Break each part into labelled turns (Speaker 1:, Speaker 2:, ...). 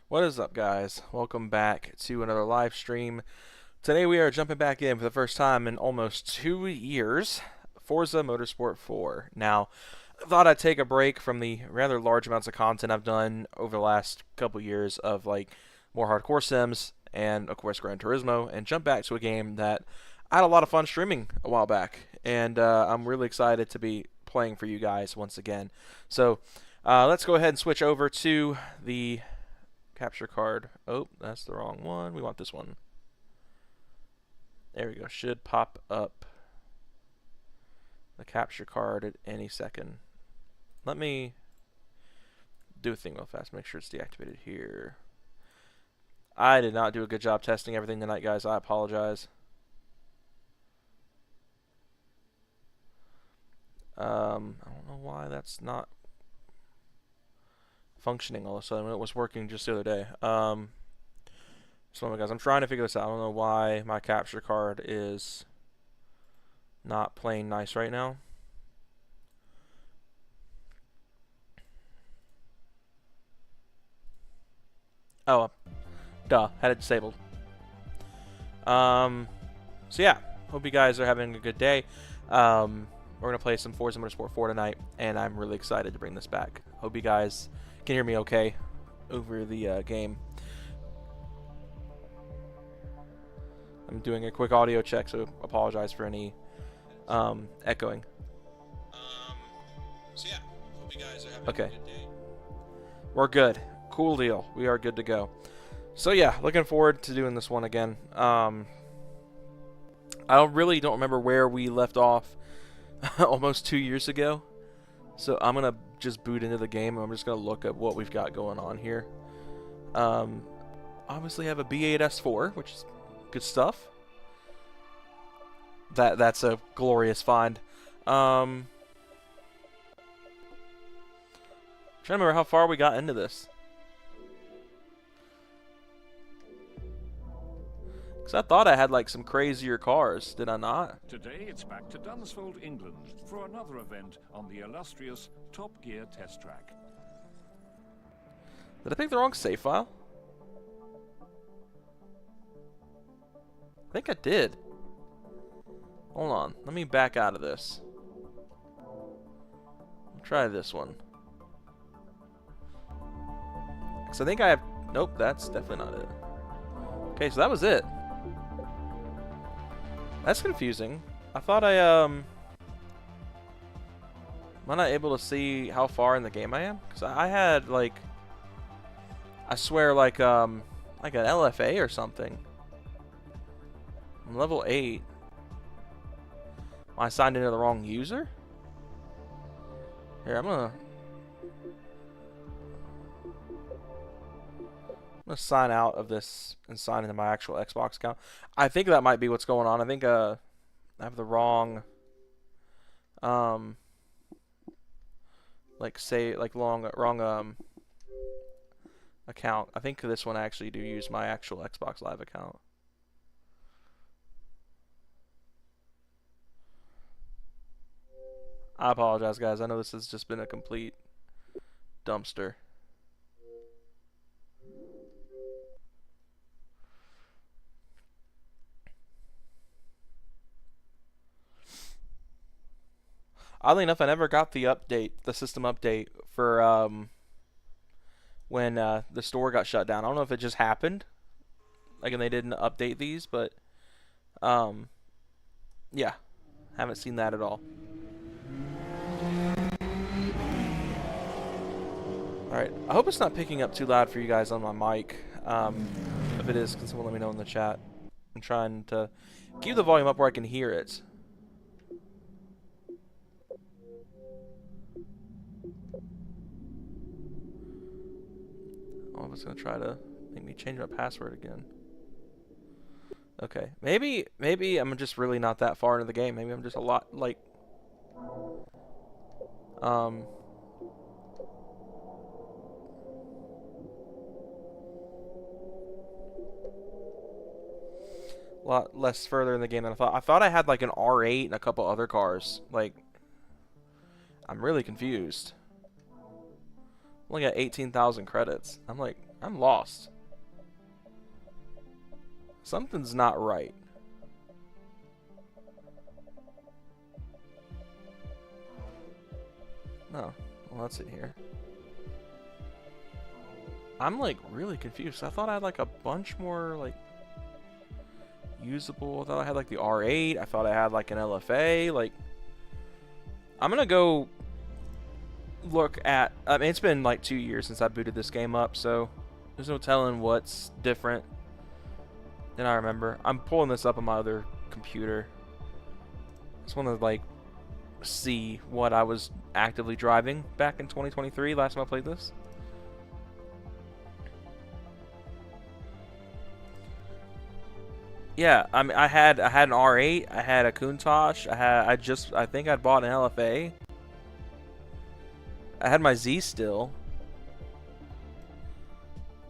Speaker 1: What is up, guys? Welcome back to another live stream. Today we are jumping back in for the first time in almost 2 years, Forza Motorsport 4. Now, I thought I'd take a break from the rather large amounts of content I've done over the last couple years of like more hardcore sims and of course Gran Turismo, and jump back to a game that I had a lot of fun streaming a while back, and I'm really excited to be playing for you guys once again. So let's go ahead and switch over to the capture card. Oh, that's the wrong one. We want this one. There we go. Should pop up the capture card at any second. Let me do a thing real fast. Make sure it's deactivated here. I did not do a good job testing everything tonight, guys. I apologize. I don't know why that's not functioning all of a sudden. It was working just the other day. So guys, I'm trying to figure this out. I don't know why my capture card is not playing nice right now. Oh, duh, had it disabled. So yeah, hope you guys are having a good day. We're gonna play some Forza Motorsport 4 tonight, and I'm really excited to bring this back. Hope you guys can hear me okay over the game. I'm doing a quick audio check, so apologize for any echoing. So yeah, hope you guys are having a good day. We're good. Cool deal. We are good to go. So yeah, looking forward to doing this one again. I really don't remember where we left off almost 2 years ago. So I'm going to just boot into the game, and I'm just going to look at what we've got going on here. Obviously have a B8S4, which is good stuff. That's a glorious find. Trying to remember how far we got into this. Because I thought I had like some crazier cars, did I not?
Speaker 2: Today it's back to Dunsfold, England, for another event on the illustrious Top Gear test track.
Speaker 1: Did I pick the wrong save file? I think I did. Hold on, let me back out of this. I'll try this one. So I think I have... Nope, that's definitely not it. Okay, so that was it. That's confusing. I thought am I not able to see how far in the game I am? Because I had, like... I swear, like an LFA or something. I'm level 8. Am I signed into the wrong user? Here, I'm gonna sign out of this and sign into my actual Xbox account. I think that might be what's going on. I think I have the wrong wrong account. I think this one I actually do use my actual Xbox Live account. I apologize, guys. I know this has just been a complete dumpster. Oddly enough, I never got the update, the system update for when the store got shut down. I don't know if it just happened, like, and they didn't update these, but yeah, haven't seen that at all. Alright, I hope it's not picking up too loud for you guys on my mic. If it is, can someone let me know in the chat? I'm trying to keep the volume up where I can hear it. Oh, I was going to try to make me change my password again. Okay, maybe I'm just really not that far into the game. Maybe I'm just a lot, like... a lot less further in the game than I thought. I thought I had like an R8 and a couple other cars. Like, I'm really confused. I'm only got 18,000 credits. I'm like, I'm lost. Something's not right. No. Well, that's it here. I'm like really confused. I thought I had like a bunch more like usable. I thought I had like the R8. I thought I had like an LFA. Like, I'm gonna go look at. I mean, it's been like 2 years since I booted this game up, so there's no telling what's different than I remember. I'm pulling this up on my other computer. I just want to like see what I was actively driving back in 2023 last time I played this. Yeah, I mean, I had an R8, I had a Countach, I think I'd bought an LFA. I had my Z still.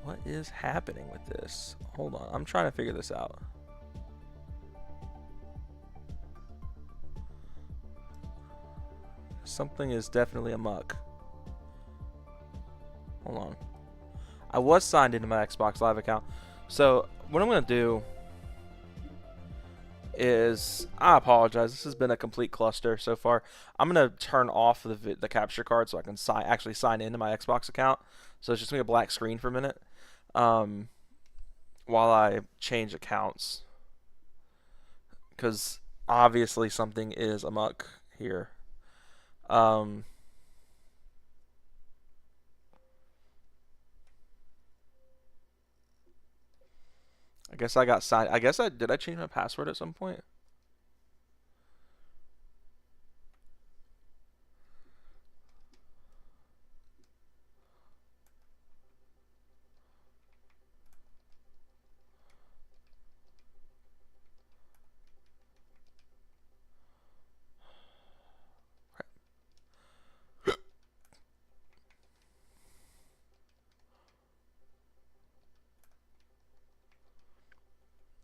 Speaker 1: What is happening with this? Hold on, I'm trying to figure this out. Something is definitely amok. Hold on. I was signed into my Xbox Live account. So, what I'm going to do is, I apologize, this has been a complete cluster so far. I'm going to turn off the capture card so I can actually sign into my Xbox account. So it's just going to be a black screen for a minute while I change accounts. Because obviously something is amok here. I guess I got signed. Did I change my password at some point?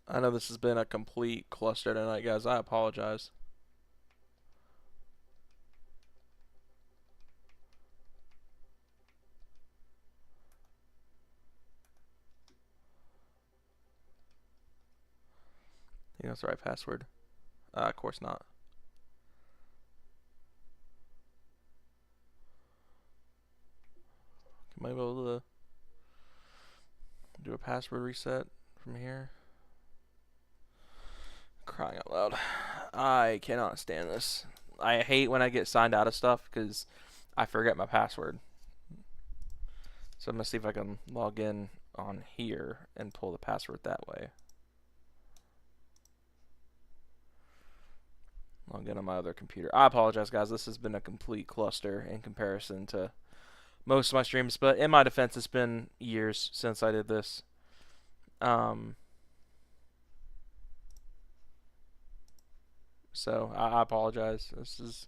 Speaker 1: I know this has been a complete cluster tonight, guys. I apologize. You know it's the right password. Of course not. Am I able to do a password reset from here? Crying out loud. I cannot stand this. I hate when I get signed out of stuff because I forget my password. So I'm going to see if I can log in on here and pull the password that way. Log in on my other computer. I apologize, guys. This has been a complete cluster in comparison to most of my streams. But in my defense, it's been years since I did this. So I apologize. This is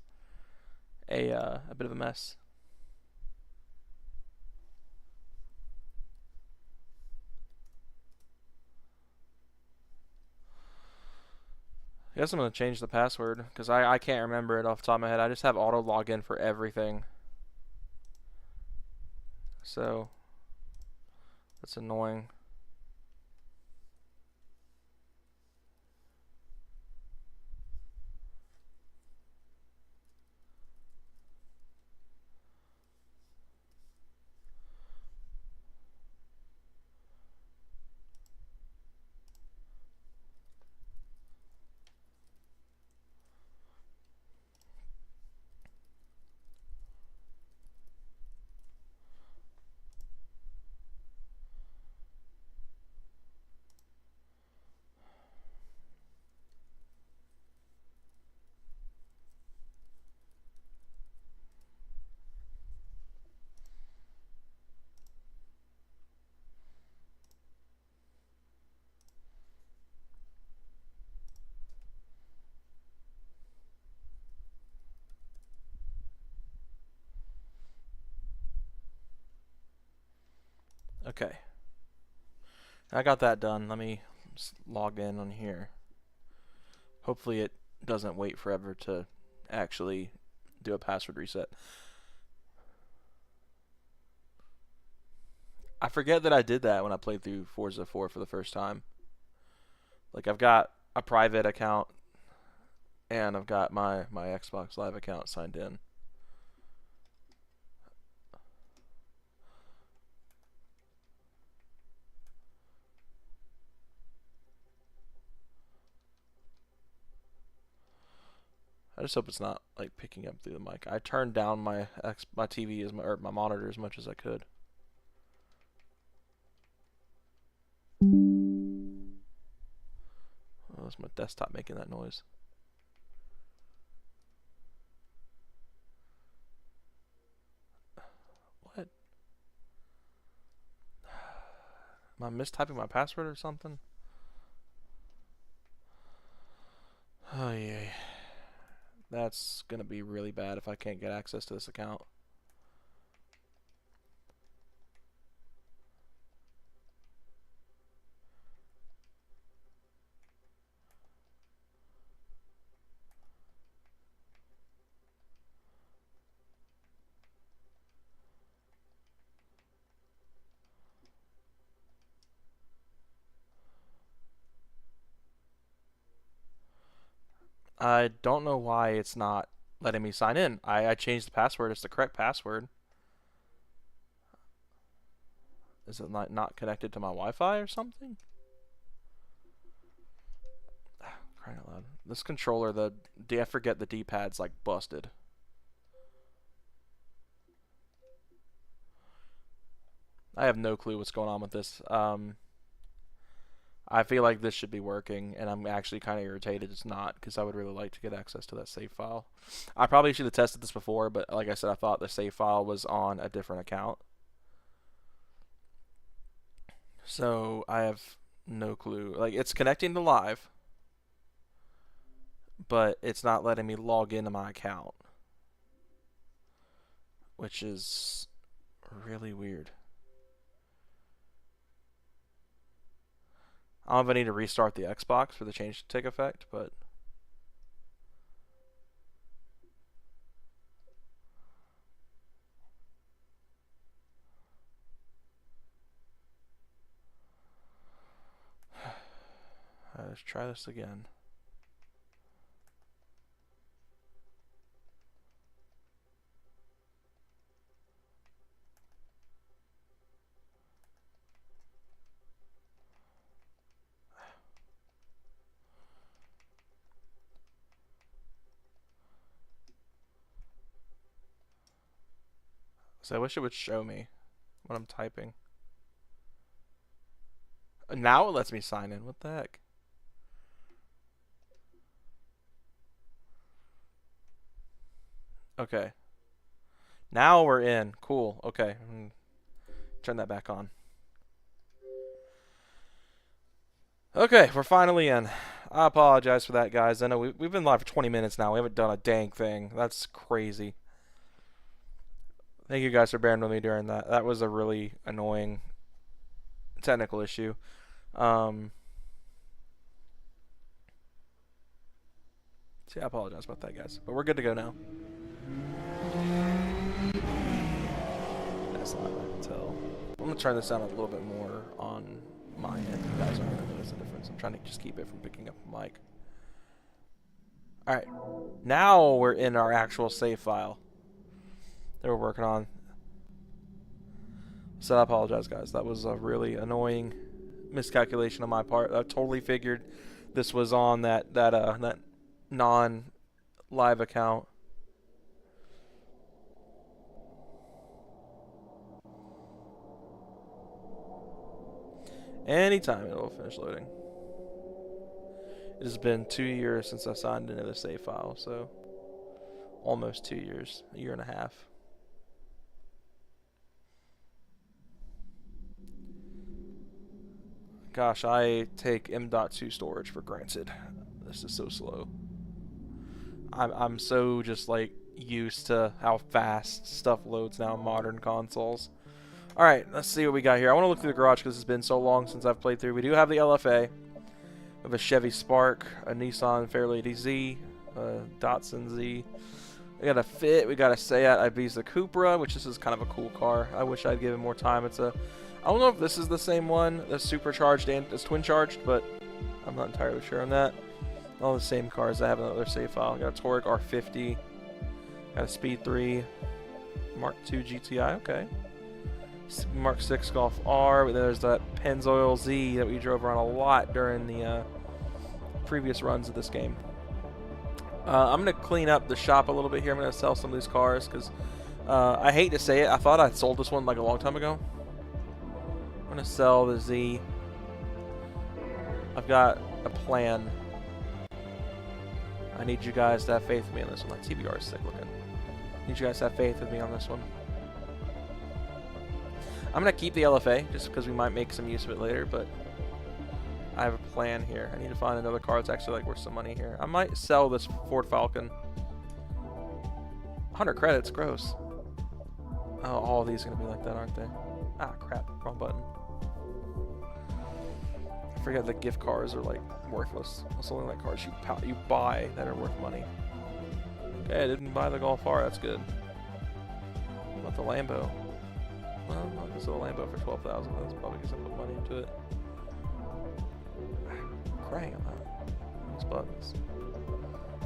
Speaker 1: a bit of a mess. I guess I'm going to change the password because I can't remember it off the top of my head. I just have auto login for everything. So that's annoying. Okay. I got that done. Let me log in on here. Hopefully it doesn't wait forever to actually do a password reset. I forget that I did that when I played through Forza 4 for the first time. Like, I've got a private account, and I've got my Xbox Live account signed in. I just hope it's not like picking up through the mic. I turned down my TV or my monitor as much as I could. Oh, that's my desktop making that noise. What? Am I mistyping my password or something? Oh yeah. That's gonna be really bad if I can't get access to this account. I don't know why it's not letting me sign in. I changed the password. It's the correct password. Is it not connected to my Wi-Fi or something? Crying out loud. This controller, I forget the D-pad's like busted. I have no clue what's going on with this. I feel like this should be working, and I'm actually kind of irritated it's not, because I would really like to get access to that save file. I probably should have tested this before, but like I said, I thought the save file was on a different account. So I have no clue. Like, it's connecting to live, but it's not letting me log into my account, which is really weird. I don't know if I need to restart the Xbox for the change to take effect, but let's try this again. So I wish it would show me what I'm typing. Now it lets me sign in. What the heck? Okay. Now we're in. Cool. Okay. Turn that back on. Okay, we're finally in. I apologize for that, guys. I know we've been live for 20 minutes now. We haven't done a dang thing. That's crazy. Thank you guys for bearing with me during that. That was a really annoying technical issue. See, I apologize about that, guys. But we're good to go now. That's loud, I can tell. I'm going to turn this down a little bit more on my end. You guys aren't going to notice the difference. I'm trying to just keep it from picking up the mic. Alright. Now we're in our actual save file that we're working on. So I apologize, guys. That was a really annoying miscalculation on my part. I totally figured this was on that non-live account. Anytime it'll finish loading. It has been 2 years since I signed into the save file, so almost 2 years, a year and a half. Gosh, I take M.2 storage for granted. This is so slow. I'm so just like used to how fast stuff loads now in modern consoles. Alright, let's see what we got here. I want to look through the garage because it's been so long since I've played through. We do have the LFA. We have a Chevy Spark, a Nissan Fairlady Z, a Datsun Z. We got a Fit, we got a Seat Ibiza Cupra, which this is kind of a cool car. I wish I'd given more time. It's a I don't know if this is the same one that's supercharged and is twin charged, but I'm not entirely sure on that. All the same cars. I have another save file. Got a Torque R50. Got a Speed 3. Mark II GTI. Okay. Mark 6 Golf R. But there's that Pennzoil Z that we drove around a lot during the previous runs of this game. I'm going to clean up the shop a little bit here. I'm going to sell some of these cars because I hate to say it. I thought I sold this one like a long time ago. I'm going to sell the Z. I've got a plan. I need you guys to have faith with me on this one. That TBR is sick looking. I need you guys to have faith with me on this one. I'm going to keep the LFA just because we might make some use of it later, but I have a plan here. I need to find another car that's actually like worth some money here. I might sell this Ford Falcon. 100 credits, gross. Oh, all of these are going to be like that, aren't they? Ah, crap. Wrong button. I forget that gift cards are like worthless. It's only like cards you buy that are worth money. Okay, I didn't buy the Golf R. That's good. What about the Lambo? Well, I'll just sell the Lambo for 12,000. That's probably because I put money into it. I'm crying on that. These buttons.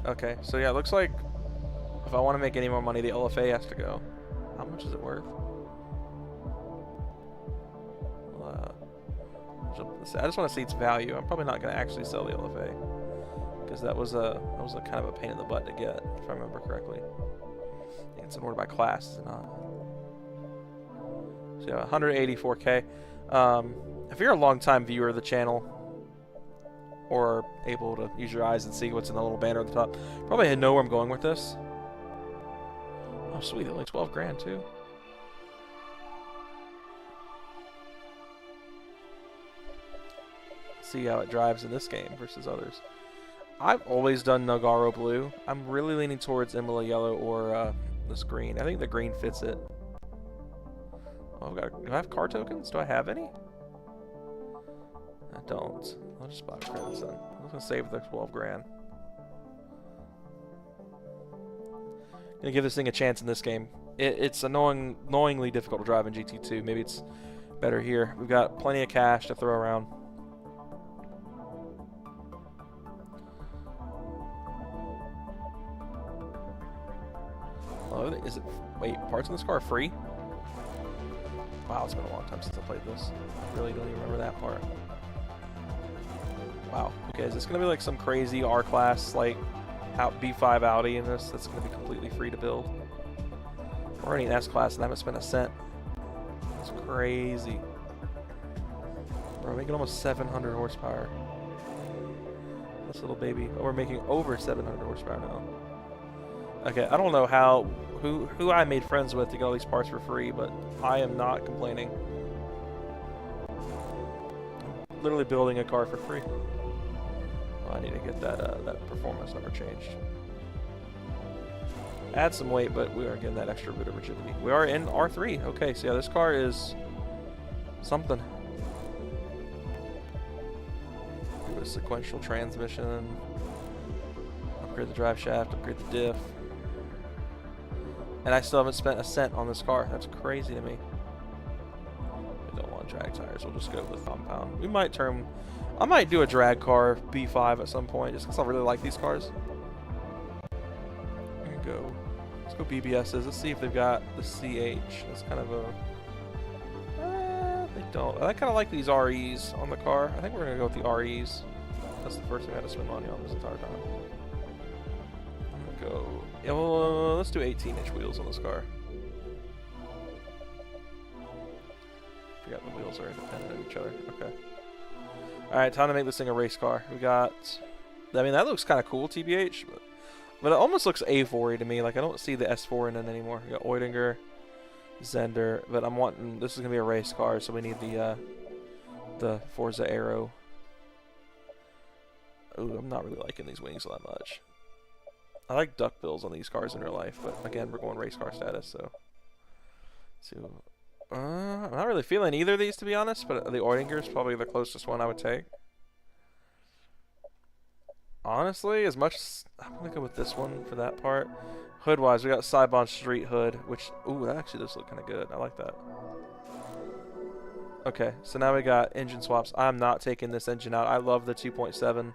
Speaker 1: Okay, so yeah, it looks like if I want to make any more money, the LFA has to go. How much is it worth? I just want to see its value. I'm probably not going to actually sell the LFA because that was a kind of a pain in the butt to get, if I remember correctly. I think it's in order by class, is it not? So yeah, 184K. If you're a long-time viewer of the channel or able to use your eyes and see what's in the little banner at the top, probably know where I'm going with this. Oh, sweet, only 12 grand too. See how it drives in this game versus others. I've always done Nogaro blue. I'm really leaning towards Imola yellow or this green. I think the green fits it. Oh, do I have car tokens? Do I have any? I don't. I'll just buy credits then. I'm just gonna save the 12 grand. Gonna give this thing a chance in this game. It's annoyingly difficult to drive in GT2. Maybe it's better here. We've got plenty of cash to throw around. Oh, is it? Wait, parts in this car are free? Wow, it's been a long time since I played this. I really don't even remember that part. Wow. Okay, is this gonna be like some crazy R-Class like B5 Audi in this that's gonna be completely free to build? We're already in S-Class and I haven't spent a cent. That's crazy. We're making almost 700 horsepower. This little baby. Oh, we're making over 700 horsepower now. Okay, I don't know who I made friends with to get all these parts for free, but I am not complaining. I'm literally building a car for free. Oh, I need to get that performance number changed. Add some weight, but we are getting that extra bit of rigidity. We are in R3. Okay, so yeah, this car is something. Do a sequential transmission. Upgrade the drive shaft, upgrade the diff. And I still haven't spent a cent on this car. That's crazy to me. I don't want drag tires. We'll just go with compound. We might I might do a drag car B5 at some point, just because I really like these cars. There you go. Let's go BBSs. Let's see if they've got the CH. That's kind of a... they don't. I kind of like these REs on the car. I think we're going to go with the REs. That's the first thing I had to spend money on this entire time. I'm going to go... Yeah, well, let's do 18-inch wheels on this car. Forgot the wheels are independent of each other. Okay. Alright, time to make this thing a race car. We got... I mean, that looks kind of cool, TBH. But it almost looks A4-y to me. Like, I don't see the S4 in it anymore. We got Oettinger, Zender. But I'm wanting... This is going to be a race car, so we need the Forza AIO. Ooh, I'm not really liking these wings all that much. I like duckbills on these cars in real life, but again, we're going race car status, so... I'm not really feeling either of these, to be honest, but the Oettinger is probably the closest one I would take. Honestly, as much as... I'm going to go with this one for that part. Hood-wise, we got Saibon Street Hood, which... Ooh, that actually does look kind of good. I like that. Okay, so now we got engine swaps. I'm not taking this engine out. I love the 2.7.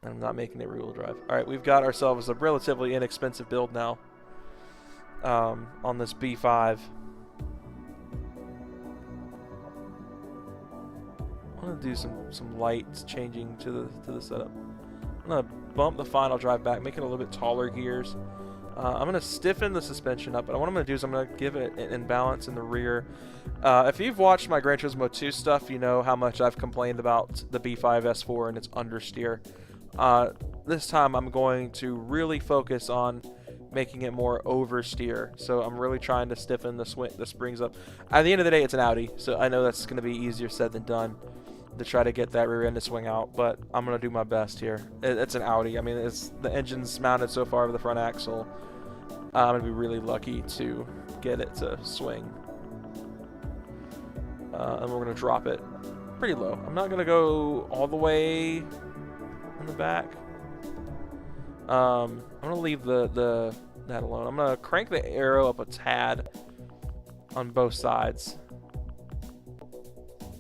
Speaker 1: I'm not making it rear-wheel drive. Alright, we've got ourselves a relatively inexpensive build now on this B5. I'm going to do some light changing to the setup. I'm going to bump the final drive back, make it a little bit taller gears. I'm going to stiffen the suspension up, but what I'm going to do is I'm going to give it an imbalance in the rear. If you've watched my Gran Turismo 2 stuff, you know how much I've complained about the B5 S4 and its understeer. This time I'm going to really focus on making it more oversteer. So I'm really trying to stiffen the springs up. At the end of the day, it's an Audi, so I know that's going to be easier said than done to try to get that rear end to swing out, but I'm going to do my best here. It's an Audi. I mean, the engine's mounted so far with the front axle. I'm going to be really lucky to get it to swing. And we're going to drop it pretty low. I'm not going to go all the way in the back. I'm going to leave that alone. I'm going to crank the aero up a tad on both sides.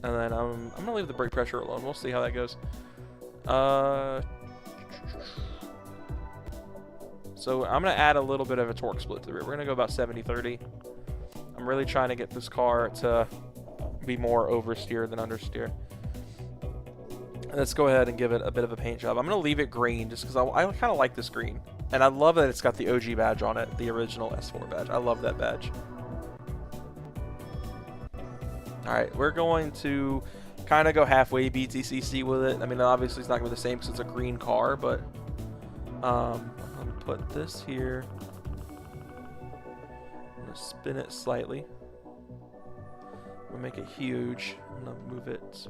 Speaker 1: And then I'm going to leave the brake pressure alone. We'll see how that goes. So I'm going to add a little bit of a torque split to the rear. We're going to go about 70-30. I'm really trying to get this car to be more oversteer than understeer. Let's go ahead and give it a bit of a paint job. I'm going to leave it green just because I kind of like this green. And I love that it's got the OG badge on it, the original S4 badge. I love that badge. Alright, we're going to kind of go halfway BTCC with it. I mean, obviously it's not going to be the same because it's a green car, but I'm going to put this here. I'm going to spin it slightly. I'm going to make it huge. I'm going to move it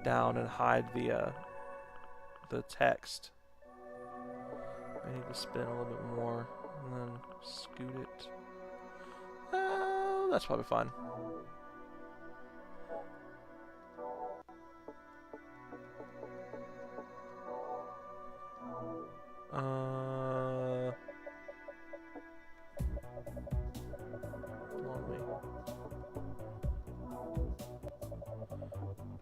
Speaker 1: down and hide the text. I need to spin a little bit more and then scoot it. That's probably fine.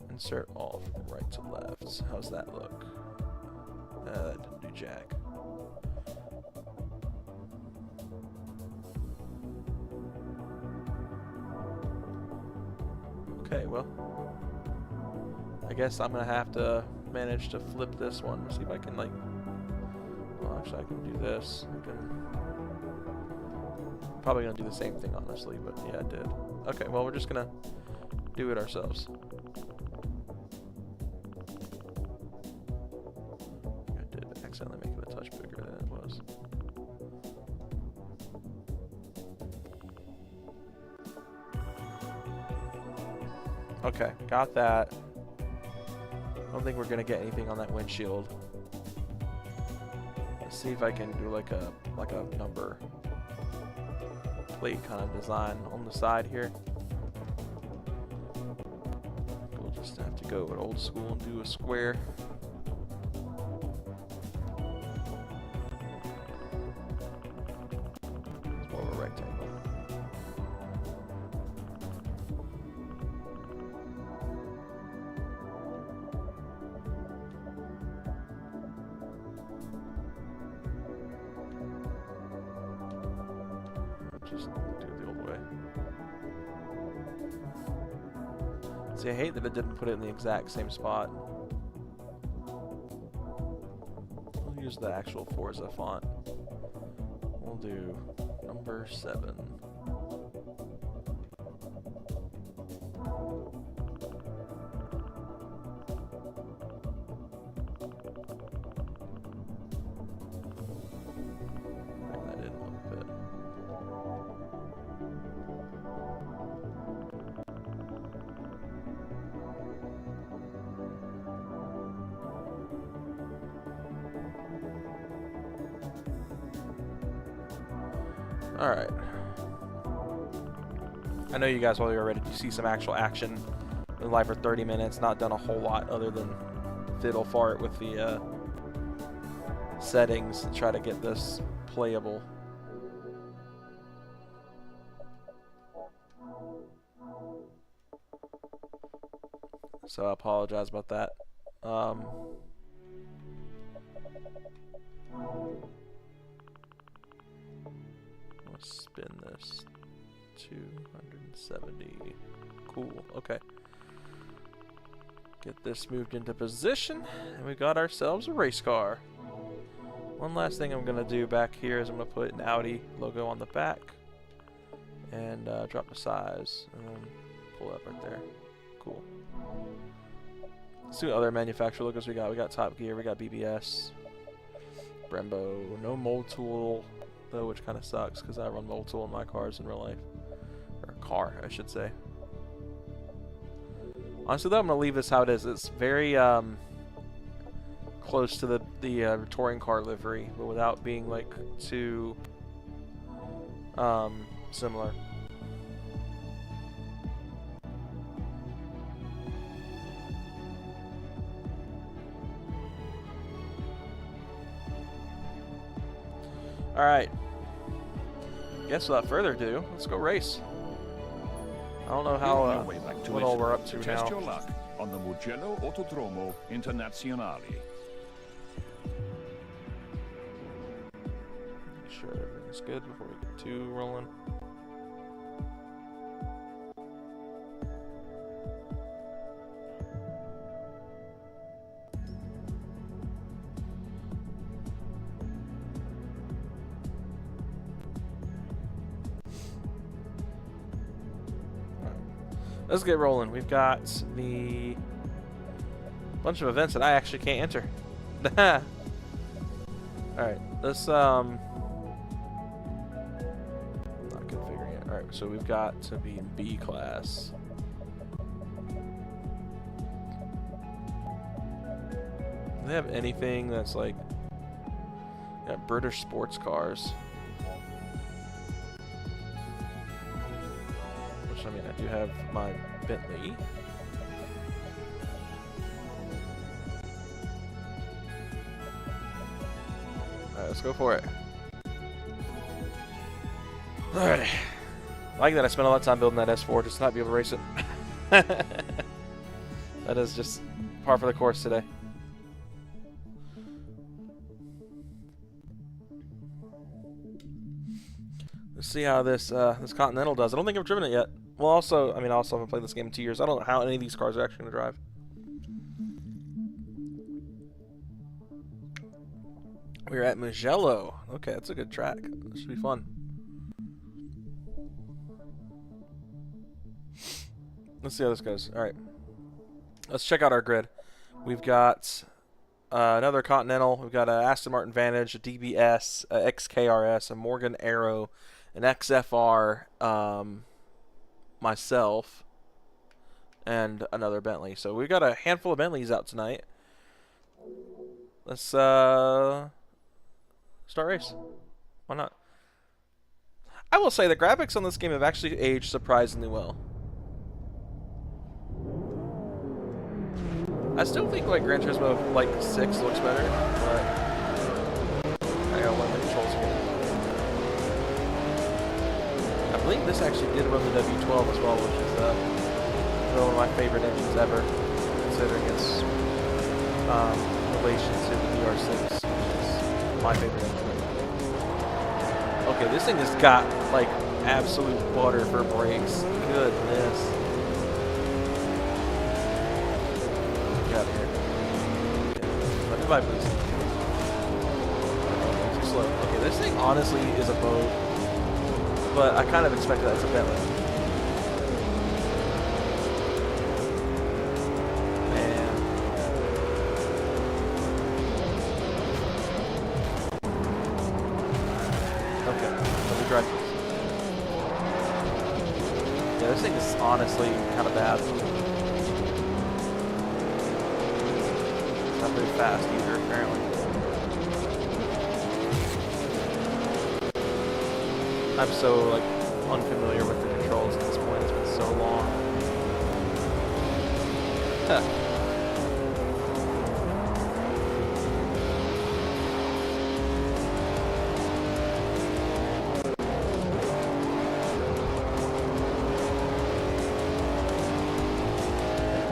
Speaker 1: Insert all from right to left. How's that look? That didn't do jack. Okay, well, I guess I'm gonna have to manage to flip this one. See if I can, like, well, actually I can do this. I can probably gonna do the same thing, honestly, but yeah, I did. Okay, well, we're just gonna do it ourselves. I did accidentally make it a touch bigger than it was. Okay, got that. I don't think we're gonna get anything on that windshield. Let's see if I can do like a number plate kind of design on the side here. We'll just have to go with old school and do a square. It's more of a rectangle. Just do it the old way. See, I hate that it didn't put it in the exact same spot. We'll use the actual Forza font. We'll do number 7. That didn't look good. Alright. I know you guys while you're ready to see some actual action. Been live for 30 minutes, not done a whole lot other than fiddle fart with the settings to try to get this playable. so I apologize about that. Let's spin this. 270. Cool. Okay. Get this moved into position, and we got ourselves a race car. One last thing I'm gonna do back here is I'm gonna put an Audi logo on the back, and drop the size, and then pull up right there. Cool. Let's see what other manufacturer logos we got. We got Top Gear, we got BBS, Brembo, no mold tool though, which kind of sucks because I run mold tool in my cars in real life, or car, I should say. Honestly, though, I'm gonna leave this how it is. It's very close to the touring car livery, but without being like too similar. All right. Guess without further ado, let's go race. I don't know how what all we're up to now.
Speaker 2: Test your luck on the Mugello Autodromo Internazionale.
Speaker 1: Make sure everything's good before we get too rolling. Let's get rolling. We've got the bunch of events that I actually can't enter. Alright, let's not configuring it. Alright, so we've got to be in B class. Do they have anything that's like British sports cars? I mean, I do have my Bentley. Alright, let's go for it. Alright. I like that I spent a lot of time building that S4 just to not be able to race it. That is just par for the course today. Let's see how this this Continental does. I don't think I've driven it yet. Well, also, I also haven't played this game in 2 years. I don't know how any of these cars are actually going to drive. We're at Mugello. Okay, that's a good track. This should be fun. Let's see how this goes. Alright. Let's check out our grid. We've got another Continental. We've got an Aston Martin Vantage, a DBS, a XKRS, a Morgan Arrow, an XFR, myself, and another Bentley. So we've got a handful of Bentleys out tonight. Let's start race. Why not? I will say the graphics on this game have actually aged surprisingly well. I still think like Gran Turismo 6 looks better, but I gotta learn the controls again. I believe this actually did run the W12 as well, which is one of my favorite engines ever, considering its relation to the VR6, which is my favorite engine. Okay, this thing has got like absolute butter for brakes. Goodness. Get out of here. Okay. Let me buy boost. Too slow. Okay, this thing honestly is a boat. But I kind of expected that as a Bentley. Man. Okay, let me drive this. Yeah, this thing is honestly kind of bad. It's not very fast either, apparently. I'm so like unfamiliar with the controls at this point. It's been so long. Huh.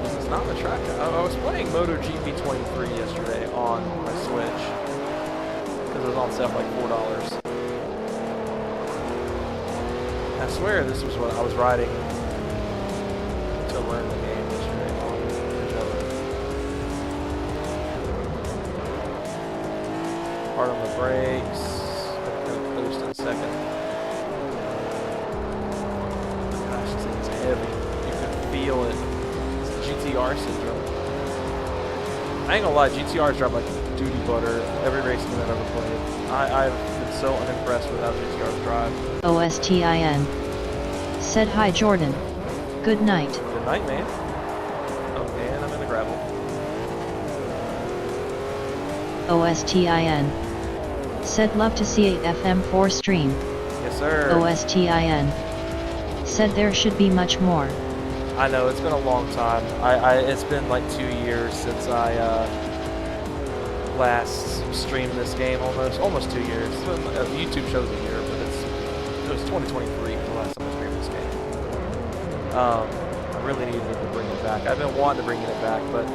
Speaker 1: This is not the track I was playing MotoGP 23 yesterday on my Switch because it was on sale for like $4. I swear this was what I was riding to learn the game yesterday on Gigabyte. Hard on the brakes. Gonna boost in second. Gosh, this thing's heavy. You can feel it. It's GTR syndrome. I ain't gonna lie, GTRs drive like duty butter every racing game I've ever played. I've been so unimpressed with how GTRs drive.
Speaker 3: OSTIN. Said hi Jordan. Good night.
Speaker 1: Good night, man. Oh, and I'm in the gravel.
Speaker 3: OSTIN. Said love to see a FM4 stream.
Speaker 1: Yes, sir.
Speaker 3: OSTIN. Said there should be much more.
Speaker 1: I know, it's been a long time. It's been like 2 years since I last streamed this game, almost 2 years. YouTube shows a year, but it was 2023 the last time I streamed this game. I really needed to bring it back. I've been wanting to bring it back, but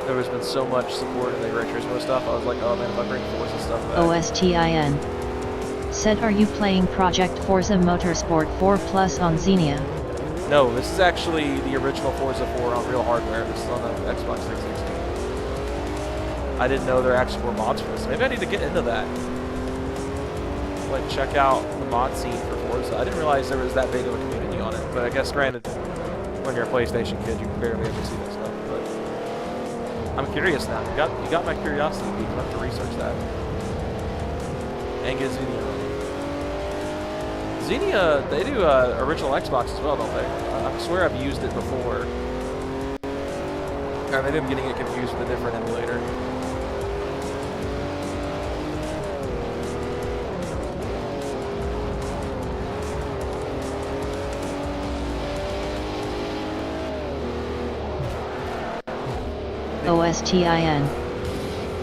Speaker 1: there has been so much support in the Gran Turismo stuff. I was like, oh man, if I bring Forza stuff back.
Speaker 3: OSTIN. Said are you playing Project Forza Motorsport 4 Plus on Xenia?
Speaker 1: No, this is actually the original Forza 4 on real hardware. This is on the Xbox 360. I didn't know there actually were mods for this. Maybe I need to get into that. Like, check out the mod scene for Forza. I didn't realize there was that big of a community on it. But I guess, granted, when you're a PlayStation kid, you can barely ever see that stuff. But I'm curious now. You got my curiosity. You have to research that. And get Xenia running. Xenia, they do original Xbox as well, don't they? I swear I've used it before. Or maybe I'm getting it confused with a different emulator.
Speaker 3: OSTIN.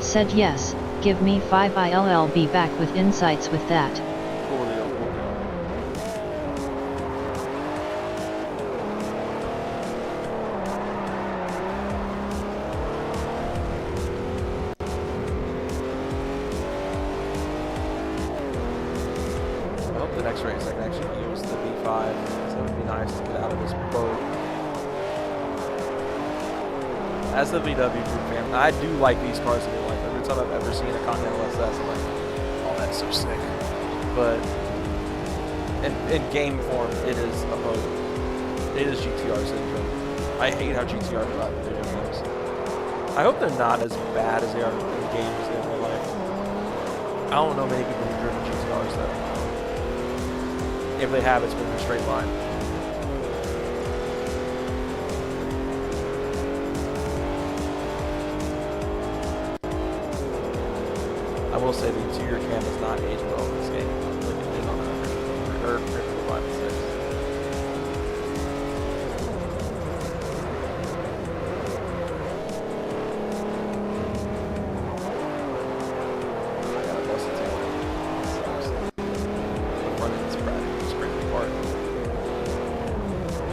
Speaker 3: Said yes, give me 5 I'll be back with insights with that.
Speaker 1: Cool deal, cool deal. I hope the next race I can actually use the V5, so it would be nice to get out of this boat. As the VW group fan, I do like these cars in real life. Every time I've ever seen a Continental SS, I'm like, oh, that's so sick. But in game form, it is a boat. It is GTR syndrome. I hate how GTR drive in video games. I hope they're not as bad as they are in games as they are in real life. I don't know many people who've driven GTRs though. If they have, it's been in a straight line. I will say the interior cam does not age well in this game. I'm looking in on that. Or 5 and 6. I got a busted tail. Sucks. The front end's scraping apart.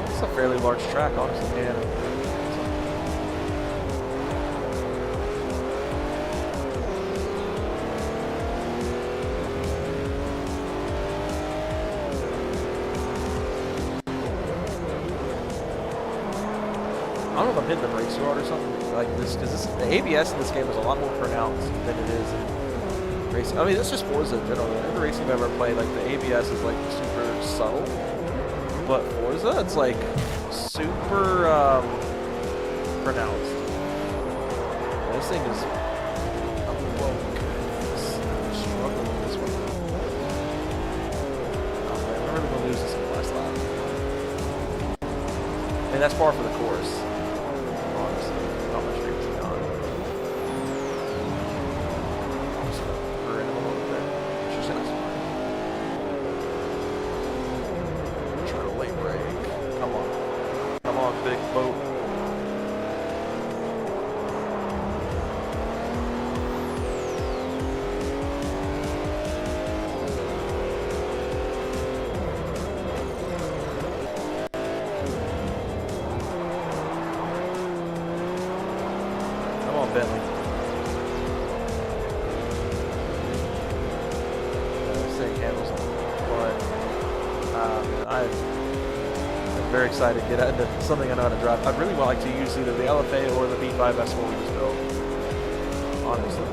Speaker 1: It's a fairly large track, honestly. Yeah. I don't know if I'm hitting the brakes too hard or something like this, because the ABS in this game is a lot more pronounced than it is in racing. I mean, that's just Forza in general. Every racing I've ever played, like the ABS is like super subtle, but Forza, it's like super pronounced. And this thing is, oh goodness, I'm struggling with this one. Oh man, I'm really gonna lose this in the last lap. And that's par for the course. Not much streets are gone. I'm just gonna burn him a little bit. Which is nice. Try to late brake. Come on. Come on, big boat. Bentley. This thing handles but I'm very excited to get into something I know how to drive. I'd really like to use either the LFA or the B5 S4 we just built, honestly.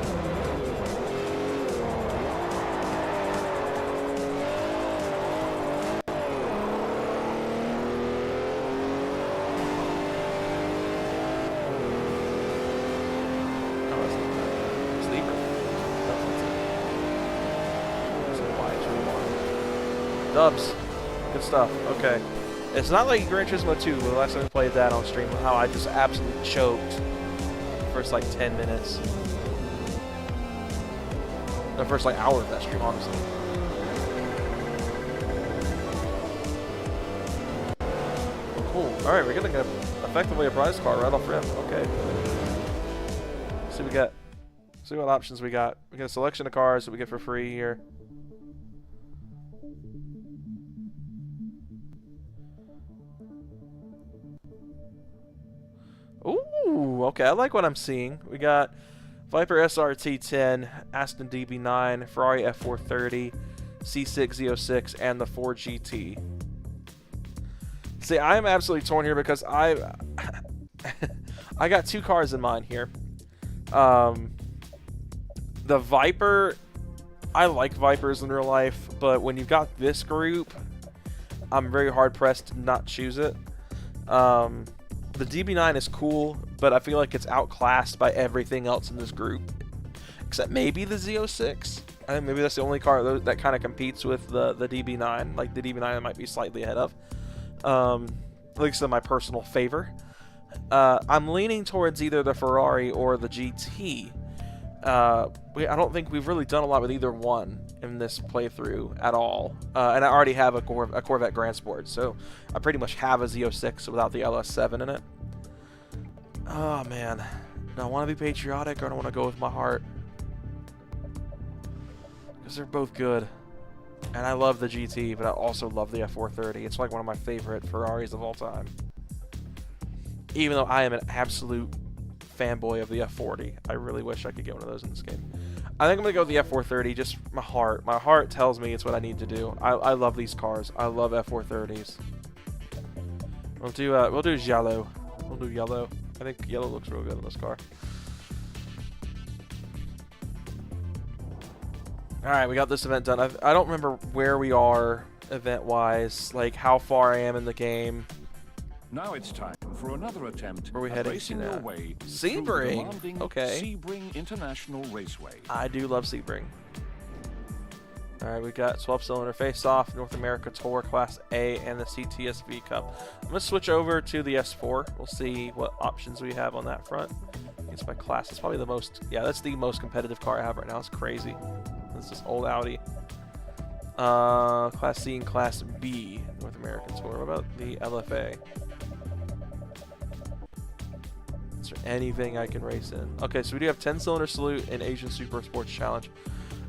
Speaker 1: Dubs. Good stuff. Okay. It's not like Gran Turismo 2, the last time we played that on stream, how I just absolutely choked the first like 10 minutes. The first like hour of that stream, honestly. Oh, cool. Alright, we're gonna get effectively a prize car right off rip. Okay. Let's see what we got. See what options we got. We got a selection of cars that we get for free here. Ooh, okay, I like what I'm seeing. We got Viper SRT10, Aston DB9, Ferrari F430, C6 Z06, and the Ford GT. See, I am absolutely torn here because I got two cars in mind here. The Viper, I like Vipers in real life, but when you've got this group, I'm very hard pressed to not choose it. The DB9 is cool, but I feel like it's outclassed by everything else in this group. Except maybe the Z06. I think maybe that's the only car that kind of competes with the DB9. Like, the DB9 I might be slightly ahead of. At least in my personal favor. I'm leaning towards either the Ferrari or the GT. I don't think we've really done a lot with either one in this playthrough at all. And I already have a Corvette Grand Sport, so I pretty much have a Z06 without the LS7 in it. Oh, man. Do I want to be patriotic or do I want to go with my heart? Because they're both good. And I love the GT, but I also love the F430. It's like one of my favorite Ferraris of all time. Even though I am an absolute fanboy of the F40. I really wish I could get one of those in this game. I think I'm going to go with the F430, just my heart. My heart tells me it's what I need to do. I love these cars. I love F430s. We'll do yellow. We'll do yellow. I think yellow looks real good on this car. Alright, we got this event done. I don't remember where we are event-wise, like how far I am in the game.
Speaker 2: Now it's time for another attempt
Speaker 1: Where are we
Speaker 2: at
Speaker 1: heading
Speaker 2: racing
Speaker 1: to
Speaker 2: your
Speaker 1: now?
Speaker 2: way
Speaker 1: Sebring.
Speaker 2: through the demanding
Speaker 1: Okay.
Speaker 2: Sebring International Raceway.
Speaker 1: I do love Sebring. Alright, we got 12-cylinder face-off, North America Tour Class A, and the CTSV Cup. I'm going to switch over to the S4. We'll see what options we have on that front. It's my class. It's probably the most... Yeah, that's the most competitive car I have right now. It's crazy. This is old Audi. Class C and Class B, North American Tour. What about the LFA? Is there anything I can race in? Okay, so we do have 10-cylinder salute and Asian Super Sports Challenge.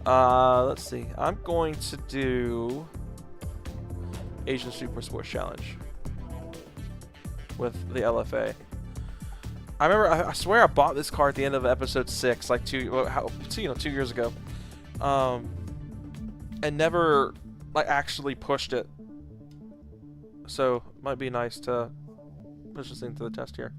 Speaker 1: Let's see. I'm going to do Asian Super Sports Challenge with the LFA. I remember, I swear I bought this car at the end of episode 6, like 2 years ago. And never, like, actually pushed it. So, might be nice to push this thing to the test here.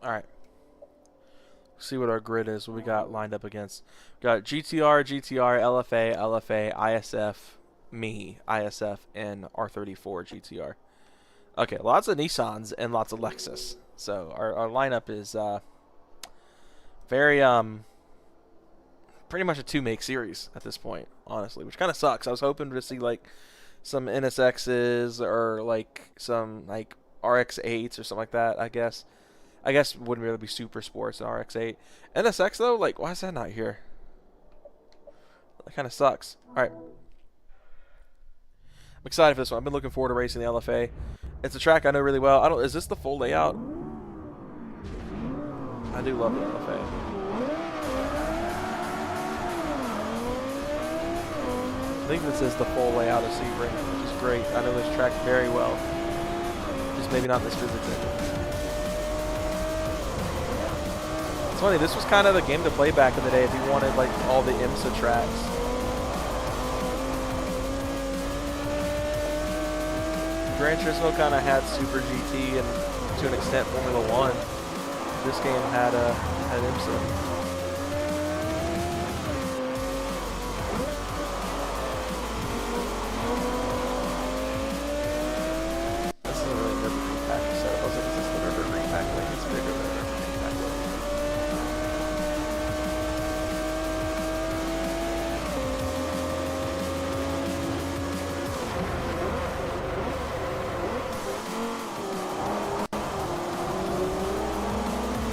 Speaker 1: Alright. See what our grid is, what we got lined up against. We got GTR, LFA, ISF, me, ISF, and R34 GTR. Okay, lots of Nissans and lots of Lexus. So our lineup is very pretty much a two-make series at this point, honestly, which kind of sucks. I was hoping to see like some NSXs or like some like RX8s or something like that, I guess. I guess it wouldn't really be Super Sports and RX-8. NSX though, like, why is that not here? That kind of sucks. All right. I'm excited for this one. I've been looking forward to racing the LFA. It's a track I know really well. I don't. Is this the full layout? I do love the LFA. I think this is the full layout of Sebring, which is great. I know this track very well. Just maybe not this physics engine. It's funny. This was kind of the game to play back in the day if you wanted like all the IMSA tracks. Gran Turismo kind of had Super GT and to an extent Formula 1. This game had IMSA. This is a really Nürburgring pack setup. I was like, is this the Nürburgring pack? Like, it's bigger than the Nürburgring pack.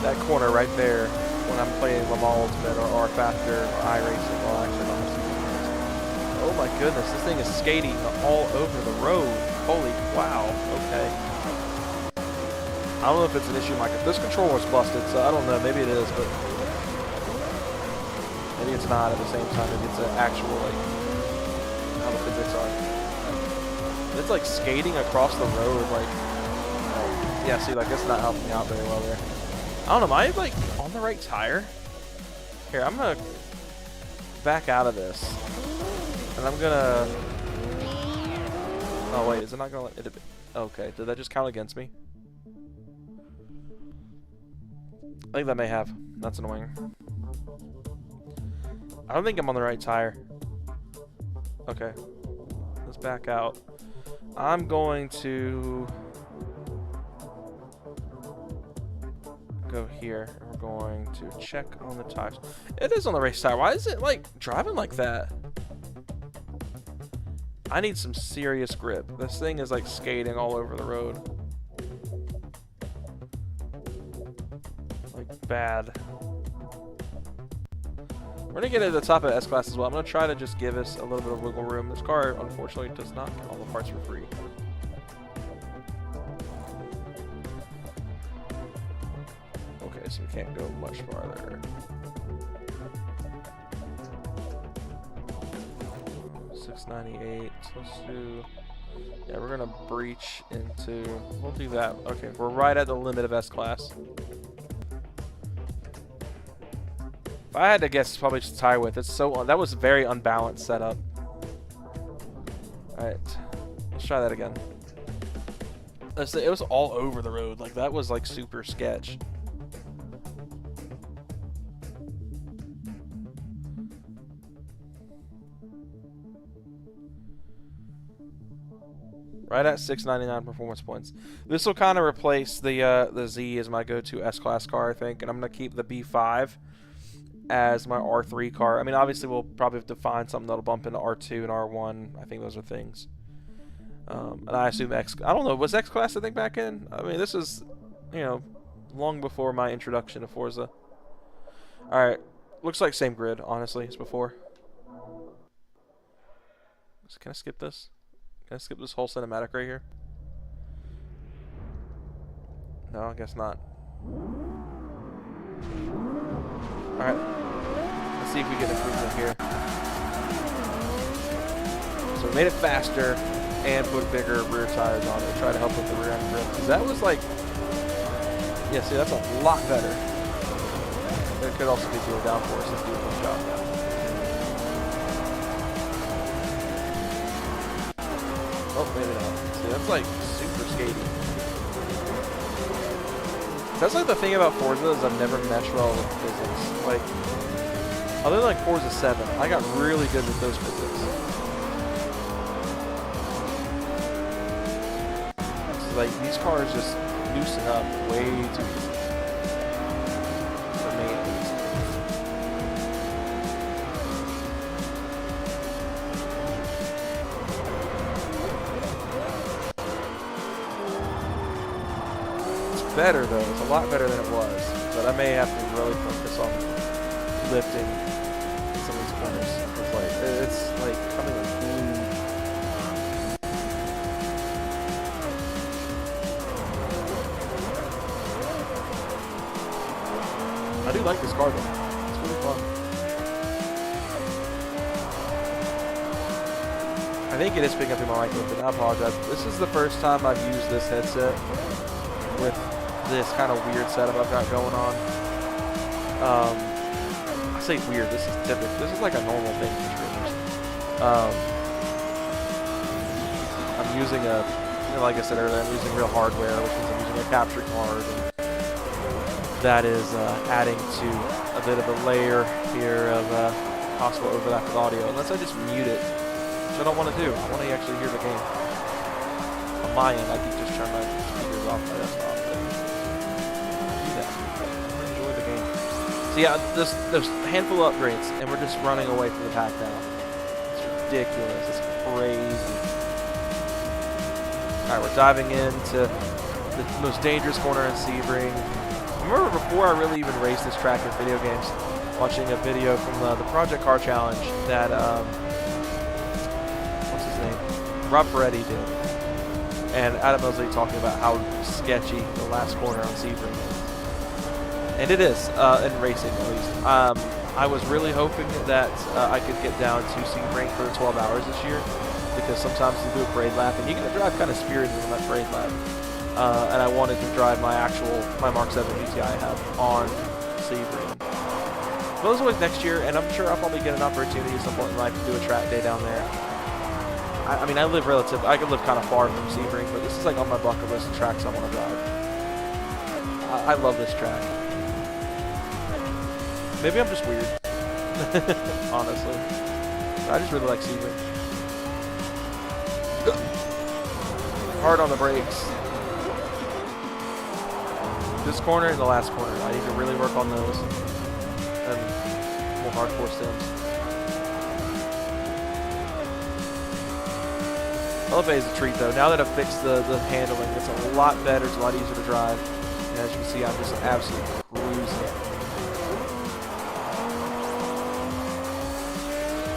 Speaker 1: That corner right there, when I'm playing Le Mans Ultimate or R Factor or iRacing, well, actually not racing. Oh my goodness, this thing is skating all over the road. Holy wow, okay. I don't know if it's an issue, Mike. If this controller was busted, so I don't know, maybe it is, but maybe it's not at the same time. Maybe it's an actual, like, how the physics are. It's like skating across the road, like, yeah, see, like, it's not helping me out very well there. I don't know, am I like on the right tire? Here, I'm gonna back out of this. And I'm gonna... Oh wait, is it not gonna let it... Okay, did that just count against me? I think that may have. That's annoying. I don't think I'm on the right tire. Okay. Let's back out. I'm going to... go here and we're going to check on the tires. It is on the race tire. Why is it like driving like that? I need some serious grip. This thing is like skating all over the road. Like bad. We're gonna get to the top of S class as well. I'm gonna try to just give us a little bit of wiggle room. This car unfortunately does not get all the parts for free. So we can't go much farther. 698. Let's do. Yeah, we're gonna breach into. We'll do that. Okay, we're right at the limit of S class. If I had to guess, it's probably just tire width. It's so. That was a very unbalanced setup. All right, let's try that again. It was all over the road. Like that was like super sketch. Right at 699 performance points. This will kind of replace the Z as my go-to S-Class car, I think, and I'm going to keep the B5 as my R3 car. I mean, obviously, we'll probably have to find something that'll bump into R2 and R1. I think those are things. And I assume X... I don't know. Was X-Class, I think, back in? I mean, this is, you know, long before my introduction to Forza. All right. Looks like same grid, honestly, as before. Can I skip this? Can I skip this whole cinematic right here? No, I guess not. Alright. Let's see if we get improvement here. So we made it faster and put bigger rear tires on it. Try to help with the rear end grip. Because that was like... Yeah, see, that's a lot better. It could also be a downforce if you do a good job. Oh, maybe not. See, that's like super skaty. That's like the thing about Forza is I've never meshed well with physics. Like, other than like Forza 7, I got really good with those physics. So like, these cars just loosen up way too easy. For me, at least. better though. It's a lot better than it was. But I may have to really focus on lifting in some of these corners. It's like coming with glue. I do like this car though. It's really fun. I think it is picking up in my mic, but I apologize. This is the first time I've used this headset with this kind of weird setup I've got going on. I say weird, this is typical. This is like a normal thing for streamers. I'm using like I said earlier, I'm using real hardware, which means I'm using a capture card. And that is adding to a bit of a layer here of possible overlap with audio, unless I just mute it, which I don't want to do. I want to actually hear the game. On my end, I can just turn my speakers off my desktop. Do that. I want to enjoy the game. So yeah, there's a handful of upgrades, and we're just running away from the pack now. It's ridiculous. It's crazy. Alright, we're diving into the most dangerous corner in Sebring. I remember before I really even raced this track in video games, watching a video from the Project Car Challenge that, what's his name? Rob Ferretti did. And Adam Mosley talking about how sketchy the last corner on Sebring is. And it is, in racing at least. I was really hoping that I could get down to Sebring for 12 hours this year, because sometimes you do a parade lap, and you get to drive kind of spirited in that parade lap. And I wanted to drive my Mark 7 GTI I have on Sebring. But those always next year, and I'm sure I'll probably get an opportunity at some point in life to do a track day down there. I mean, I could live kind of far from Sebring, but this is like on my bucket list of tracks I want to drive. I love this track. Maybe I'm just weird, honestly. I just really like Sebring. Hard on the brakes. This corner and the last corner, I need to really work on those. And more hardcore stems. LFA is a treat though. Now that I've fixed the handling, it's a lot better, it's a lot easier to drive. And as you can see, I'm just absolutely cruising.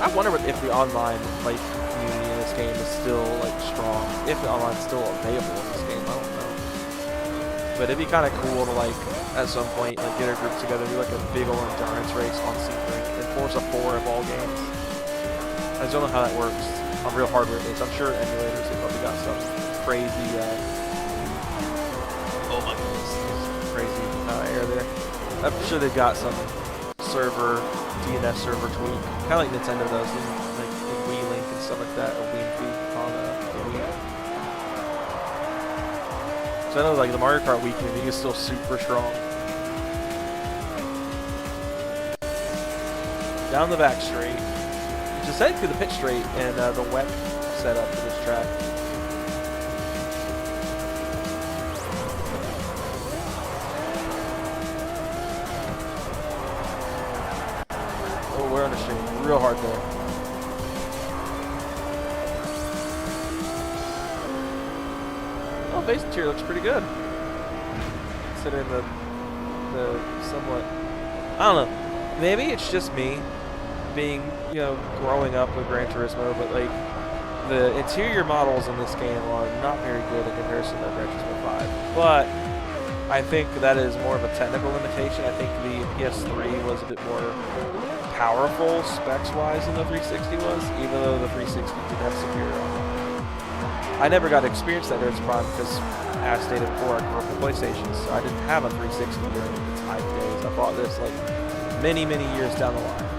Speaker 1: I wonder if the online community in this game is still strong. If the online is still available in this game, I don't know. But it'd be kind of cool to at some point get our group together, do a big old endurance race on Sebring and Forza 4 of all games. I just don't know how that works on real hardware games. I'm sure emulators have probably got some crazy, oh my goodness, crazy air there. I'm sure they've got some DNS server tweak, kind of like Nintendo does in Wii Link and stuff like that, or Wii Fit on the Wii. So I know the Mario Kart Wii community is still super strong. Down the back straight. Just head through the pit straight and the wet setup for this track. Oh, we're on the straight. Real hard there. Oh, base interior looks pretty good. Considering the somewhat, I don't know. Maybe it's just me being, growing up with Gran Turismo, but the interior models in this game are not very good in comparison to Gran Turismo 5. But I think that is more of a technical limitation. I think the PS3 was a bit more powerful specs-wise than the 360 was, even though the 360 did have superior. I never got to experience that during its prime because, as stated before, I grew up with PlayStations, so I didn't have a 360 during its hype days. I bought this many, many years down the line.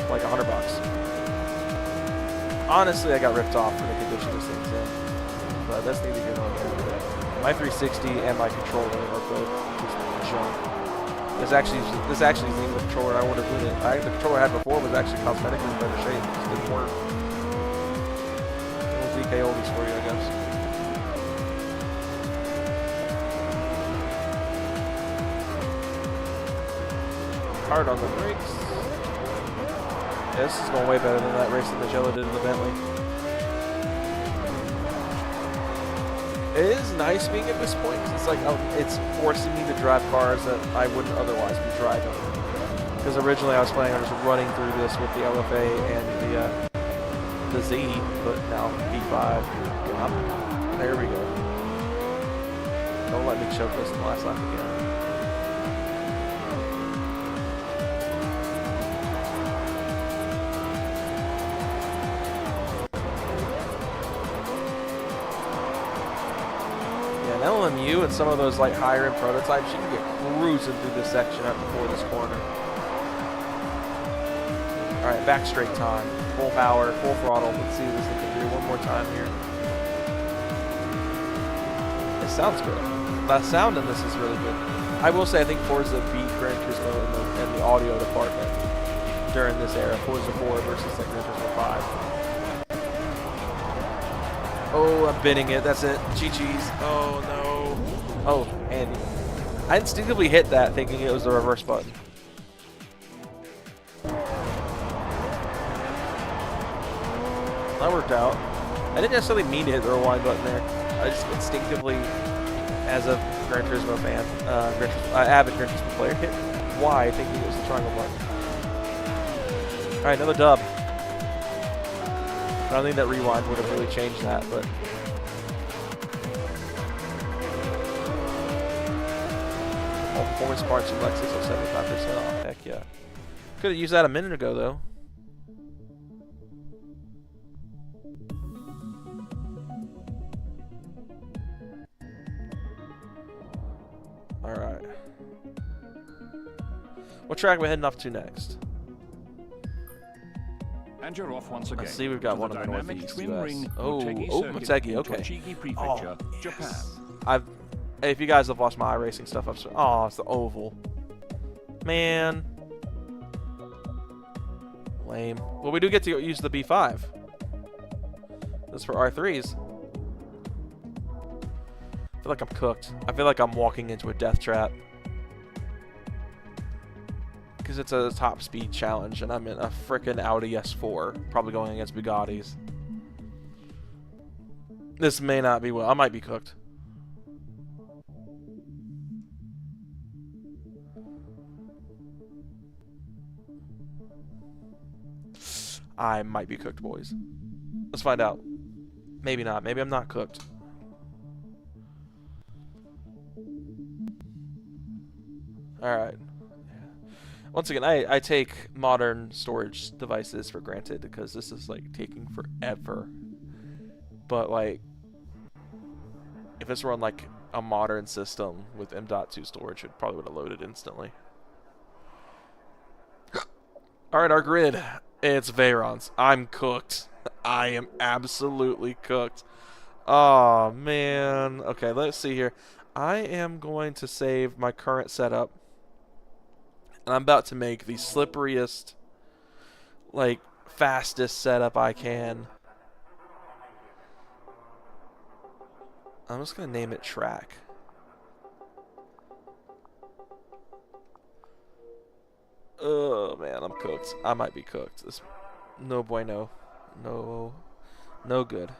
Speaker 1: Like $100. Honestly, I got ripped off for the condition this thing's in, but that's neither here nor there. My 360 and my controller are both just junk. This actually isn't even the controller I would have put in. The controller I had before was actually cosmetically in better shape. It just didn't work. Little DK oldies for you, I guess. Hard on the brakes. Yeah, this is going way better than that race that Jello did in the Bentley. It is nice being at this point 'cause it's like it's forcing me to drive cars that I wouldn't otherwise be driving. Because originally I was planning on just running through this with the LFA and the Z, but now B5. There we go. Don't let me choke this in the last lap again. Yeah, an LMU and some of those like higher end prototypes, you can get cruising through this section up before this corner. All right, back straight time, full power, full throttle. Let's see what this thing can do one more time here. It sounds good. The sound in this is really good. I will say I think Forza beat Gran Turismo in the audio department during this era. Forza 4 versus like Gran Turismo 5. Oh, I'm bidding it. That's it. GG's. Oh, no. Oh, and I instinctively hit that thinking it was the reverse button. That worked out. I didn't necessarily mean to hit the rewind button there. I just instinctively, as a Gran Turismo fan, avid Gran Turismo player, hit Y thinking it was the triangle button. Alright, another dub. I don't think that rewind would have really changed that, but... All performance parts from Lexus are 75% off. Heck yeah. Could have used that a minute ago, though. Alright. What track are we heading off to next?
Speaker 2: And you're off once again.
Speaker 1: I see we've got one in the northeast US. Oh, Motegi, okay. Oh,
Speaker 2: Japan.
Speaker 1: yes. If you guys have watched my iRacing stuff, oh, it's the oval. Man. Lame. Well, we do get to use the B5. That's for R3s. I feel like I'm cooked. I feel like I'm walking into a death trap. Because it's a top speed challenge, and I'm in a frickin' Audi S4, probably going against Bugattis. This may not be well. I might be cooked. I might be cooked, boys. Let's find out. Maybe not. Maybe I'm not cooked. Alright. Once again, I take modern storage devices for granted because this is like taking forever. But like, if this were on like a modern system with M.2 storage, it probably would have loaded instantly. Alright, our grid. It's Veyron's. I'm cooked. I am absolutely cooked. Oh man. Okay, let's see here. I am going to save my current setup. And I'm about to make the slipperiest, like, fastest setup I can. I'm just going to name it Track. Oh, man, I'm cooked. I might be cooked. This, no bueno. No good.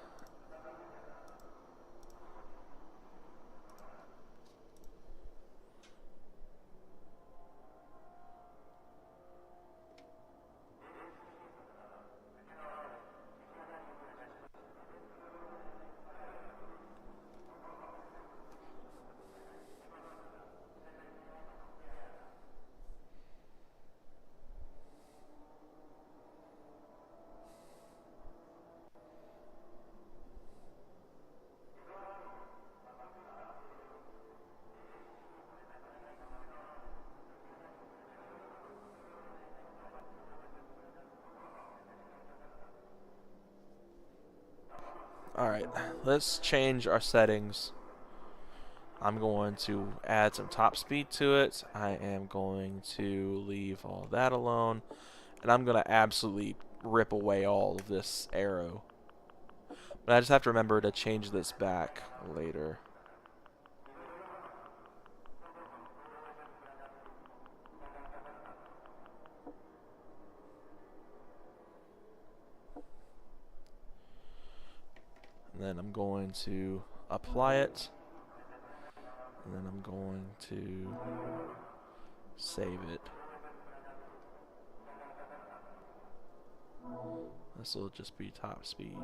Speaker 1: Alright, let's change our settings. I'm going to add some top speed to it. I am going to leave all that alone. And I'm going to absolutely rip away all of this aero. But I just have to remember to change this back later. And then I'm going to apply it, and then I'm going to save it. This will just be top speed.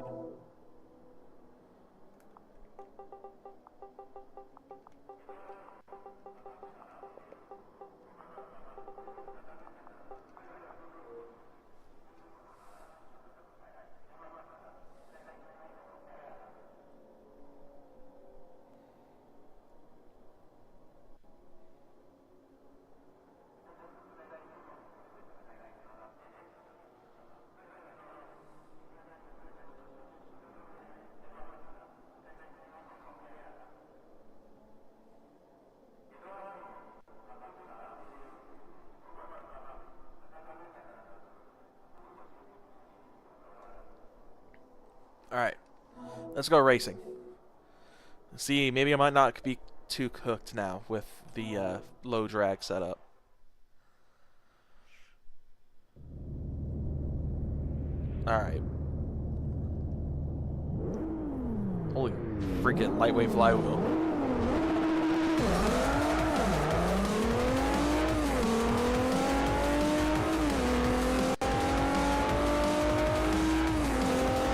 Speaker 1: Alright, let's go racing. See, maybe I might not be too cooked now with the low drag setup. Alright. Holy freaking lightweight flywheel.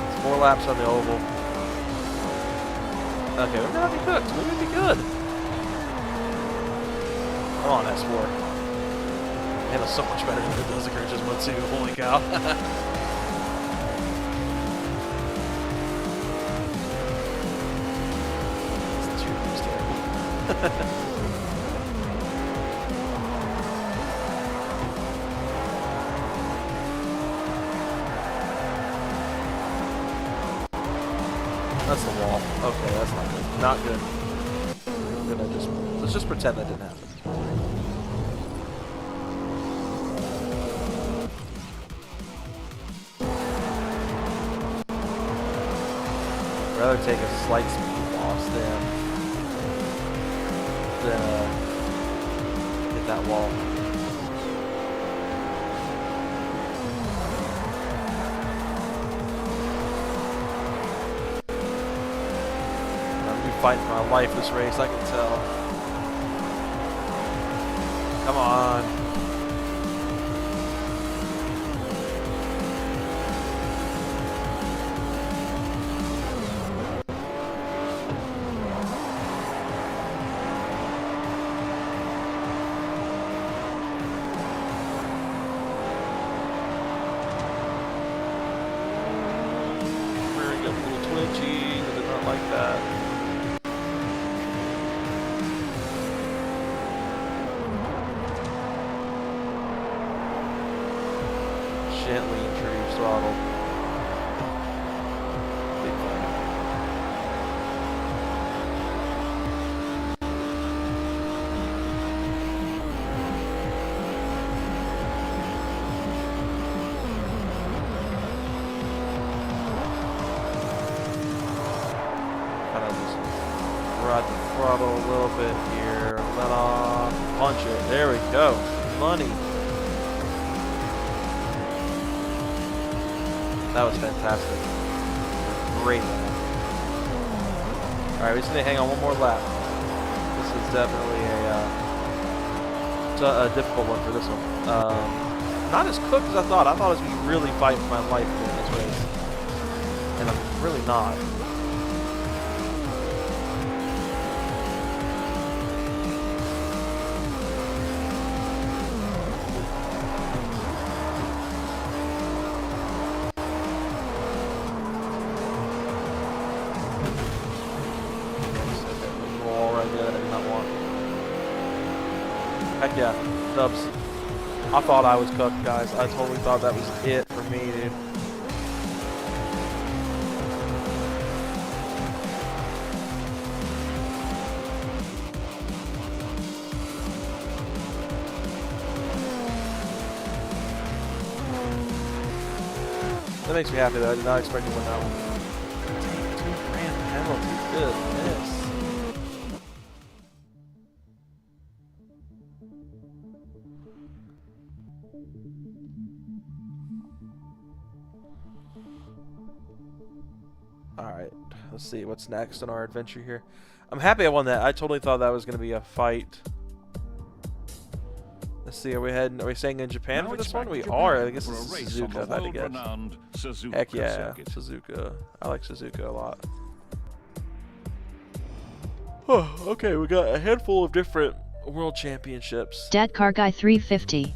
Speaker 1: It's 4 laps on the oval. Okay, we're gonna be cooked. We're gonna be good. Come on, S4. Handles so much better than it does the Grinch's one too. Holy cow. This tube is terrible. That's the wall. Okay, that's not good. Not good. I'm gonna let's just pretend that didn't happen. I'd rather take a slight speed loss than hit that wall. Fighting for my life this race, I can tell. Come on. Very good, a little twitchy. I did not like that. Gently introduce throttle. Big fun. Kind of just ride the throttle a little bit here. Let off. Punch it. There we go. Money. That was fantastic. Great lap. Alright, we just need to hang on one more lap. This is definitely a difficult one for this one. Not as cooked as I thought. I thought I was going to be really fighting for my life during this race. And I'm really not. Heck yeah, dubs. I thought I was cooked, guys. I totally thought that was it for me, dude. That makes me happy though. I did not expect to win that one. 2 grand penalty. Goodness. Alright, let's see what's next in our adventure here. I'm happy I won that. I totally thought that was going to be a fight. Let's see, are we staying in Japan
Speaker 2: Now
Speaker 1: for
Speaker 2: it's
Speaker 1: this one?
Speaker 2: back
Speaker 1: We
Speaker 2: to
Speaker 1: are.
Speaker 2: Japan
Speaker 1: I guess
Speaker 2: for
Speaker 1: this
Speaker 2: a
Speaker 1: is
Speaker 2: race on
Speaker 1: Suzuka,
Speaker 2: the
Speaker 1: if I had to guess.
Speaker 2: world-renowned Suzuka
Speaker 1: Heck yeah,
Speaker 2: circuit.
Speaker 1: Suzuka. I like Suzuka a lot. Oh, okay, we got a handful of different world championships.
Speaker 3: Dat Car Guy 350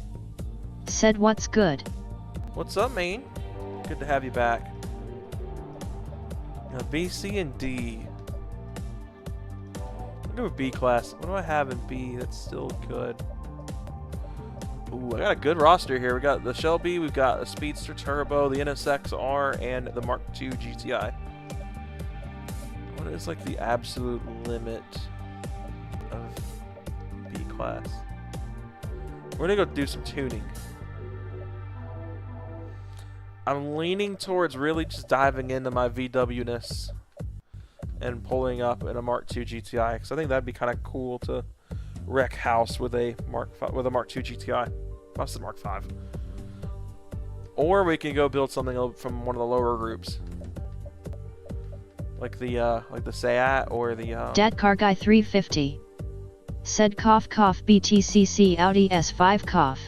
Speaker 3: said what's good.
Speaker 1: What's up, man? Good to have you back. B, C, and D. I'll go with B class. What do I have in B that's still good? Ooh, I got a good roster here. We got the Shelby, we've got a Speedster Turbo, the NSX-R, and the Mark II GTI. What is like the absolute limit of B class? We're gonna go do some tuning. I'm leaning towards really just diving into my VW-ness and pulling up in a Mark II GTI, because I think that'd be kind of cool to wreck house with a Mark II GTI. That's the Mark V. Or we can go build something from one of the lower groups, like the Seat or the.
Speaker 3: Dat Car Guy 350 said cough cough BTCC Audi S5 cough.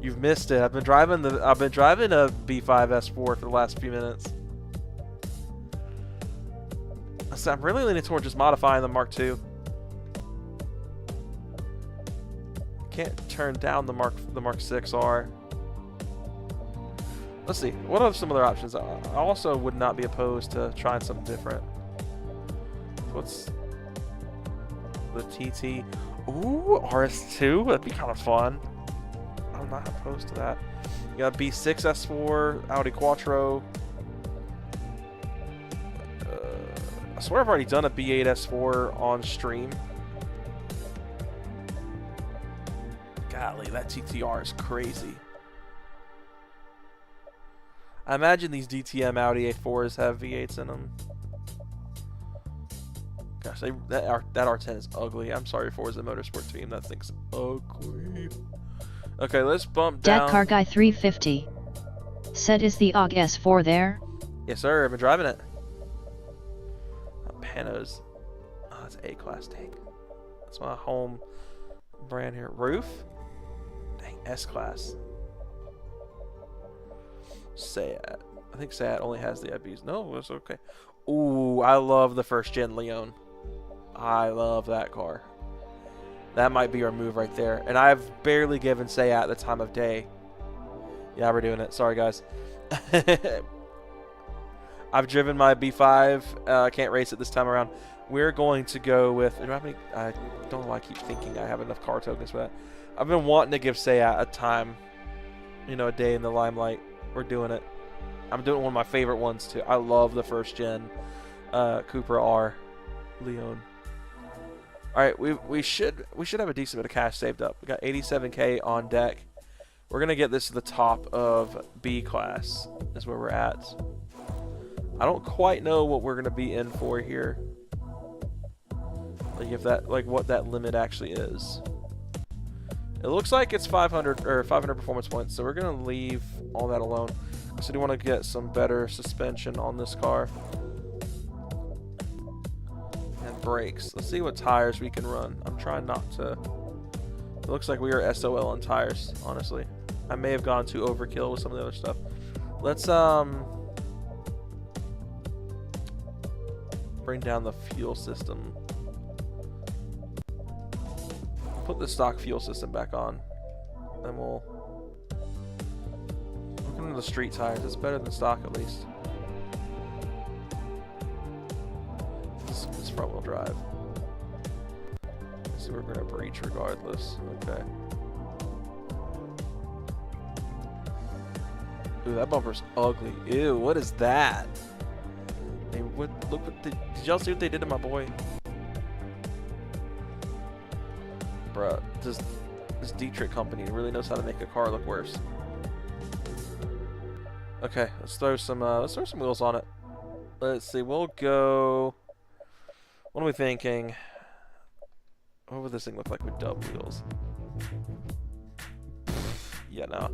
Speaker 1: You've missed it. I've been driving a B5 S4 for the last few minutes. So I'm really leaning toward just modifying the Mark II. Can't turn down the Mark 6R. Let's see. What are some other options? I also would not be opposed to trying something different. What's the TT? Ooh, RS2. That'd be kind of fun. I'm not opposed to that. You got B6 S4, Audi Quattro. I swear I've already done a B8 S4 on stream. Golly, that TTR is crazy. I imagine these DTM Audi A4s have V8s in them. Gosh, that R10 is ugly. I'm sorry, Forza Motorsport team. That thing's ugly. Okay, let's bump down.
Speaker 3: Dat Car Guy 350 said is the AUG S4 there?
Speaker 1: Yes, sir. I've been driving it. Panos. Oh, it's an A-class tank. That's my home brand here. Roof? Dang, S-class. Seat. I think Seat only has the IBs. No, it's okay. Ooh, I love the first-gen Leon. I love that car. That might be our move right there. And I've barely given Seat the time of day. Yeah, we're doing it. Sorry, guys. I've driven my B5. I can't race it this time around. We're going to go with... I don't know why I keep thinking I have enough car tokens for that. I've been wanting to give Seat a time. You know, a day in the limelight. We're doing it. I'm doing one of my favorite ones, too. I love the first-gen Cooper R Leon. Alright, we should have a decent bit of cash saved up. We got 87K on deck. We're going to get this to the top of B class, is where we're at. I don't quite know what we're going to be in for here. Like what that limit actually is. It looks like it's 500 performance points, so we're going to leave all that alone. So I do want to get some better suspension on this car. And brakes. Let's see what tires we can run. I'm trying not to. It looks like we are SOL on tires, honestly. I may have gone too overkill with some of the other stuff. Let's bring down the fuel system. Put the stock fuel system back on. Then we'll look into the street tires. It's better than stock at least. This front wheel drive. So we're gonna breach regardless. Okay. Ooh, that bumper's ugly. Ew, what is that? Hey, did y'all see what they did to my boy? Bruh, this Dietrich company really knows how to make a car look worse. Okay, let's throw some wheels on it. Let's see, we'll go. What are we thinking? What would this thing look like with dub wheels? Yeah, no.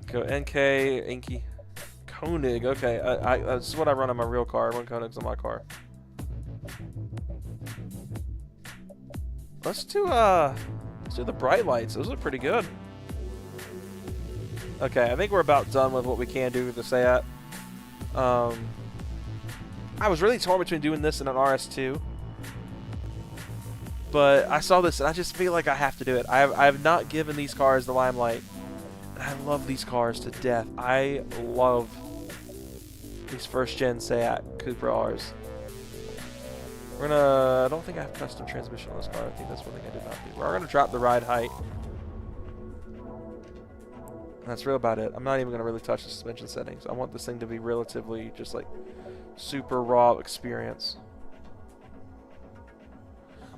Speaker 1: Go NK, Inky. Koenig. Okay, this is what I run on my real car. I run Koenigs on my car. Let's do the bright lights. Those look pretty good. Okay, I think we're about done with what we can do with the Seat. I was really torn between doing this and an RS2, but I saw this and I just feel like I have to do it. I have not given these cars the limelight, and I love these cars to death. I love these first-gen Seat Cupra Rs. I don't think I have custom transmission on this car. I think that's one thing I did not do. We're gonna drop the ride height. And that's real about it. I'm not even gonna really touch the suspension settings. I want this thing to be relatively just like super raw experience.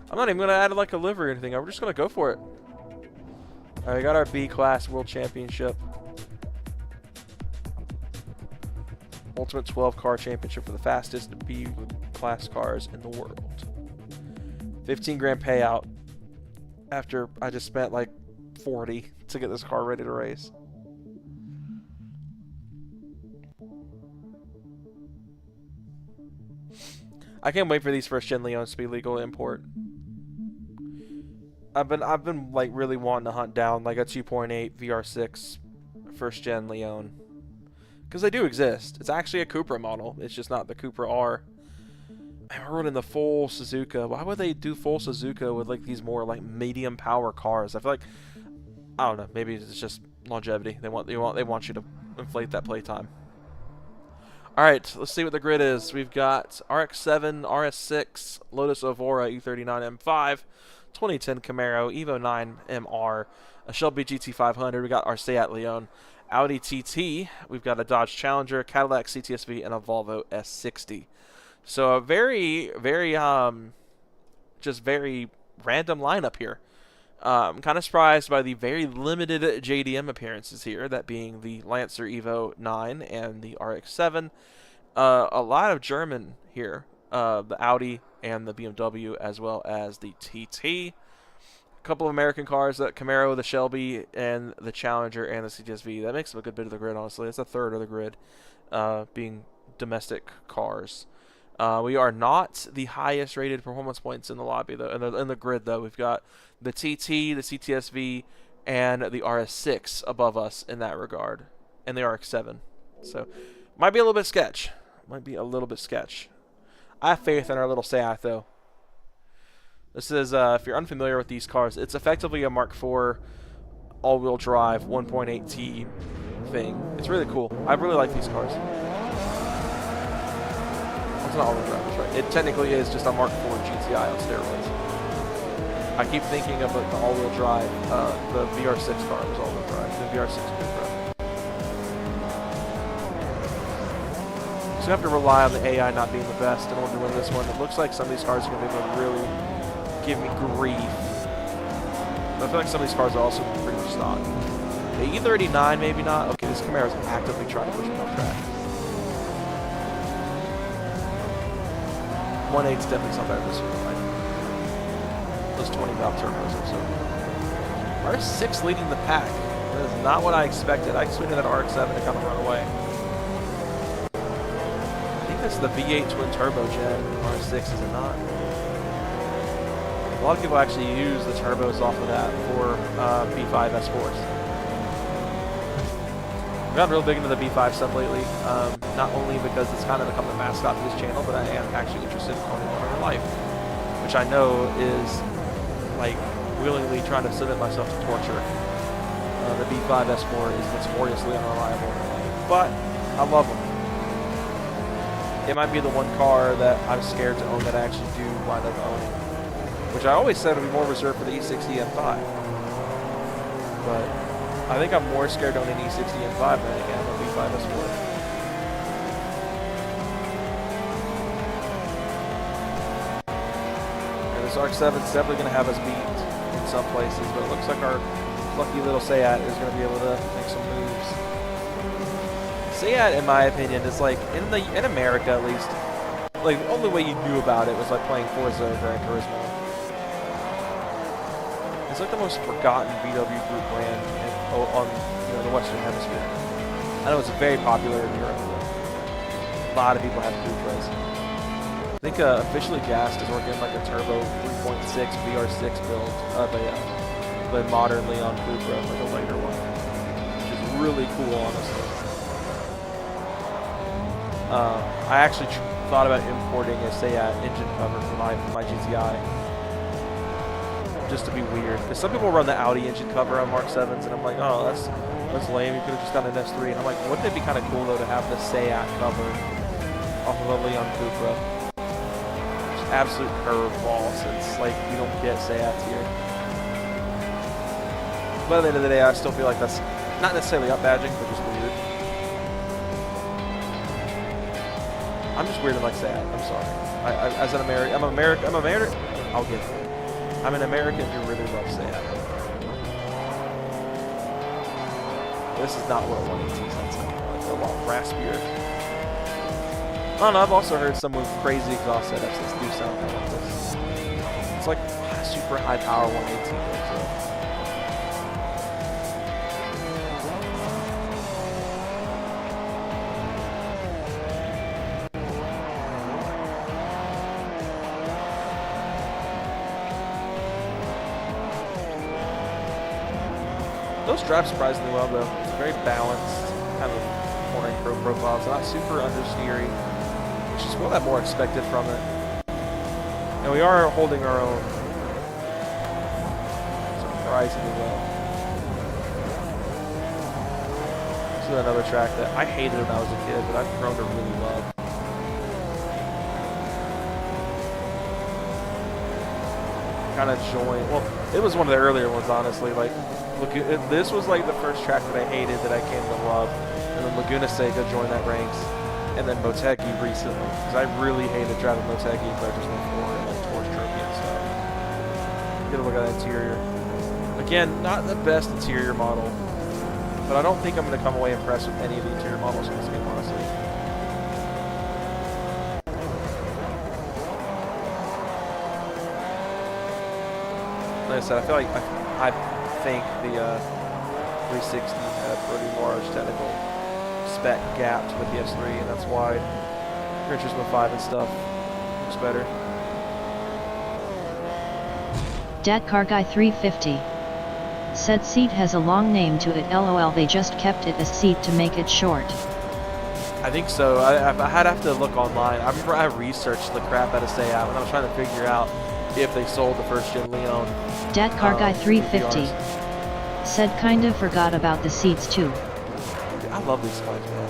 Speaker 1: I'm not even gonna add like a livery or anything. We're just gonna go for it. Alright, we got our B class world championship. Ultimate 12 car championship for the fastest B class cars in the world. 15 grand payout after I just spent like 40 to get this car ready to race. I can't wait for these first gen Leons to be legal to import. I've been like really wanting to hunt down like a 2.8 VR6 first gen Leon, because they do exist. It's actually a Cupra model. It's just not the Cupra R. And we're running the full Suzuka. Why would they do full Suzuka with like these more like medium power cars? I feel like, I don't know. Maybe it's just longevity. They want you to inflate that playtime. All right, let's see what the grid is. We've got RX-7, RS6, Lotus Evora E39 M5, 2010 Camaro, Evo 9 MR, a Shelby GT500. We got our Seat Leon, Audi TT. We've got a Dodge Challenger, Cadillac CTSV, and a Volvo S60. So a very, very, just very random lineup here. I'm kind of surprised by the very limited JDM appearances here, that being the Lancer Evo 9 and the RX-7. A lot of German here, the Audi and the BMW, as well as the TT. A couple of American cars, the Camaro, the Shelby, and the Challenger, and the CTSV. That makes up a good bit of the grid, honestly. That's a third of the grid, being domestic cars. We are not the highest rated performance points in the lobby, though. In the grid, though, we've got the TT, the CTSV, and the RS6 above us in that regard, and the RX-7. So, might be a little bit sketch. Might be a little bit sketch. I have faith in our little Seat, though. This is, if you're unfamiliar with these cars, it's effectively a Mark IV all-wheel drive 1.8T thing. It's really cool. I really like these cars. It's not all-wheel drive, that's right. It technically is just a Mark IV GTI on steroids. I keep thinking of like the all-wheel drive. The VR6 car was all-wheel drive. The VR6 Cupra. So you have to rely on the AI not being the best in order to win this one. It looks like some of these cars are going to be able to really give me grief. But I feel like some of these cars are also pretty much stock. The E39, maybe not. Okay, this Camaro is actively trying to push me off track. 1.8 is definitely something better this year. Those 20 valve turbos or so. RS6 leading the pack. That is not what I expected. I expected that RX-7 to kind of run away. I think that's the V8 twin turbo gen. RS6, is it not? A lot of people actually use the turbos off of that for B5 S4s. I've gotten real big into the B5 stuff lately, not only because it's kind of become the mascot of this channel, but I am actually interested in owning one in real life, which I know is like willingly trying to submit myself to torture. The B5 S4 is notoriously unreliable, but I love them. It might be the one car that I'm scared to own that I actually do wind up owning, which I always said would be more reserved for the E60 M5. But I think I'm more scared to own an E60 M5 than I am a B5 S4. And this RX-7 is definitely going to have us beat in some places, but it looks like our lucky little Seat is going to be able to make some moves. Seat, in my opinion, is like, in America at least, like the only way you knew about it was like playing Forza Gran Turismo. It's like the most forgotten VW Group brand on the Western Hemisphere. I know it's very popular in Europe. a lot of people have Cupras. I think officially Gassed is working like a turbo 3.6 VR6 build of a modern Leon Cupra, like a later one, which is really cool, honestly. I actually thought about importing a Seat engine cover for my GTI, just to be weird. Because some people run the Audi engine cover on Mark 7s, and I'm like, oh, that's lame. You could have just done an S3. And I'm like, wouldn't it be kind of cool though to have the Seat cover off of a Leon Cupra? Just absolute curveball, since like you don't get Seats here. But at the end of the day, I still feel like that's not necessarily up badging, but just weird. I'm just weird and like Seat. I'm sorry. As an American, I'm American. I'll give it. I'm an American who really loves Seat. This is not what a 118 sounds like. It's a lot raspier. I don't know, I've also heard some with crazy exhaust setups that do sound kind of like this. It's like a super high power 118. So. Those drive surprisingly well though. It's very balanced, kind of cornering profile. It's not super understeery, which is what I'm more expected from it. And we are holding our own surprisingly well. This is another track that I hated when I was a kid, but I've grown to really love. Kind of join. Well, it was one of the earlier ones, honestly. Like, this was like the first track that I hated that I came to love, and then Laguna Seca joined that ranks, and then Motegi recently, because I really hated driving Motegi in Legends 4 and like Torch Trophy and stuff. Get a look at that interior. Again, not the best interior model, but I don't think I'm going to come away impressed with any of the interior models in this game, honestly. Like I said, I feel like I think the 360 had a pretty large technical spec gap to the PS3, and that's why Gran Turismo 5 and stuff looks better.
Speaker 3: Dat Car Guy 350 said seat has a long name to it. LOL, they just kept it as seat to make it short.
Speaker 1: I think so. I had to have to look online. I remember I researched the crap out of Seat when I was trying to figure out if they sold the first gen Leon.
Speaker 3: Dat Car Guy 350 said kind of forgot about the seats too.
Speaker 1: I love these cars, man.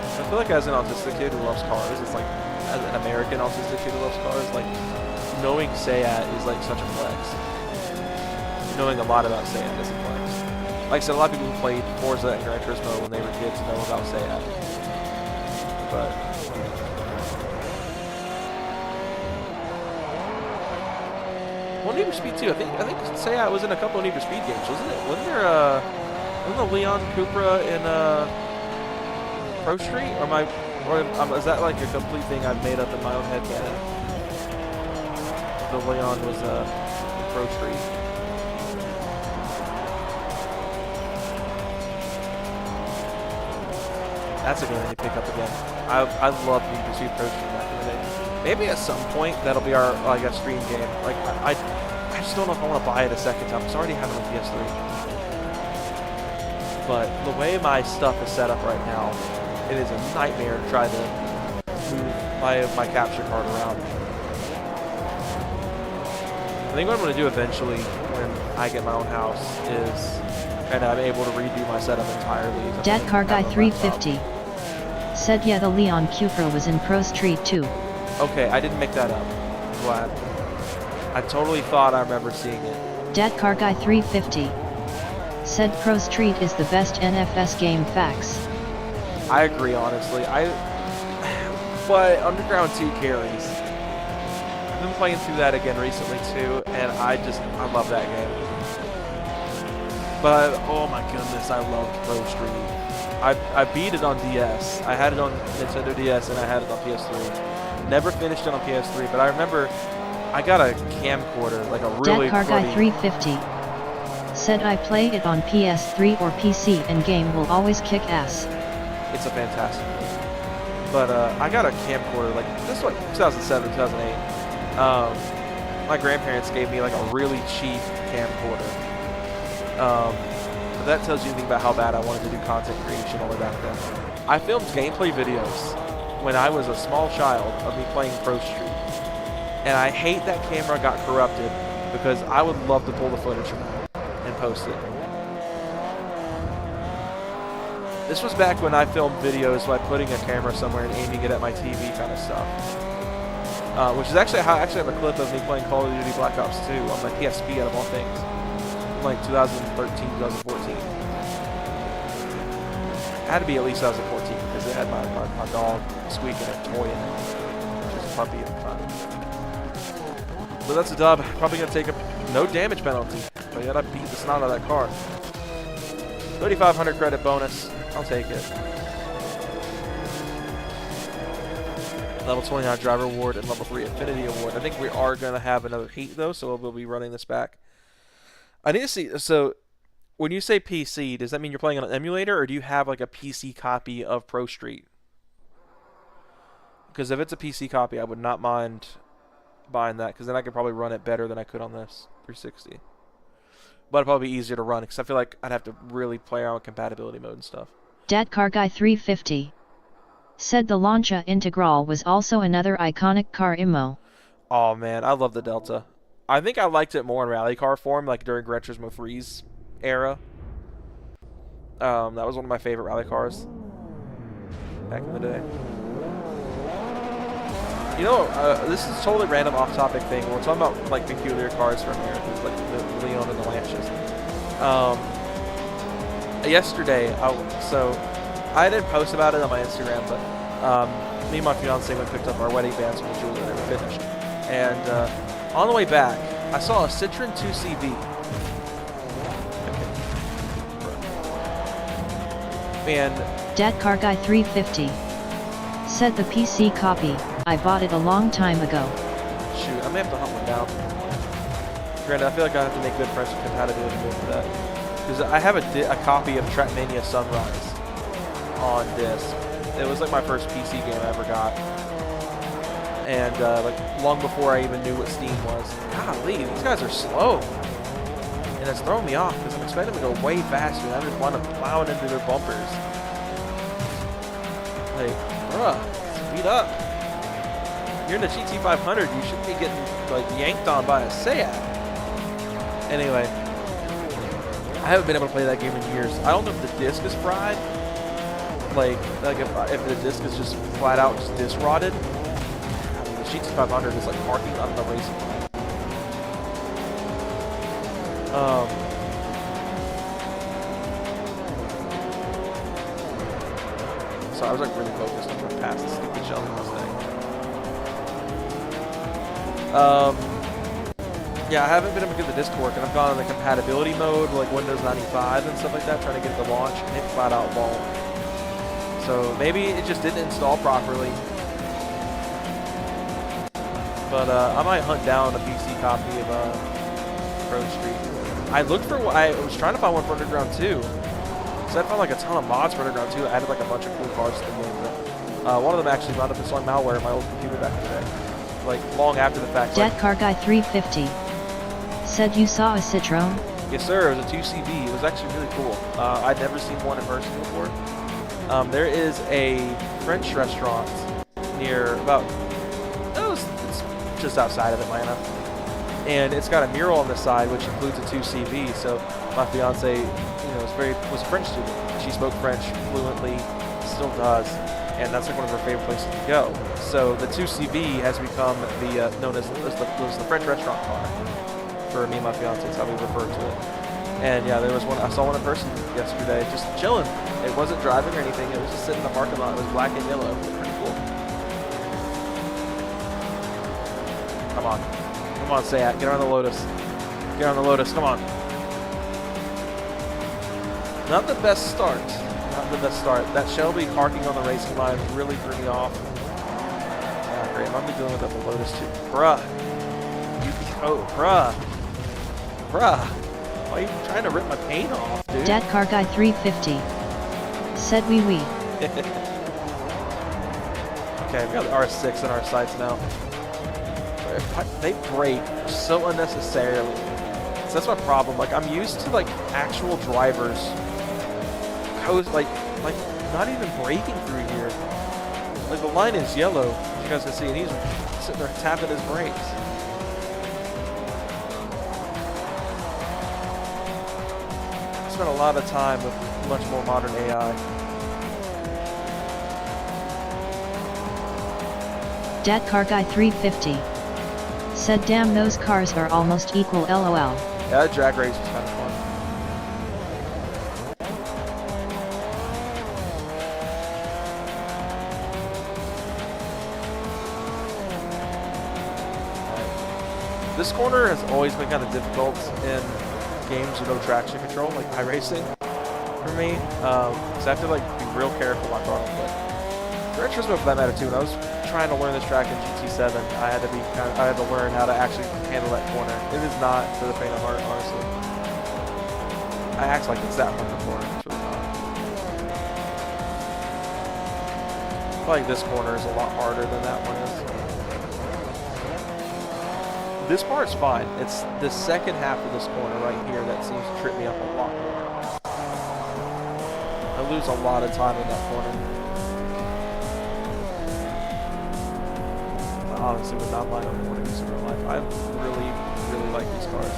Speaker 1: I feel like as an autistic kid who loves cars, it's like, as an American autistic kid who loves cars, like, knowing Seat is like such a flex. Knowing a lot about Seat is a flex. Like I said, a lot of people who played Forza and Gran Turismo when they were kids know about Seat. But Well, Need for Speed 2. I think Seat was in a couple of Need for Speed games, wasn't it? Wasn't there wasn't the Leon Cupra in Pro Street, or is that like a complete thing I've made up in my own head? That the Leon was Pro Street. That's a good one to pick up again. I love Need for Speed Pro Street back in the day. Maybe at some point that'll be our like a stream game. Like I just don't know if I want to buy it a second time because I already have it on PS3. But the way my stuff is set up right now, it is a nightmare to try to move my capture card around. I think what I'm going to do eventually when I get my own house is kind of I'm able to redo my setup entirely.
Speaker 3: Dat Car Guy 350 said yeah, the Leon Cupra was in Pro Street too.
Speaker 1: Okay, I didn't make that up. I'm glad. I totally thought I remember seeing it.
Speaker 3: Dat Car Guy 350 said Pro Street is the best NFS game. Facts.
Speaker 1: I agree, honestly. But Underground 2 carries. I've been playing through that again recently too, and I love that game. But oh my goodness, I love Pro Street. I beat it on DS. I had it on Nintendo DS and I had it on PS3. Never finished it on PS3, but I remember I got a camcorder, like a really
Speaker 3: Dat Car Guy 350 Said I play it on PS3 or PC and game will always kick ass.
Speaker 1: It's a fantastic movie. But I got a camcorder, like, this is like 2007, 2008. My grandparents gave me like a really cheap camcorder. But that tells you anything about how bad I wanted to do content creation all the way back then. I filmed gameplay videos when I was a small child of me playing Pro Street. And I hate that camera got corrupted because I would love to pull the footage from that and post it. This was back when I filmed videos by putting a camera somewhere and aiming it at my TV kind of stuff. Which is actually how I actually have a clip of me playing Call of Duty Black Ops 2 on my PSP out of all things. Like 2013, 2014. It had to be at least 2014 because it had my dog squeaking a toy in it. Just a puppy at the time. But that's a dub. Probably going to take a no damage penalty. But yet I beat the snot out of that car. 3,500 credit bonus. I'll take it. Level 29 driver award and level 3 affinity award. I think we are going to have another heat though, so we'll be running this back. I need to see, so when you say PC, does that mean you're playing on an emulator or do you have like a PC copy of Pro Street? Because if it's a PC copy, I would not mind buying that because then I could probably run it better than I could on this 360. But it'd probably be easier to run because I feel like I'd have to really play around with compatibility mode and stuff.
Speaker 3: Dadcarguy 350 said the Lancia Integral was also another iconic car immo.
Speaker 1: Oh man, I love the Delta. I think I liked it more in rally car form, like during Gran Turismo 3's era. That was one of my favorite rally cars back in the day. You know, this is a totally random off-topic thing. We're talking about like peculiar cars from America, like the Leon and the Lancias. Yesterday, so I didn't post about it on my Instagram, but me and my fiance went and picked up our wedding bands from the jeweler and they were finished. And on the way back, I saw a Citroen 2CV. And
Speaker 3: Dadcarguy 350 said the PC copy, I bought it a long time ago.
Speaker 1: Shoot, I may have to hunt one down. Granted, I feel like I have to make good friends with compatibility mode for that. Because I have a copy of Trackmania Sunrise on disc. It was like my first PC game I ever got. And like long before I even knew what Steam was. Golly, these guys are slow. And it's throwing me off because I'm expecting them to go way faster and I just want to plow it into their bumpers. Like, bruh, speed up. You're in the GT500, you shouldn't be getting like yanked on by a Seat. Anyway, I haven't been able to play that game in years. I don't know if the disc is fried. Like if the disc is just flat out just disc rotted. I mean, the GT500 is like parking on the racing line. So I was like really focused on going past the stupid Shelby Mustang. Yeah, I haven't been able to get the disc to work, and I've gone in the compatibility mode, like Windows 95 and stuff like that, trying to get it to launch, and it flat out won't. So maybe it just didn't install properly. But I might hunt down a PC copy of Pro Street. I looked for, I was trying to find one for Underground 2. So I found like a ton of mods for Underground 2. I added like a bunch of cool cars to the game. But, one of them actually wound up installing malware in my old computer back in the day. Like long after the fact.
Speaker 3: Dadcarguy 350 said you saw a Citroen?
Speaker 1: Yes sir, it was a 2CV. It was actually really cool. I'd never seen one in person before. There is a French restaurant near it's just outside of Atlanta. And it's got a mural on the side which includes a 2CV. So my fiance, was a French student. She spoke French fluently, still does, and that's like one of her favorite places to go. So the 2CV has become the known as the French restaurant car for me and my fiance. That's how we refer to it. And yeah, there was one. I saw one in person yesterday, just chilling. It wasn't driving or anything. It was just sitting in the parking lot. It was black and yellow. It was pretty cool. Come on, Seat, get on the Lotus. Get on the Lotus. Come on. Not the best start. Not the best start. That Shelby parking on the racing line really threw me off. Ah, great. I'm going to be dealing with that the Lotus too. Bruh. Bruh. Why are you trying to rip my paint off, dude?
Speaker 3: Dat Car Guy 350 said wee wee.
Speaker 1: Okay, we got the R6 in our sights now. They break so unnecessarily. So that's my problem. Like, I'm used to like actual drivers, like not even braking through here. Like the line is yellow, as you guys can see, and he's sitting there tapping his brakes. I spent a lot of time with much more modern AI.
Speaker 3: Dat Car Guy 350 said damn those cars are almost equal lol.
Speaker 1: Yeah, that drag race was kind of fun. This corner has always been kind of difficult in games with no traction control, like iRacing, for me. So I have to like be real careful on throttle click. Gran Turismo for that matter too. When I was trying to learn this track in GT7, I had to learn how to actually handle that corner. It is not for the faint of heart, honestly. I act like it's that hard before. It's really not. I feel like this corner is a lot harder than that one is. This part's fine. It's the second half of this corner right here that seems to trip me up a lot more. I lose a lot of time in that corner. I honestly would not mind owning one of these in real life. I really, really like these cars.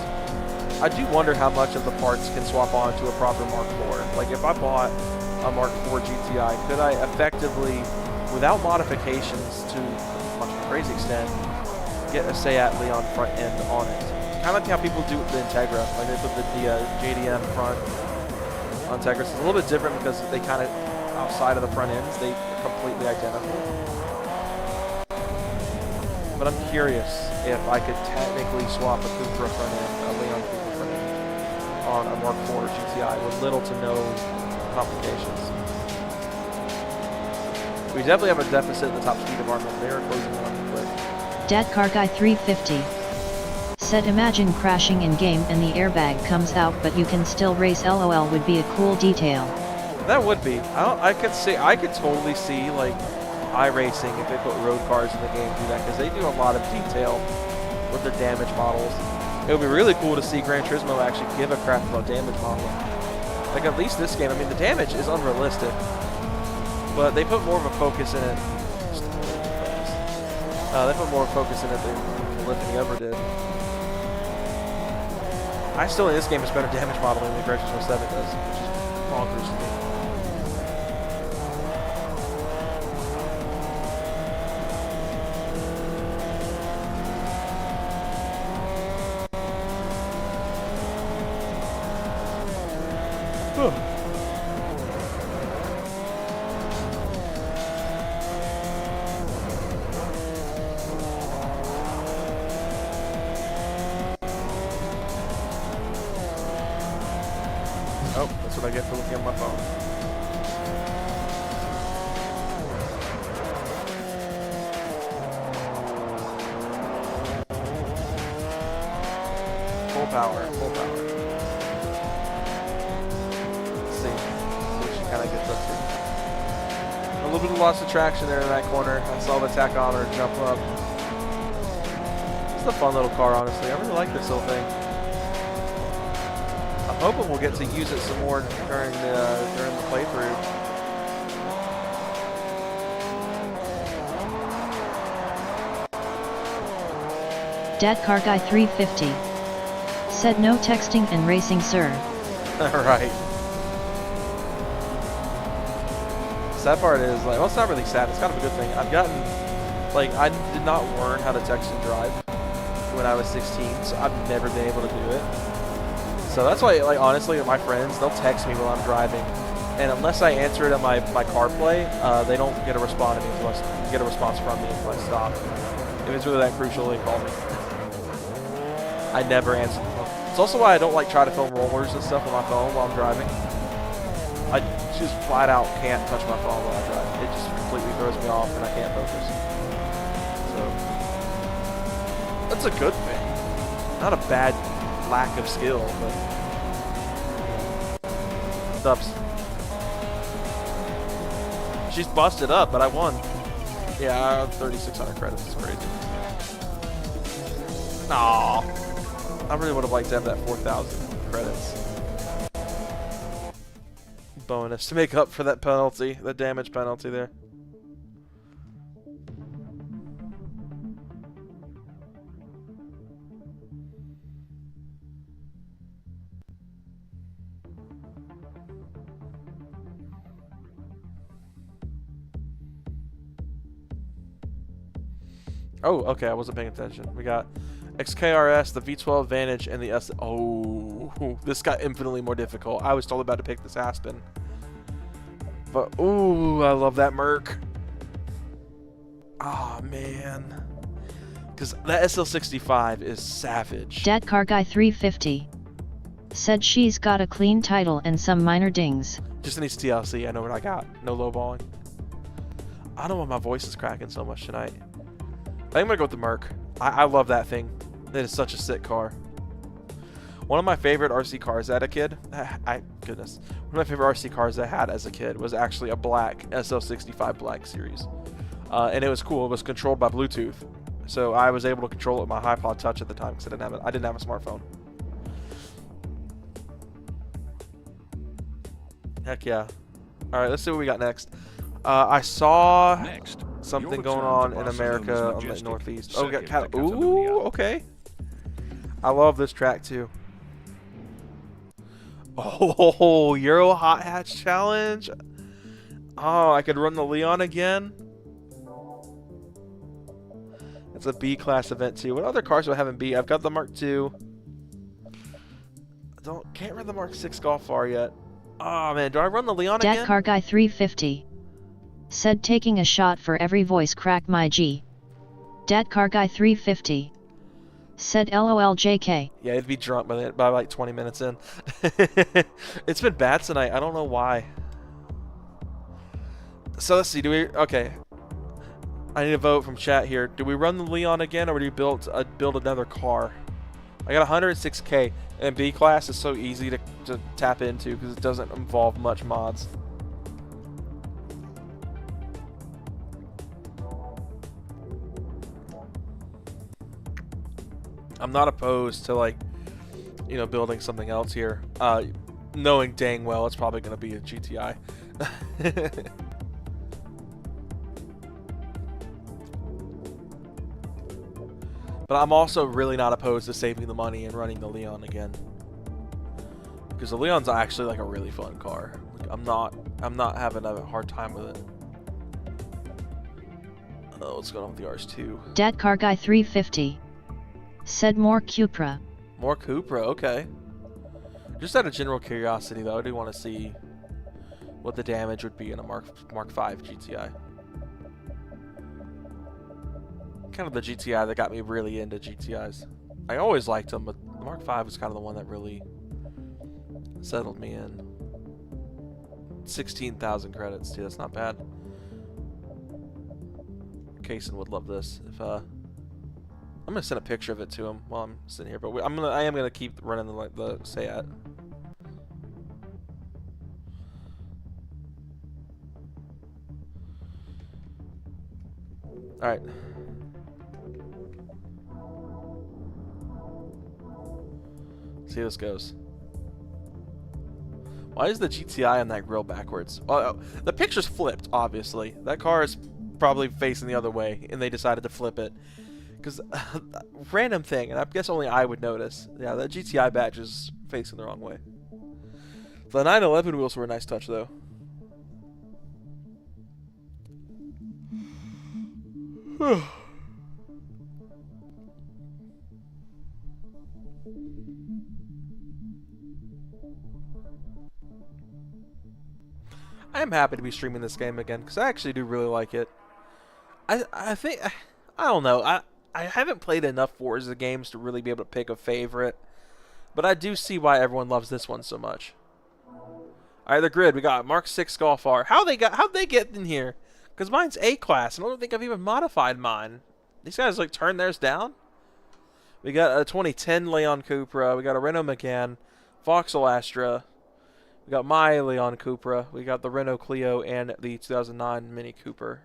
Speaker 1: I do wonder how much of the parts can swap on to a proper Mark IV. Like if I bought a Mark IV GTI, could I effectively, without modifications to a much crazy extent, get a Seat Leon front end on it? Kind of like how people do with the Integra. Like they put the JDM front on Integra. It's a little bit different because they kind of, outside of the front ends, they're completely identical. But I'm curious if I could technically swap a Cupra front end, a Leon Cupra front end, on a Mark IV GTI with little to no complications. We definitely have a deficit in the top speed department. They are closing on quick.
Speaker 3: Dat Car Guy 350 said imagine crashing in game and the airbag comes out but you can still race lol would be a cool detail.
Speaker 1: That would be. I could totally see like iRacing if they put road cars in the game do that, because they do a lot of detail with their damage models. It would be really cool to see Gran Turismo actually give a crap about damage modeling. Like at least this game, I mean the damage is unrealistic, but they put more of a focus in it. They put more focus in it than Lithium ever did. I still think this game is better damage modeling than Gran Turismo 7 does, which is bonkers to me. Oh, that's what I get for looking at my phone. Full power, full power. Let's see what she kind of gets up to. A little bit of loss of traction there in that corner. I saw the tachometer jump up. It's a fun little car, honestly. I really like this little thing. I'm hoping we'll get to use it some more during the playthrough.
Speaker 3: Dat Car Guy 350 said no texting and racing, sir.
Speaker 1: Right. Sad part is like, well, it's not really sad. It's kind of a good thing. I've gotten, like, I did not learn how to text and drive when I was 16, so I've never been able to do it. So that's why, like, honestly, my friends, they'll text me while I'm driving, and unless I answer it on my CarPlay, they don't get a response from me until I stop. If it's really that crucial, they call me. I never answer the phone. It's also why I don't like try to film rollers and stuff on my phone while I'm driving. I just flat out can't touch my phone while I drive. It just completely throws me off, and I can't focus. So that's a good thing. Not a bad lack of skill, but Dubs. She's busted up, but I won. Yeah, 3,600 credits is crazy. Aw. I really would have liked to have that 4,000 credits bonus to make up for that penalty, the damage penalty there. Oh, okay, I wasn't paying attention. We got XKRS, the V12 Vantage, and the S. Oh, this got infinitely more difficult. I was totally about to pick this Aspen. But, ooh, I love that Merc. Oh, man. Because that SL65 is savage.
Speaker 3: Dat Car Guy 350 said she's got a clean title and some minor dings.
Speaker 1: Just needs TLC. I know what I got. No lowballing. I don't know why my voice is cracking so much tonight. I think I'm going to go with the Merc. I love that thing. It is such a sick car. One of my favorite RC cars as a kid, goodness, one of my favorite RC cars I had as a kid was actually a black SL65 Black Series. And it was cool. It was controlled by Bluetooth. So I was able to control it with my iPod Touch at the time because I didn't have a smartphone. Heck yeah. Alright, let's see what we got next. I saw something going on in America on the Northeast. Oh, we got Cat. Ooh, okay. I love this track too. Oh, Euro Hot Hatch Challenge. Oh, I could run the Leon again. It's a B class event too. What other cars do I have in B? I've got the Mark II. Can't run the Mark 6 Golf R yet. Oh man, do I run the Leon again?
Speaker 3: Dat Car Guy 350 said taking a shot for every voice crack my G. Dat Car Guy 350 said LOL JK.
Speaker 1: Yeah, he'd be drunk by like 20 minutes in. It's been bad tonight. I don't know why. So let's see. Okay. I need a vote from chat here. Do we run the Leon again, or do we build another car? I got 106K, and B class is so easy to tap into because it doesn't involve much mods. I'm not opposed to, like, you know, building something else here, knowing dang well it's probably going to be a GTI. But I'm also really not opposed to saving the money and running the Leon again, because the Leon's actually like a really fun car. Like, I'm not having a hard time with it. Oh, what's going on with the RS2?
Speaker 3: Dat Car Guy 350 said more Cupra.
Speaker 1: More Cupra, okay. Just out of general curiosity, though, I do want to see what the damage would be in a Mark V GTI. Kind of the GTI that got me really into GTIs. I always liked them, but the Mark V was kind of the one that really settled me in. 16,000 credits, too. That's not bad. Kaysen would love this. If I'm gonna send a picture of it to him while I'm sitting here, but I am gonna keep running the Seat. All right. See how this goes. Why is the GTI on that grill backwards? Oh, the picture's flipped, obviously. That car is probably facing the other way, and they decided to flip it. Because, random thing, and I guess only I would notice. Yeah, that GTI badge is facing the wrong way. The 911 wheels were a nice touch, though. I am happy to be streaming this game again, because I actually do really like it. I think, I don't know, I haven't played enough Forza games to really be able to pick a favorite, but I do see why everyone loves this one so much. Alright, the grid, we got Mark 6 Golf R. How'd they get in here? Because mine's A class, and I don't think I've even modified mine. These guys, like, turn theirs down? We got a 2010 Leon Cupra, we got a Renault Megane, Vauxhall Astra, We got my Leon Cupra. We got the Renault Clio and the 2009 Mini Cooper.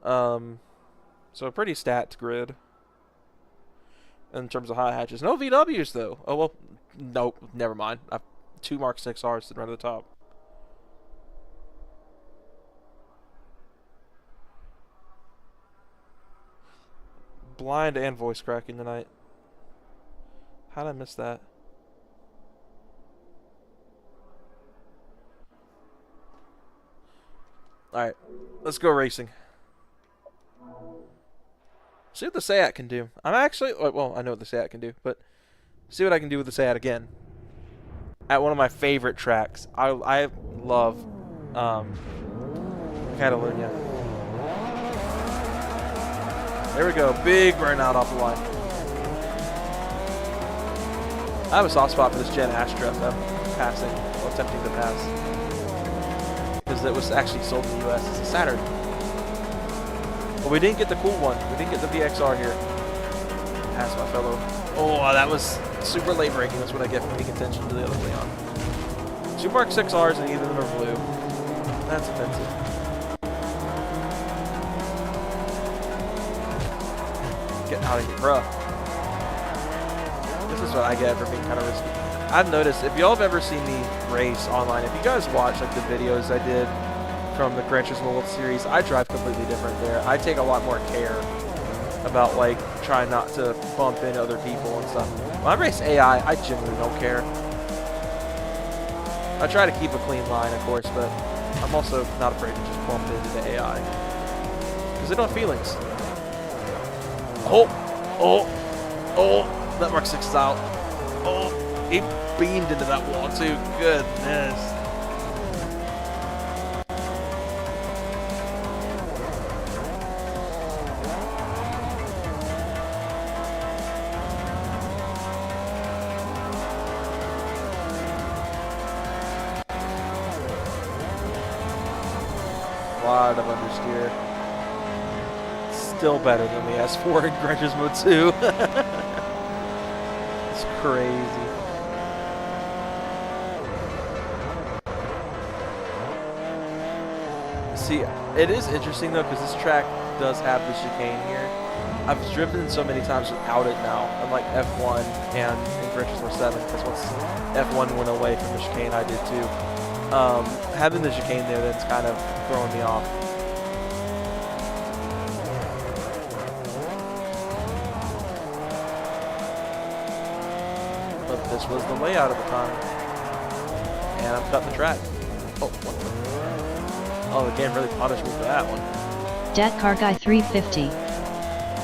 Speaker 1: So a pretty stacked grid in terms of hot hatches. No VWs though. Oh well, nope, never mind. I've 2 Mark 6Rs sitting right at the top. Blind and voice cracking tonight. How did I miss that? Alright, let's go racing. See what the Seat can do. I'm actually, well, I know what the Seat can do, but see what I can do with the Seat again. At one of my favorite tracks. I love Catalunya. There we go, big burnout off the line. I have a soft spot for this Gen Astra that I'm passing, or attempting to pass. Because it was actually sold in the US as a Saturn. But we didn't get the cool one. We didn't get the VXR here. Pass my fellow. Oh, that was super late braking. That's what I get for paying attention to the other Leon. 2 Mark 6Rs and either of them are blue. That's offensive. Get out of here, bruh. This is what I get for being kind of risky. I've noticed, if y'all have ever seen me race online, if you guys watch like the videos I did from the Gran Turismo World Series, I drive completely different there. I take a lot more care about like trying not to bump into other people and stuff. When I race AI, I genuinely don't care. I try to keep a clean line, of course, but I'm also not afraid to just bump into the AI. Because they don't have feelings. Oh, that Mark 6 is out. Oh, he beamed into that wall too. Goodness. Lot of understeer. Still better than the S4 in Gran Turismo 2. It's crazy. See, it is interesting though, because this track does have the chicane here. I've driven so many times without it now, unlike F1 and in Gran Turismo 7, because once F1 went away from the chicane, I did too. Having the chicane there, that's kind of throwing me off. But this was the layout at the time. And I'm cutting the track. Oh, what the? Oh, the game really punished me for that one.
Speaker 3: Dat Car Guy 350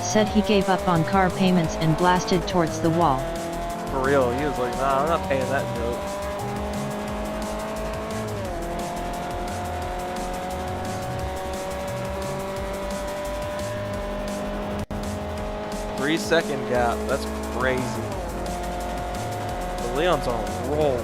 Speaker 3: said he gave up on car payments and blasted towards the wall.
Speaker 1: For real, he was like, nah, I'm not paying that note. Three-second gap. That's crazy. The Leon's on a roll.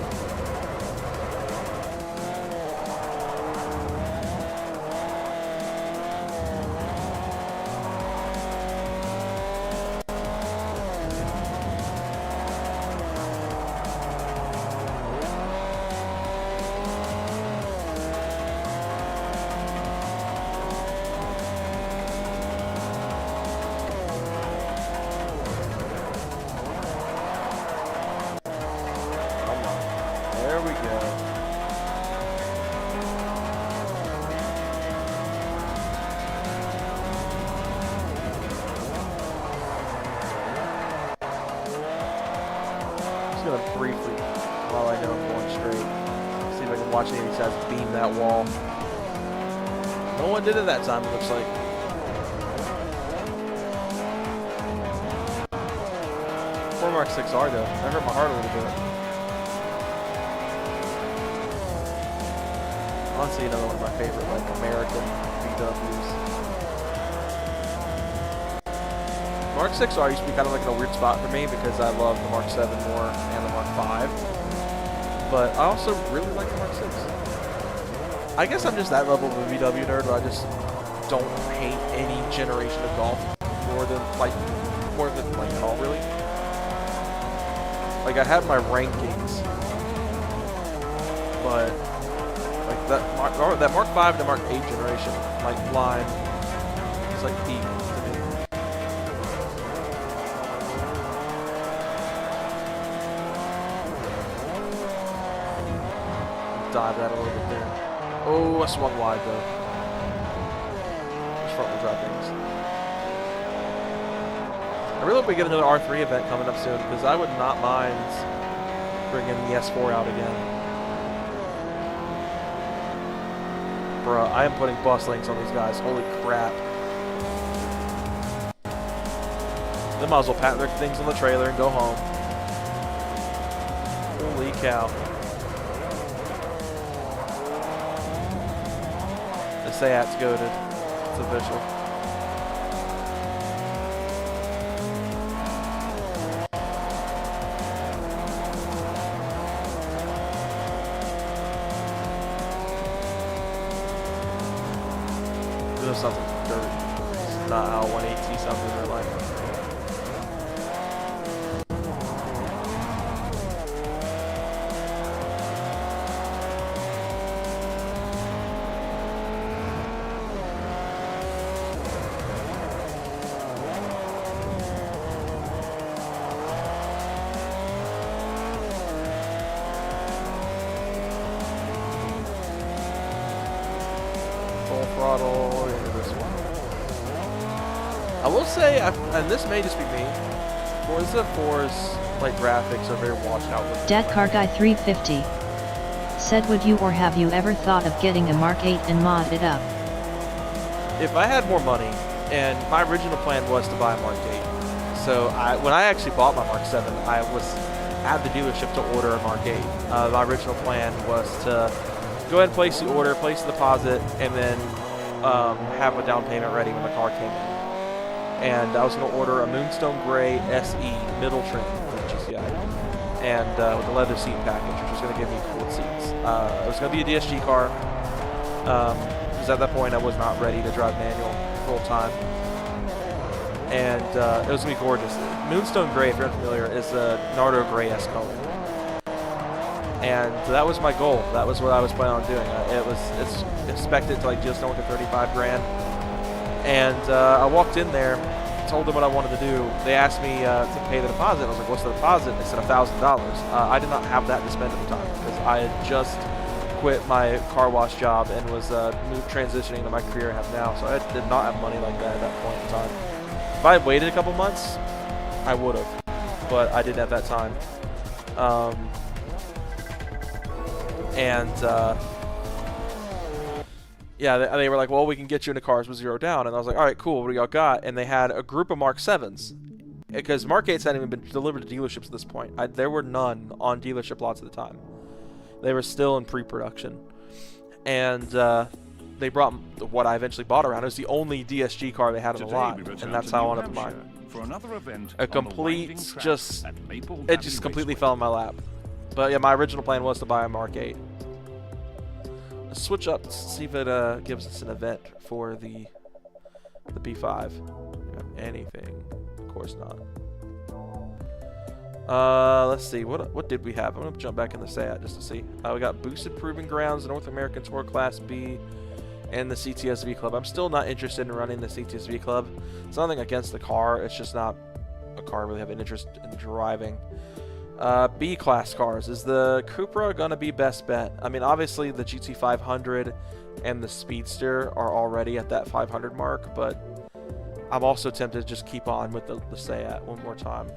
Speaker 1: There we go. Just gonna briefly, while I know I'm going straight, see if I can watch any of these guys beam that wall. No one did it that time, it looks like. Four Mark 6R though. That hurt my heart a little bit. Honestly, another one of my favorite, like, American VWs. Mark 6R used to be kind of like in a weird spot for me because I love the Mark 7 more and the Mark 5. But I also really like the Mark 6. I guess I'm just that level of a VW nerd where I just don't hate any generation of golf more than all, really. Like, I have my rankings but like that Mark 5 to Mark 8 generation, like line, it's like peak to me. Dive that a little bit there. Oh, I swung wide though. Those front wheel drive things. I really hope we get another R3 event coming up soon, because I would not mind bringing the S4 out again. Bruh, I am putting bus links on these guys. Holy crap. They might as well patent their things on the trailer and go home. Holy cow. The Seat's goated. It's official. This something dirt. It's not how 180 something in real life. Full throttle into this one. I will say, and this may just be me, Forza 4's like graphics are very washed out.
Speaker 3: Dat Car Guy 350 said, would you or have you ever thought of getting a Mark 8 and mod it up?
Speaker 1: If I had more money, and my original plan was to buy a Mark 8, so when I actually bought my Mark 7, I was at the dealership to order a Mark 8. My original plan was to go ahead and place the order, place the deposit, and then have a down payment ready when the car came in. And I was going to order a Moonstone Gray SE middle trim from GCI, and with a leather seat package, which was going to give me cooled seats. It was going to be a DSG car, because at that point I was not ready to drive manual full time. And it was going to be gorgeous. Moonstone Gray, if you're unfamiliar, is a Nardo Gray-esque color. And that was my goal. That was what I was planning on doing. It's expected to like just north of 35 grand. And I walked in there, told them what I wanted to do. They asked me to pay the deposit. I was like, what's the deposit? They said $1,000. I did not have that to spend at the time because I had just quit my car wash job and was transitioning to my career I have now. So I did not have money like that at that point in time. If I had waited a couple months, I would have. But I didn't at that time. Yeah, they were like, well, we can get you into cars with 0 down. And I was like, all right, cool, what do y'all got? And they had a group of Mark 7s. Because Mark 8s hadn't even been delivered to dealerships at this point. There were none on dealership lots at the time. They were still in pre-production. And they brought what I eventually bought around. It was the only DSG car they had on the lot. And that's how I wanted to buy a complete, it just completely fell in my lap. But yeah, my original plan was to buy a Mark 8. Let's switch up, see if it gives us an event for the B5. Anything? Of course not. Let's see. What did we have? I'm gonna jump back in the SAT just to see. We got Boosted Proving Grounds, the North American Tour Class B, and the CTSV Club. I'm still not interested in running the CTSV Club. It's nothing against the car. It's just not a car I really have an interest in driving. B-class cars. Is the Cupra gonna be best bet? I mean, obviously the GT500 and the Speedster are already at that 500 mark, but I'm also tempted to just keep on with the Seat one more time.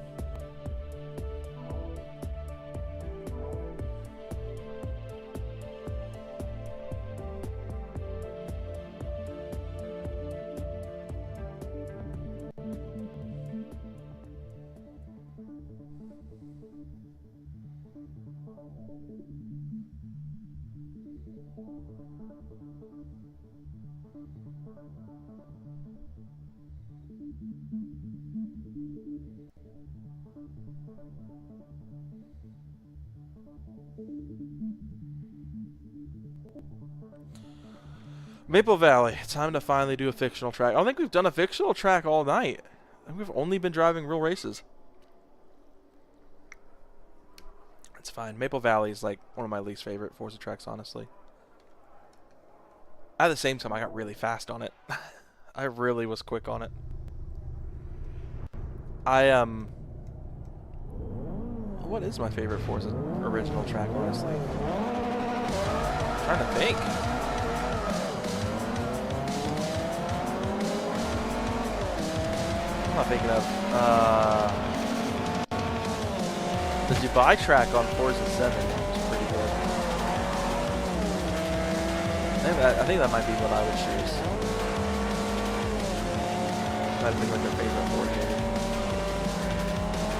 Speaker 1: Maple Valley, time to finally do a fictional track. I don't think we've done a fictional track all night. I think we've only been driving real races. It's fine. Maple Valley is like one of my least favorite Forza tracks, honestly. At the same time, I got really fast on it. I really was quick on it. What is my favorite Forza original track, honestly? I'm trying to think. I'm not thinking of. The Dubai track on Forza 7 was pretty good. I think that might be what I would choose. That'd be like their favorite board game.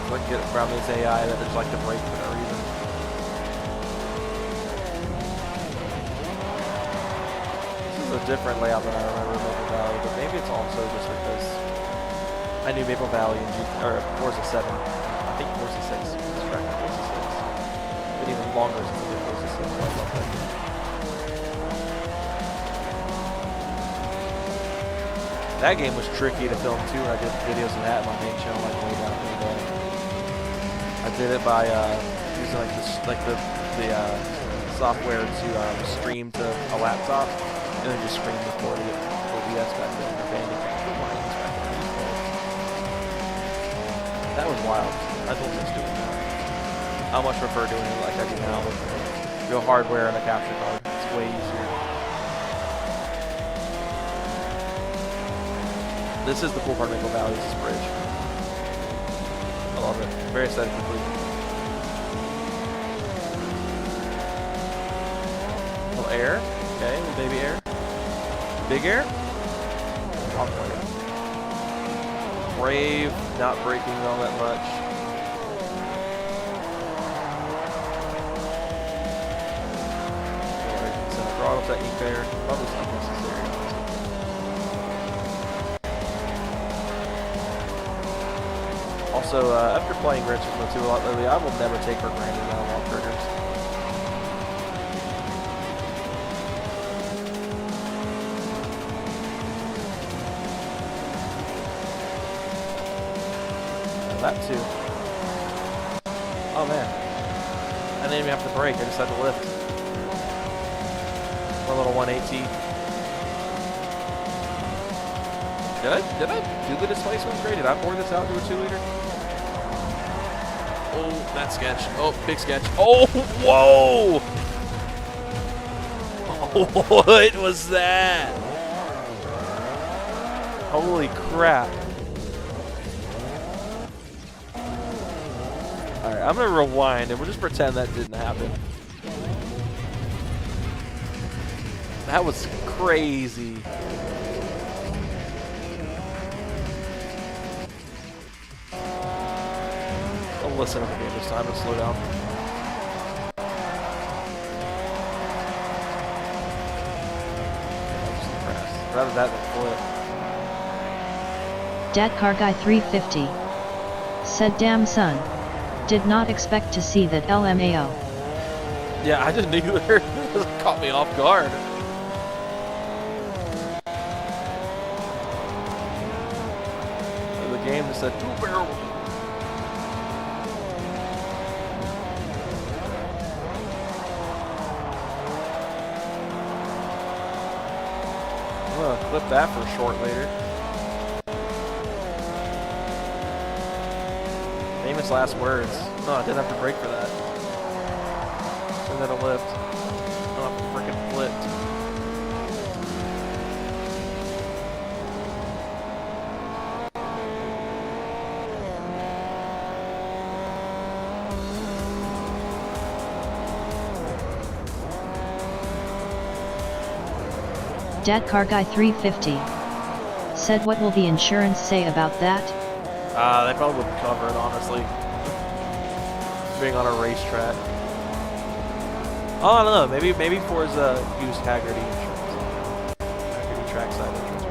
Speaker 1: So I can get around this AI that just like to break for no reason. This is a different layout than I remember Maple Valley, but maybe it's also just because I knew Maple Valley and Forza 7. I think Forza 6 was track on Forza 6. But even longer since I did Forza 6, so I love that game. That game was tricky to film too, and I did videos of that on my main channel like way down in the day. I did it by using the software to stream to a laptop, and then just screen recorded it OBS back then, or Bandicam. That was wild. I don't miss doing that. I much prefer doing it like I do now with real hardware and a capture card. It's way easier. This is the cool part of Maple Valley, this bridge. I love it. Very aesthetically pleasing. Little air. Okay, little baby air. Big air. Long way. Brave, not braking all that much. Some throttle technique there. Probably not necessary. Also, after playing Gran Turismo 2 a lot lately, I will never take for granted analog triggers. That too. Oh man. I didn't even have to brake, I just had to lift. My little 180. Did I do the displacement grade? Did I bore this out to a 2-liter? Oh, that sketch. Oh, big sketch. Oh, whoa! What was that? Holy crap. Alright, I'm going to rewind and we'll just pretend that didn't happen. That was crazy. I'll listen to the game this time and slow down. I'm just impressed. Rather that than flip.
Speaker 3: Dat Car Guy 350 said, "Damn son, did not expect to see that LMAO."
Speaker 1: Yeah, I didn't either. It caught me off guard. The game just said 2-barrel. I'm gonna clip that for short later. Famous last words. No, I didn't have to brake for that. And then a lift. Oh, freaking flipped.
Speaker 3: Dat Car Guy 350 said, "What will the insurance say about that?"
Speaker 1: They probably wouldn't cover it, honestly. Being on a racetrack. Oh, I don't know. Maybe Forza used Haggerty insurance. Haggerty trackside insurance.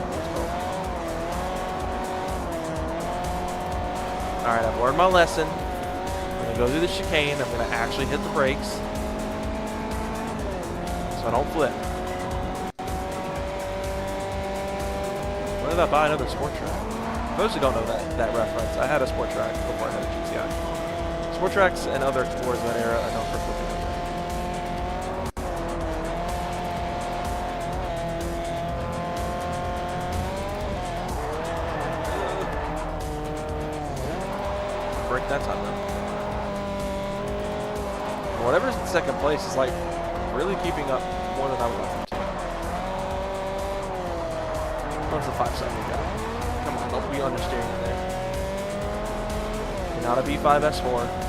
Speaker 1: Alright, I've learned my lesson. I'm going to go through the chicane. I'm going to actually hit the brakes. So I don't flip. When did I buy another sport track? For those who don't know that reference, I had a sport track before I had a GTI. Sport tracks and other towards that era are known for flipping over. Break that time though. Whatever's in second place is like really keeping up more than I would like them to. What's the 5-second guy? Come on, don't be understeering in there. Not a B5 S4.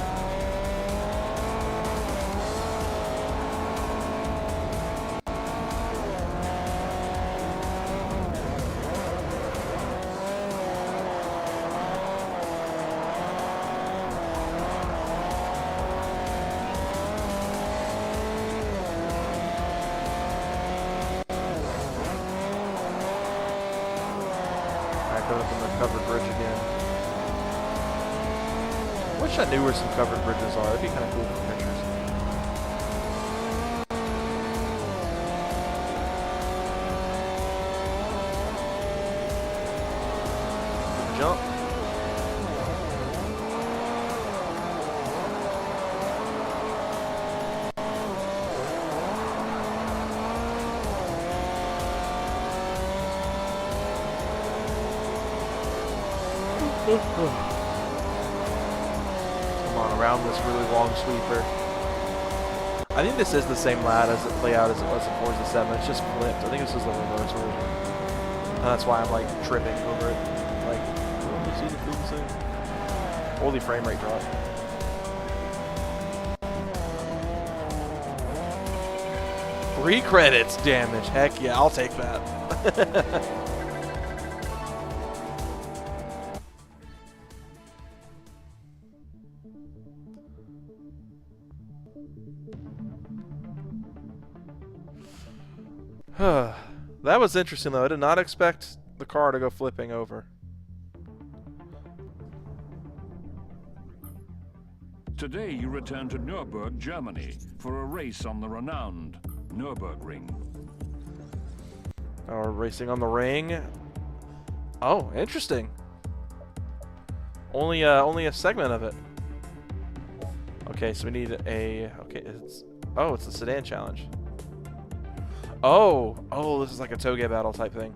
Speaker 1: Going up in the covered bridge again. Wish I knew where some covered bridges are. That'd be kind of cool for pictures. Jump. Come on, around this really long sweeper. I think this is the same layout as it was in Forza 7. It's just flipped. I think this is the reverse version. And that's why I'm like tripping over it. Like, let me see the food soon. Holy frame rate drop. Three credits damage. Heck yeah, I'll take that. That was interesting though. I did not expect the car to go flipping over.
Speaker 2: Today you return to Nürburgring, Germany, for a race on the renowned Nürburgring.
Speaker 1: We're racing on the ring. Oh, interesting. Only a segment of it. Okay, so we need a. Okay, it's a sedan challenge. Oh, this is like a toge battle type thing.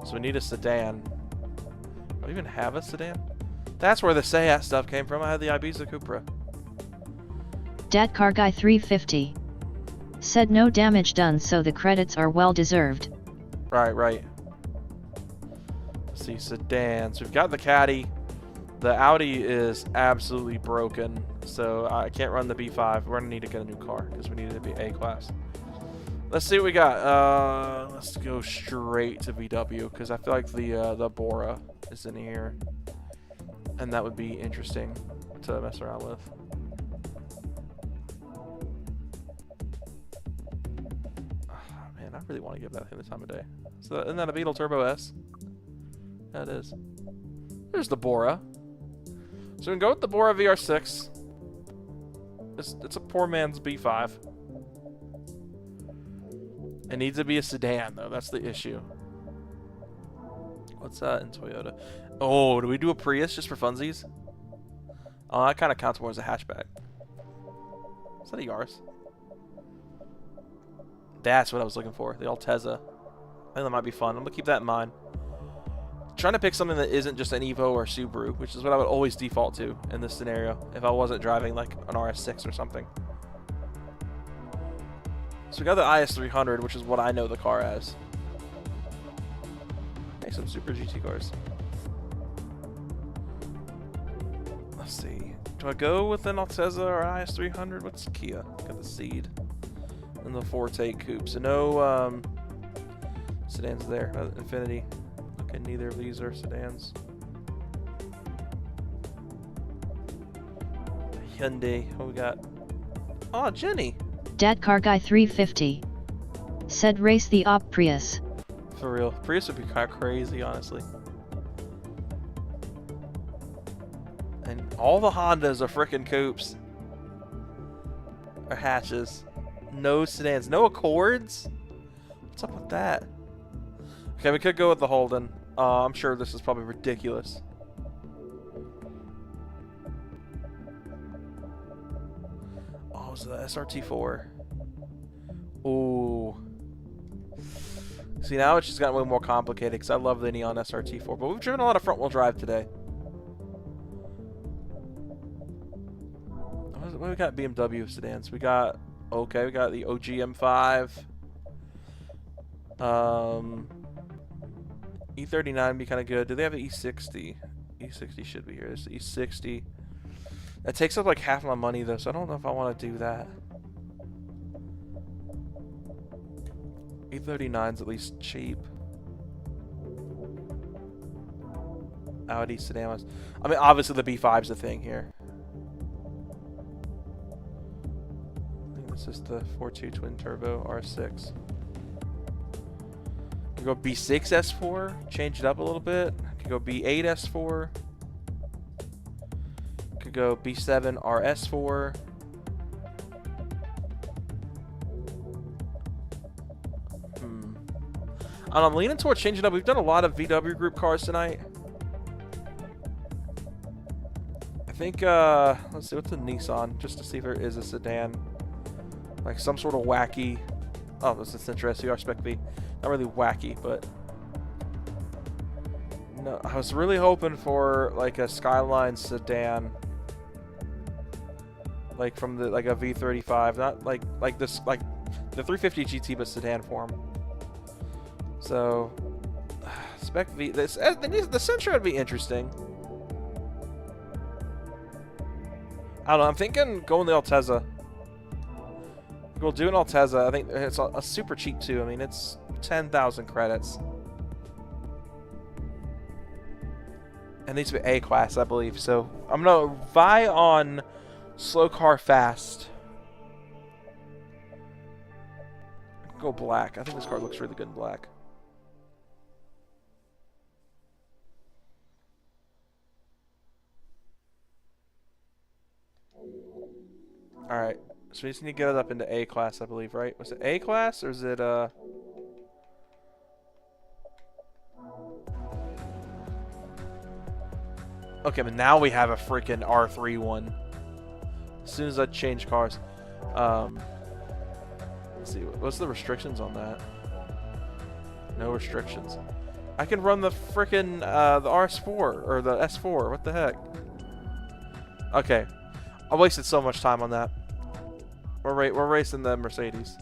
Speaker 1: So we need a sedan. Do I even have a sedan? That's where the Seat stuff came from. I had the Ibiza Cupra.
Speaker 3: Dat Car Guy 350 said no damage done, so the credits are well deserved.
Speaker 1: Right. Let's see, sedans. We've got the Caddy. The Audi is absolutely broken, so I can't run the B5. We're gonna need to get a new car because we need it to be A class. Let's see what we got. Let's go straight to VW because I feel like the Bora is in here, and that would be interesting to mess around with. Man, I really want to give that thing the time of day. So isn't that a Beetle Turbo S? That is. There's the Bora. So we can go with the Bora VR6. It's a poor man's B5. It needs to be a sedan, though. That's the issue. What's that in Toyota? Oh, do we do a Prius just for funsies? Oh, that kind of counts more as a hatchback. Is that a Yaris? That's what I was looking for. The Altezza. I think that might be fun. I'm going to keep that in mind. Trying to pick something that isn't just an Evo or Subaru, which is what I would always default to in this scenario if I wasn't driving like an RS6 or something. So we got the IS300, which is what I know the car as. Hey, some Super GT cars. Let's see. Do I go with an Altezza or IS300? What's Kia? Got the Ceed and the Forte Coupe. So no sedans there. Infiniti. Okay, neither of these are sedans. Hyundai. What we got? Oh, Jenny.
Speaker 3: Dat Car Guy 350 said race the Op Prius.
Speaker 1: For real. Prius would be kind of crazy, honestly. And all the Hondas are frickin' coupes. Or hatches. No sedans. No Accords? What's up with that? Okay, we could go with the Holden. I'm sure this is probably ridiculous. was the SRT4. Ooh. See, now it's just gotten way more complicated because I love the Neon SRT4, but we've driven a lot of front-wheel drive today. What do we got? BMW sedans. We got, okay, we got the OG M5. E39 would be kind of good. Do they have an E60? E60 should be here. There's the E60. That takes up like half my money though, so I don't know if I want to do that. E39's at least cheap. Audi sedan. I mean, obviously the B5's the thing here. I think this is the 4.2 twin turbo R6. Could go B6 S4, change it up a little bit. Could go B8 S4. Could go B7 RS4. I'm leaning towards changing up. We've done a lot of VW Group cars tonight. I think, let's see, what's the Nissan? Just to see if there is a sedan. Like some sort of wacky... Oh, this is interesting. Spec V. Not really wacky, but... No, I was really hoping for, like, a Skyline sedan. Like, from the, like, a V35. Not, like this, like, the 350 GT, but sedan form. So, Spec V, the Sentra would be interesting. I don't know, I'm thinking going the Altezza. We'll do an Altezza. I think it's a super cheap too. I mean, it's 10,000 credits. It needs to be A-class, I believe. So, I'm going to vie on slow car fast. Go black. I think this car looks really good in black. Alright, so we just need to get it up into A-class, I believe, right? Was it A-class, or is it, Okay, but now we have a freaking R3 one. As soon as I change cars. Let's see, what's the restrictions on that? No restrictions. I can run the freaking, the RS4, or the S4, what the heck? Okay. I wasted so much time on that. We're racing the Mercedes.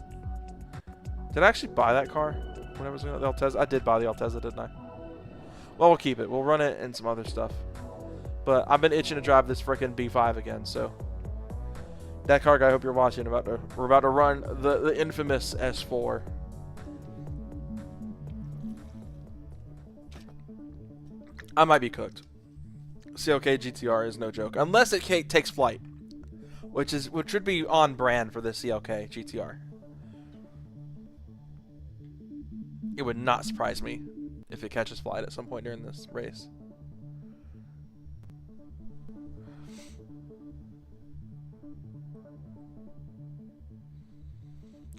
Speaker 1: Did I actually buy that car? When I was doing the Altezza? I did buy the Altezza, didn't I? Well, we'll keep it. We'll run it and some other stuff. But I've been itching to drive this frickin' B5 again, so. That car guy, I hope you're watching. We're about to run the infamous S4. I might be cooked. CLK GTR is no joke. Unless it takes flight. Which would be on brand for the CLK GTR. It would not surprise me if it catches flight at some point during this race.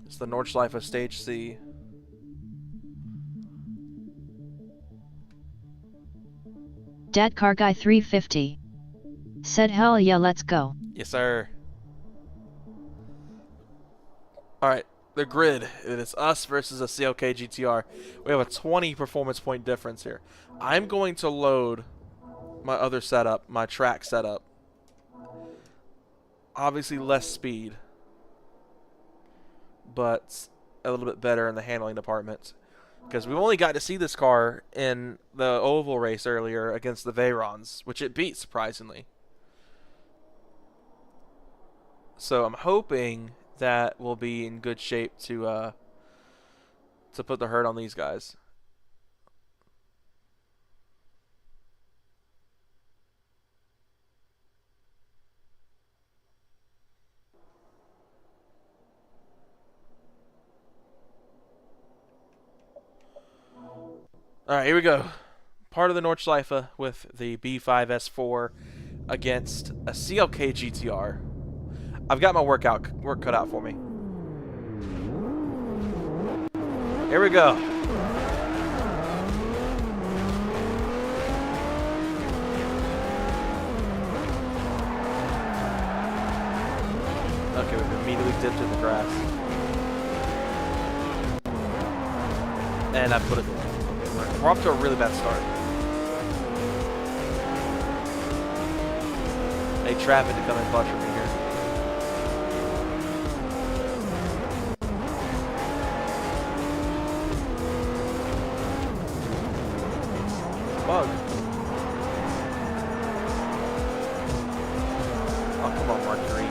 Speaker 1: It's the Nordschleife Stage C.
Speaker 3: Dat Car Guy 350 said, "Hell yeah, let's go."
Speaker 1: Yes, sir. Alright, the grid. It is us versus a CLK GTR. We have a 20 performance point difference here. I'm going to load my other setup, my track setup. Obviously less speed, but a little bit better in the handling department. Because we only got to see this car in the oval race earlier against the Veyrons, which it beat, surprisingly. So I'm hoping that we'll be in good shape to put the hurt on these guys. Alright, here we go. Part of the Nordschleife with the B5 S4 against a CLK GTR. I've got my work cut out for me. Here we go. Okay, we've immediately dipped in the grass. And I put it in. Okay, we're off to a really bad start. Hey, traffic to come in clutch for me here. Bug. Oh, come on, Mercury.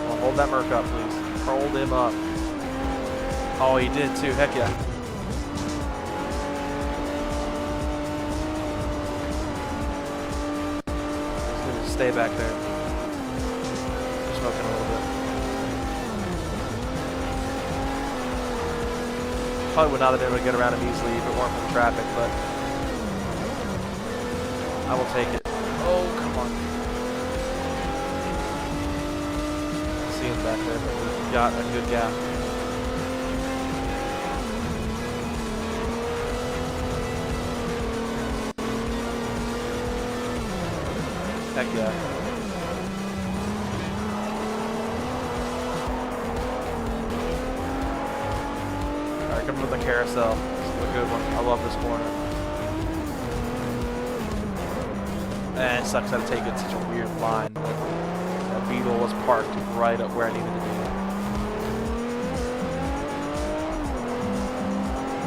Speaker 1: Well, hold that Merc up, please. Hold him up. Oh, he did too. Heck yeah. Just gonna stay back there. Smoking a little bit. Probably would not have been able to get around him easily if it weren't for the traffic, but I will take it. Oh, come on. See him back there, but we've got a good gap. Heck yeah. Alright, coming with the carousel. This is a good one. I love this corner. And it sucks that I take it such a weird line, but that Beetle was parked right up where I needed to be.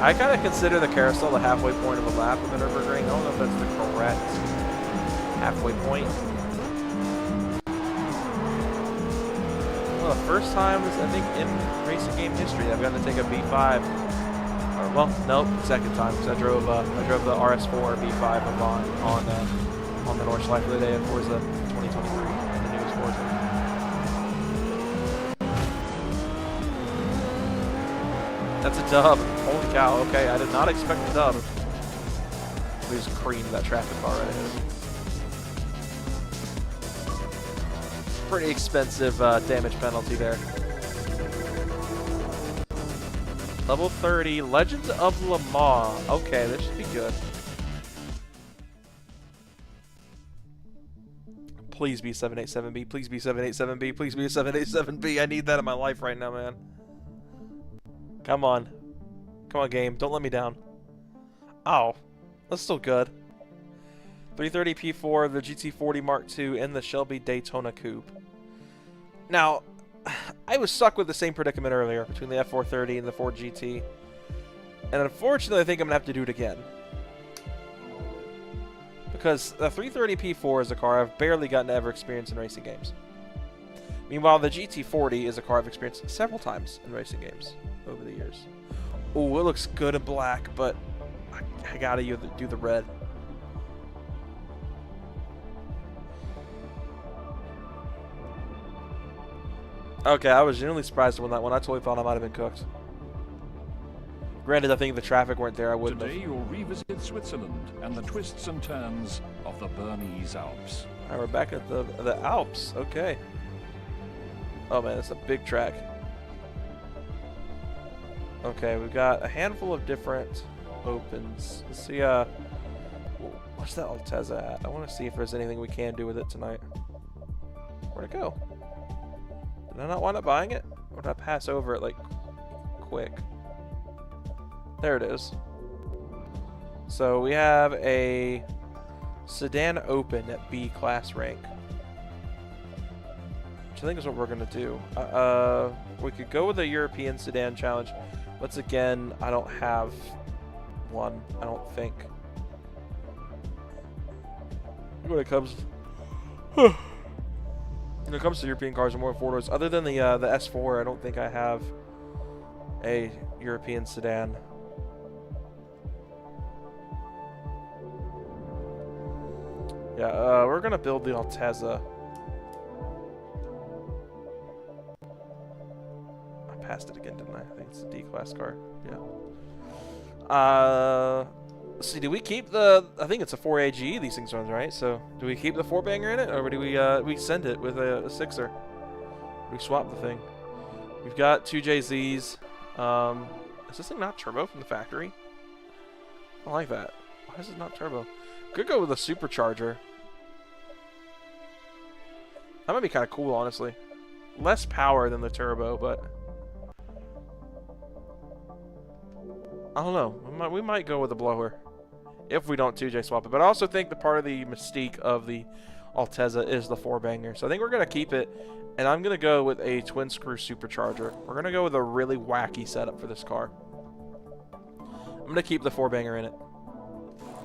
Speaker 1: I kind of consider the carousel the halfway point of a lap with the Nürburgring. I don't know if that's the correct halfway point. Well, the first time was, I think, in racing game history I've gotten to take a B5. Or, well, nope, second time because I drove the RS4 B5 on the Nordschleife the day of Forza 2023, the newest Forza. That's a dub. Holy cow, okay, I did not expect a dub. We just creamed that traffic car right ahead. Pretty expensive damage penalty there. Level 30, Legends of Le Mans. Okay, this should be good. Please be 787B. Please be 787B. Please be a 787B. I need that in my life right now, man. Come on. Come on, game. Don't let me down. Oh. That's still good. 330 P4, the GT40 Mark II, and the Shelby Daytona Coupe. Now, I was stuck with the same predicament earlier between the F430 and the Ford GT. And unfortunately, I think I'm going to have to do it again. Because the 330 P4 is a car I've barely gotten to ever experience in racing games. Meanwhile, the GT40 is a car I've experienced several times in racing games over the years. Oh, it looks good in black, but I gotta do the red. Okay, I was genuinely surprised when that one. I totally thought I might have been cooked. Granted, I think if the traffic weren't there, I wouldn't have.
Speaker 2: Today you'll revisit Switzerland and the twists and turns of the Bernese Alps.
Speaker 1: Alright, we're back at the Alps. Okay. Oh man, it's a big track. Okay, we've got a handful of different opens. Let's see, what's that Altezza at? I want to see if there's anything we can do with it tonight. Where'd it go? Did I not wind up buying it? Or did I pass over it, like, quick? There it is. So we have a sedan open at B class rank, which I think is what we're gonna do. We could go with a European sedan challenge. Once again, I don't have one. I don't think. When it comes to European cars and more four doors, other than the S4, I don't think I have a European sedan. Yeah, we're gonna build the Altezza. I passed it again, didn't I? I think it's a D-class car. Yeah. Let's see, do we keep the... I think it's a 4AGE these things runs, right? So, do we keep the 4-banger in it, or do we send it with a 6er? We swap the thing. We've got two JZs. Is this thing not turbo from the factory? I don't like that. Why is it not turbo? Could go with a supercharger. That might be kind of cool, honestly. Less power than the turbo, but I don't know. We might go with a blower if we don't 2J swap it. But I also think the part of the mystique of the Altezza is the 4-banger. So I think we're going to keep it, and I'm going to go with a twin-screw supercharger. We're going to go with a really wacky setup for this car. I'm going to keep the 4-banger in it.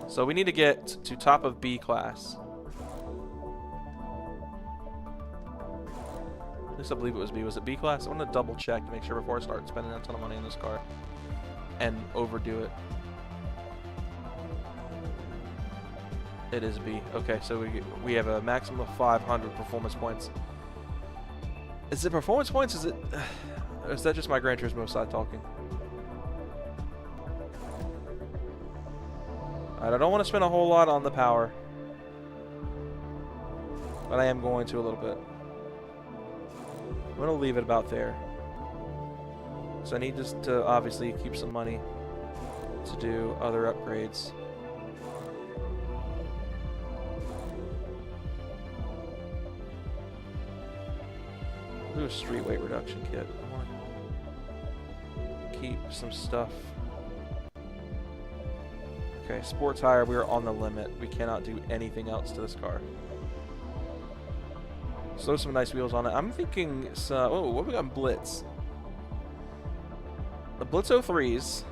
Speaker 1: So we need to get to top of B class. At least I believe it was B. Was it B class? I want to double check to make sure before I start spending a ton of money in this car and overdo it. It is B. Okay, so we have a maximum of 500 performance points. Is it performance points? Is it? Or is that just my Gran Turismo side talking? Alright, I don't want to spend a whole lot on the power, but I am going to a little bit. I'm going to leave it about there. So I need just to obviously keep some money to do other upgrades. I'll do a street weight reduction kit. I want to keep some stuff. Okay, sports tire, we are on the limit. We cannot do anything else to this car. So some nice wheels on it. I'm thinking, oh, what we got in Blitz? The Blitz 03s.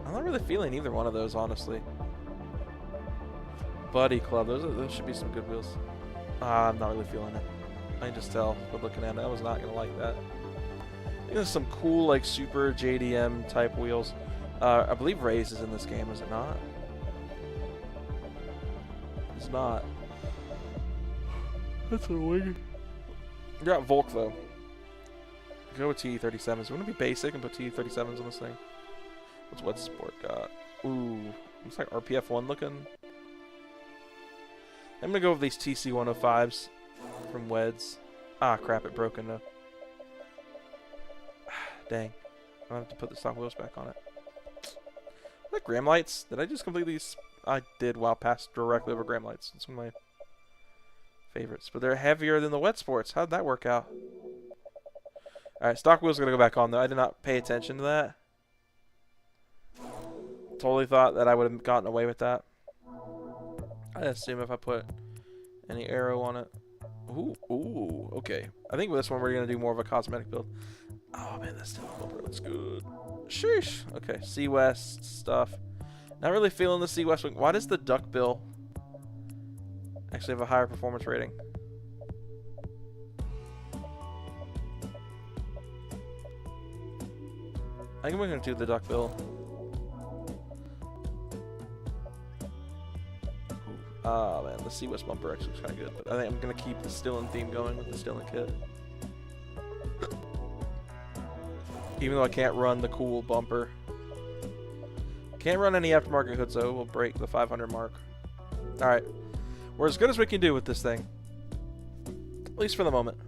Speaker 1: I'm not really feeling either one of those, honestly. Buddy Club, those should be some good wheels. I'm not really feeling it. I can just tell by looking at it. I was not going to like that. I think there's some cool, like, super JDM type wheels. I believe Raze is in this game, is it not? It's not. That's annoying. You got Volk, though. Go with TE37s. We want to be basic and put TE37s on this thing. What's Wet Sport got? Ooh. Looks like RPF1 looking. I'm going to go with these TC105s from Weds. Ah, crap. It broken, though. Dang. I have to put the stock wheels back on it. Like Graham lights? Did I just completely... I did. Wow, passed directly over Graham lights. It's one of my favorites. But they're heavier than the Wet Sports. How'd that work out? Alright, stock wheels are going to go back on, though. I did not pay attention to that. Totally thought that I would have gotten away with that. I assume if I put any arrow on it. Ooh, okay. I think with this one we're going to do more of a cosmetic build. Oh man, that steel bumper looks good. Sheesh. Okay, C-West stuff. Not really feeling the C-West wing. Why does the duckbill actually have a higher performance rating? I think we're going to do the duckbill. Oh man, the C-West bumper actually looks kind of good. But I think I'm going to keep the Stillen theme going with the Stillen kit. Even though I can't run the cool bumper. Can't run any aftermarket hoods though. We'll break the 500 mark. Alright. We're as good as we can do with this thing. At least for the moment.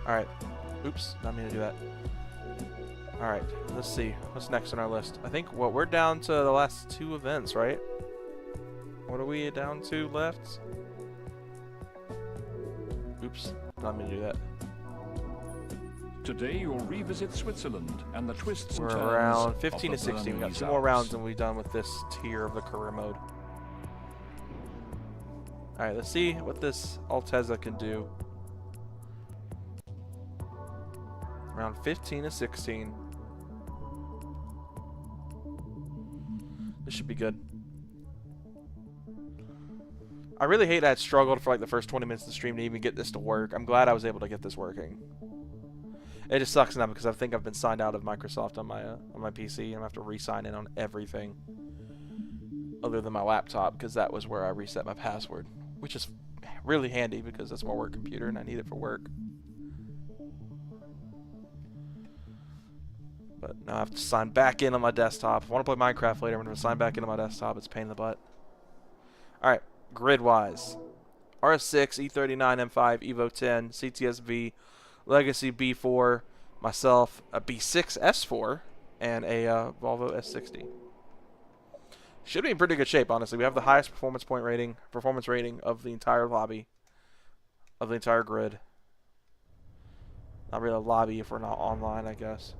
Speaker 1: Alright. Oops, not mean to do that. Alright, let's see. What's next on our list? I think we're down to the last 2 events, right? What are we down to left? Oops, not mean to do that.
Speaker 2: Today you'll revisit Switzerland and the twists and
Speaker 1: We're
Speaker 2: turns
Speaker 1: around
Speaker 2: of
Speaker 1: 15
Speaker 2: the
Speaker 1: to 16. We got
Speaker 2: Bernese
Speaker 1: 2 more
Speaker 2: Alps.
Speaker 1: rounds than we've done with this tier of the career mode. Alright, let's see what this Altezza can do. Around 15 to 16. This should be good. I really hate I had struggled for like the first 20 minutes of the stream to even get this to work. I'm glad I was able to get this working. It just sucks now because I think I've been signed out of Microsoft on my PC and I have to re-sign in on everything other than my laptop because that was where I reset my password, which is really handy because it's my work computer and I need it for work. But now I have to sign back in on my desktop. If I want to play Minecraft later, I'm going to sign back into my desktop. It's a pain in the butt. Alright, grid-wise. RS6, E39, M5, Evo 10, CTS-V, Legacy B4, myself, a B6 S4, and a Volvo S60. Should be in pretty good shape, honestly. We have the highest performance rating of the entire lobby, of the entire grid. Not really a lobby if we're not online, I guess.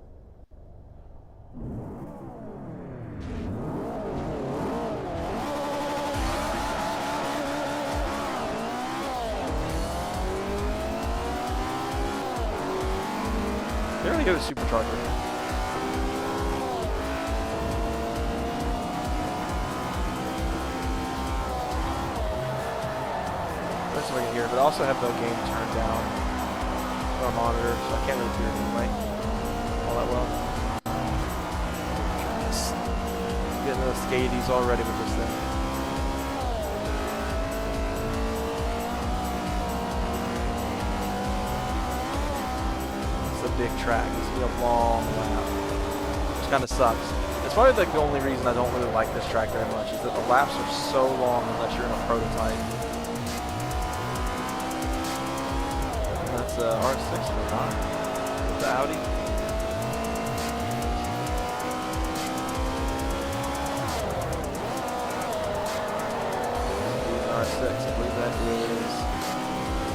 Speaker 1: They already have a supercharger. That's what I can hear, but I also have the game turned down on our monitor, so I can't really hear it anyway all that well. Just getting those skadies already with this thing. It's a big track. It's gonna be a long lap, which kind of sucks. It's probably like the only reason I don't really like this track very much is that the laps are so long unless you're in a prototype. And that's R6 or not? The Audi. R6, I believe that is.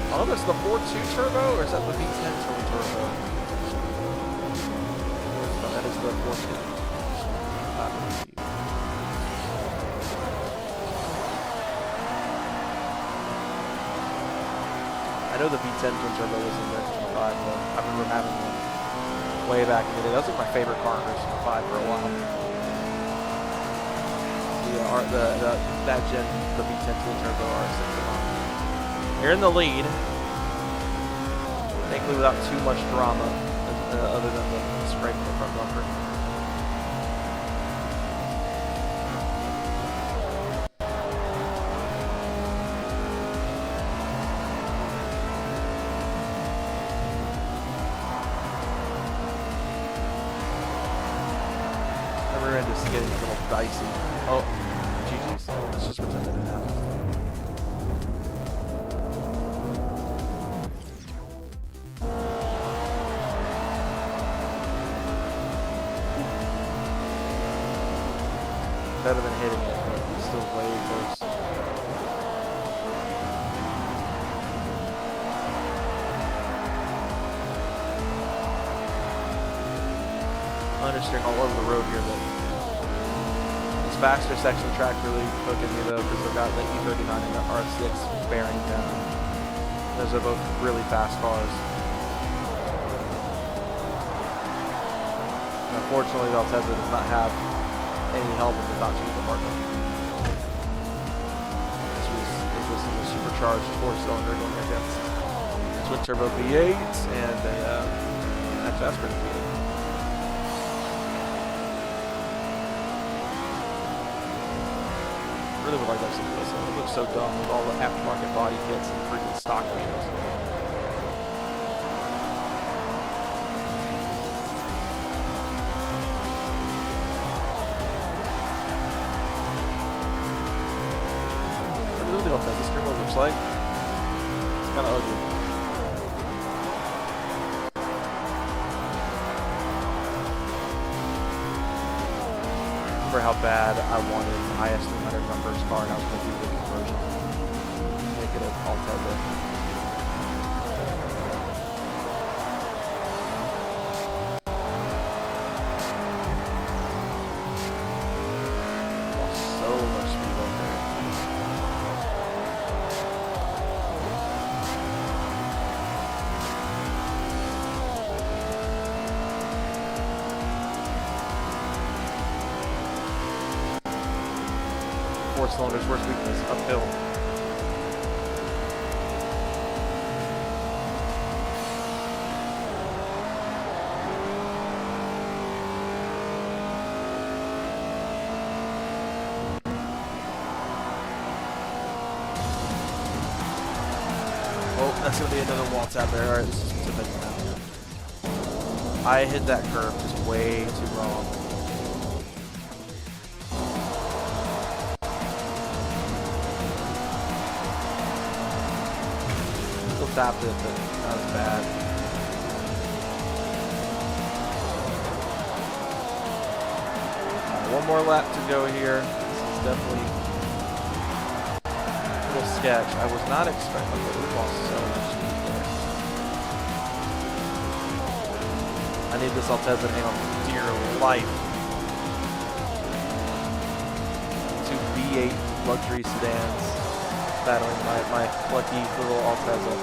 Speaker 1: I don't know if it's the 4.2 turbo or is that the V10 turbo? No, that is the 4.2. I know the V10 twin turbo was in the 5, but I remember having one way back in the day. That was like my favorite car in Racing 5 for a while. That gen, the V10 twin turbo R6. You're in the lead. Thankfully without too much drama, other than the scrape in the front bumper. Never into getting a little dicey. Oh, GG's. Let's just pretend it didn't happen. Better than hitting it, but it's still way close. Understeering all over the road here, but this faster section of the track really hooking me though, because we've got the E39 and the R6 bearing down. Those are both really fast cars. Unfortunately, Valteza does not have any help with the Dodge department. This is a supercharged 4-cylinder going against twin turbo V8 and that's pretty cool. Really would like to have some of this. It looks so dumb with all the aftermarket body kits and freaking stock wheels. I really don't know what this steering looks like. It's kind of ugly. For how bad I wanted the IS300 numbers car, and I was going to do the conversion. Make it an all-turbo. Lost so much speed on there. Four cylinders, worst weakness, uphill. that's going to be another wall tap there. Alright, this is a big now. I hit that curve just way too wrong. Still tapped it, but not as bad. One more lap to go here. This is definitely a little sketch. I was not expecting it. We lost so much speed there. I need this Altezza to hang on for dear life. Two V8 luxury sedans battling my lucky little Altezza.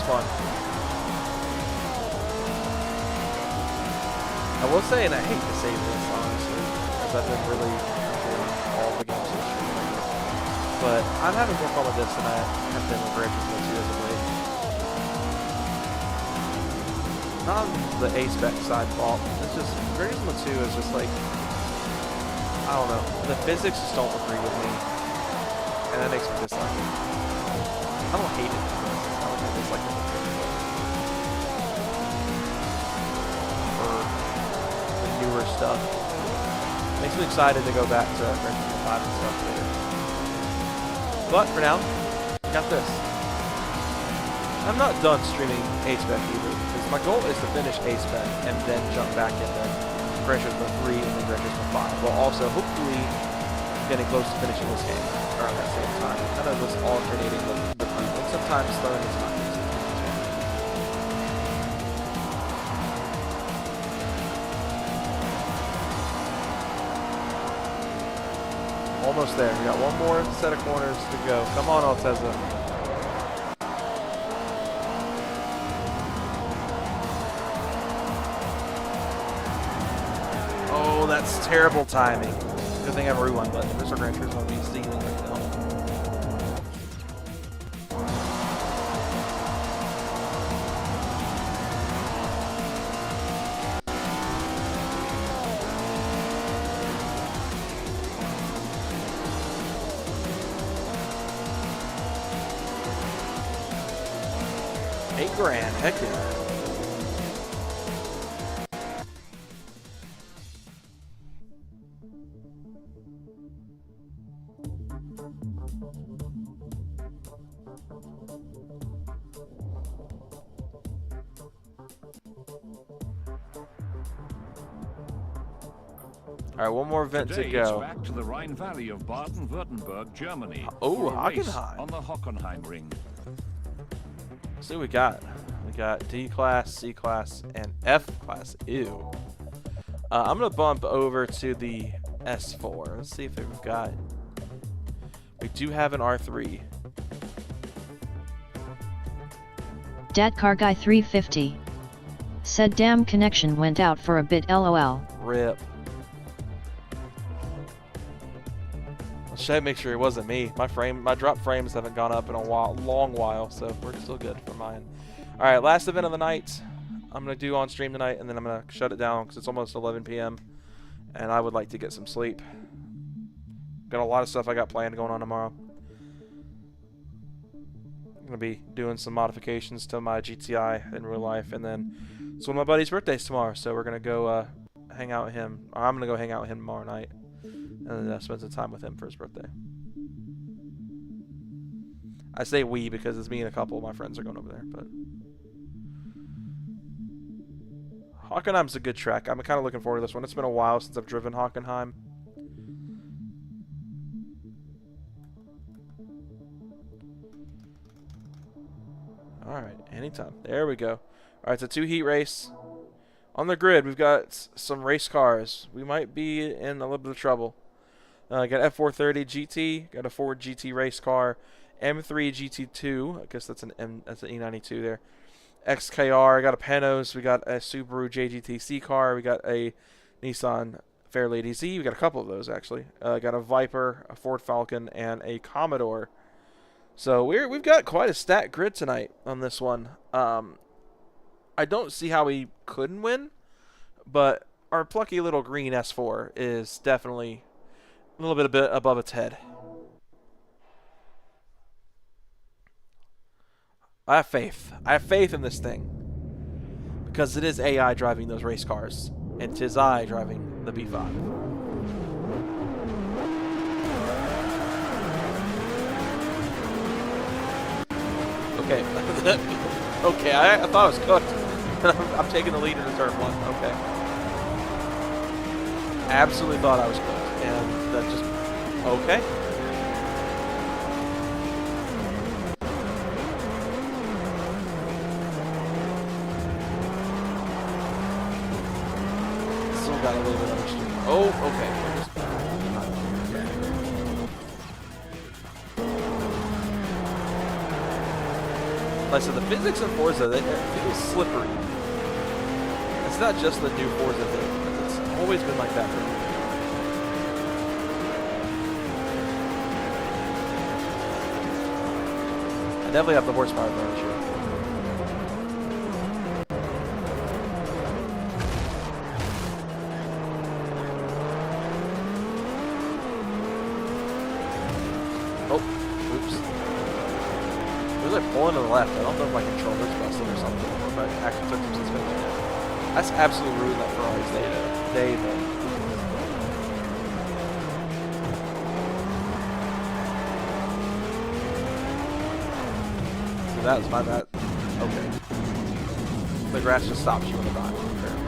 Speaker 1: Fun. I will say, and I hate to say this, honestly, because I've been really enjoying all the games this year, but I'm having more fun with this than I have been with Gran Turismo 2 as of late. Not on the A-spec side fault, it's just, Gran Turismo 2 is just like, I don't know, the physics just don't agree with me, and that makes me dislike it. I don't hate it. Like for the newer stuff. Makes me excited to go back to Gran Turismo 5 and stuff later. But for now, got this. I'm not done streaming A-Spec either, because my goal is to finish A-Spec and then jump back into Gran Turismo 3 and then Gran Turismo 5, while also hopefully getting close to finishing this game around that same time. Kind of just alternating the three, and sometimes throwing this time. Almost there. We got one more set of corners to go. Come on, Altezza. Oh, that's terrible timing. Good thing I have a rewind button. Mr. Gran Turismo will be stealing right now. $8,000, heck yeah. All right, one more event
Speaker 2: Today
Speaker 1: to go.
Speaker 2: It's back to the Rhine Valley of Baden-Württemberg, Germany.
Speaker 1: Oh,
Speaker 2: for a race
Speaker 1: Hockenheim.
Speaker 2: on the Hockenheim ring.
Speaker 1: Let's see what we got. We got D class, C class, and F class. Ew. I'm gonna bump over to the S4. Let's see if we've got. We do have an R3.
Speaker 3: Dat car guy 350 said damn connection went out for a bit lol.
Speaker 1: Rip. Should make sure it wasn't me. My drop frames haven't gone up in a long while, so we're still good for mine. All right, last event of the night. I'm gonna do on stream tonight, and then I'm gonna shut it down because it's almost 11 p.m. and I would like to get some sleep. Got a lot of stuff I got planned going on tomorrow. I'm gonna be doing some modifications to my GTI in real life, and then it's one of my buddy's birthdays tomorrow, so we're gonna go hang out with him. Or I'm gonna go hang out with him tomorrow night. And then spend some time with him for his birthday. I say we because it's me and a couple of my friends are going over there. But Hockenheim's a good track. I'm kind of looking forward to this one. It's been a while since I've driven Hockenheim. Alright, anytime. There we go. Alright, it's a 2-heat race. On the grid, we've got some race cars. We might be in a little bit of trouble. Got F430 GT, got a Ford GT race car, M3 GT2. I guess that's that's an E92 there. XKR. I got a Panos. We got a Subaru JGTC car. We got a Nissan Fairlady Z. We got a couple of those actually. Got a Viper, a Ford Falcon, and a Commodore. So we've got quite a stacked grid tonight on this one. I don't see how we couldn't win, but our plucky little green S4 is definitely a little bit above its head. I have faith. I have faith in this thing. Because it is AI driving those race cars. And 'tis I driving the B5. Okay. Okay, I thought I was cooked. I'm taking the lead into turn 1. Okay. Absolutely thought I was cooked. And that just... Okay. Got a little bit understood. Oh, okay. Like I said, the physics in Forza, it feels slippery. It's not just the new Forza thing. It's always been like that for me. I definitely have the horsepower advantage here. Pulling to the left. I don't know if my controller's busted or something, or if I actually took some suspension. That's absolutely ruined that Ferrari's day, though. So that was my bad. Okay. The grass just stops you in the dive, apparently.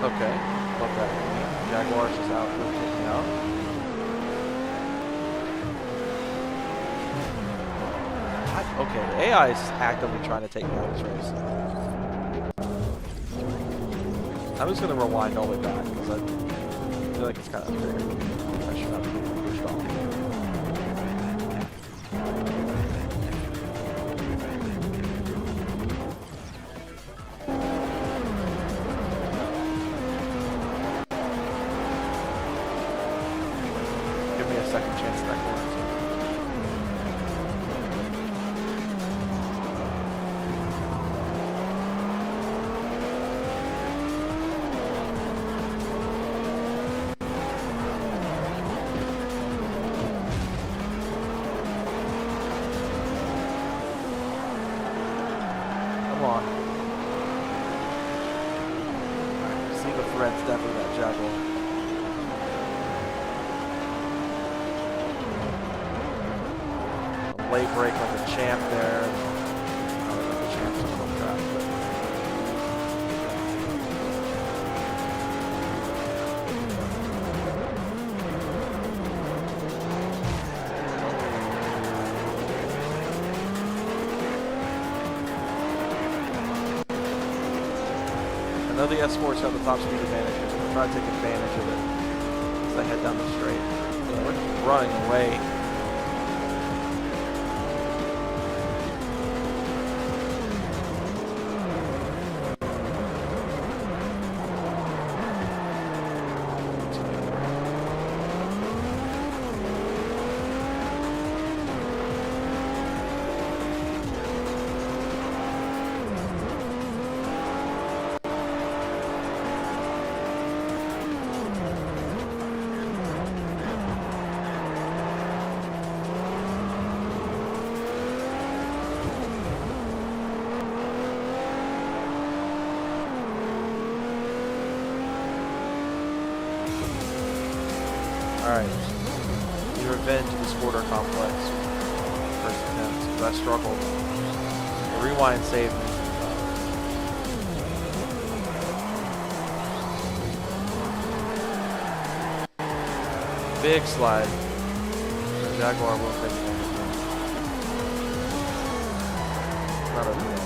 Speaker 1: Okay, love that. Jaguar's just out, taking out. Okay, the AI is actively trying to take me out of this race. I'm just going to rewind all the way back because I feel like it's kind of unfair. I should not be pushed off. Second chance in that corner. Come on. Alright, see the thread's definitely that Jaguar. Late break like a champ there. Not like a champ, someone on track, but I know the S4's got the top speed advantage, so we'll try to take advantage of it as I head down the straight. Yeah, we're just running away. Alright. The revenge of the Sporter Complex. First attempt, because I struggled. The rewind saved me. big slide. The Jaguar will take it. Not over yet.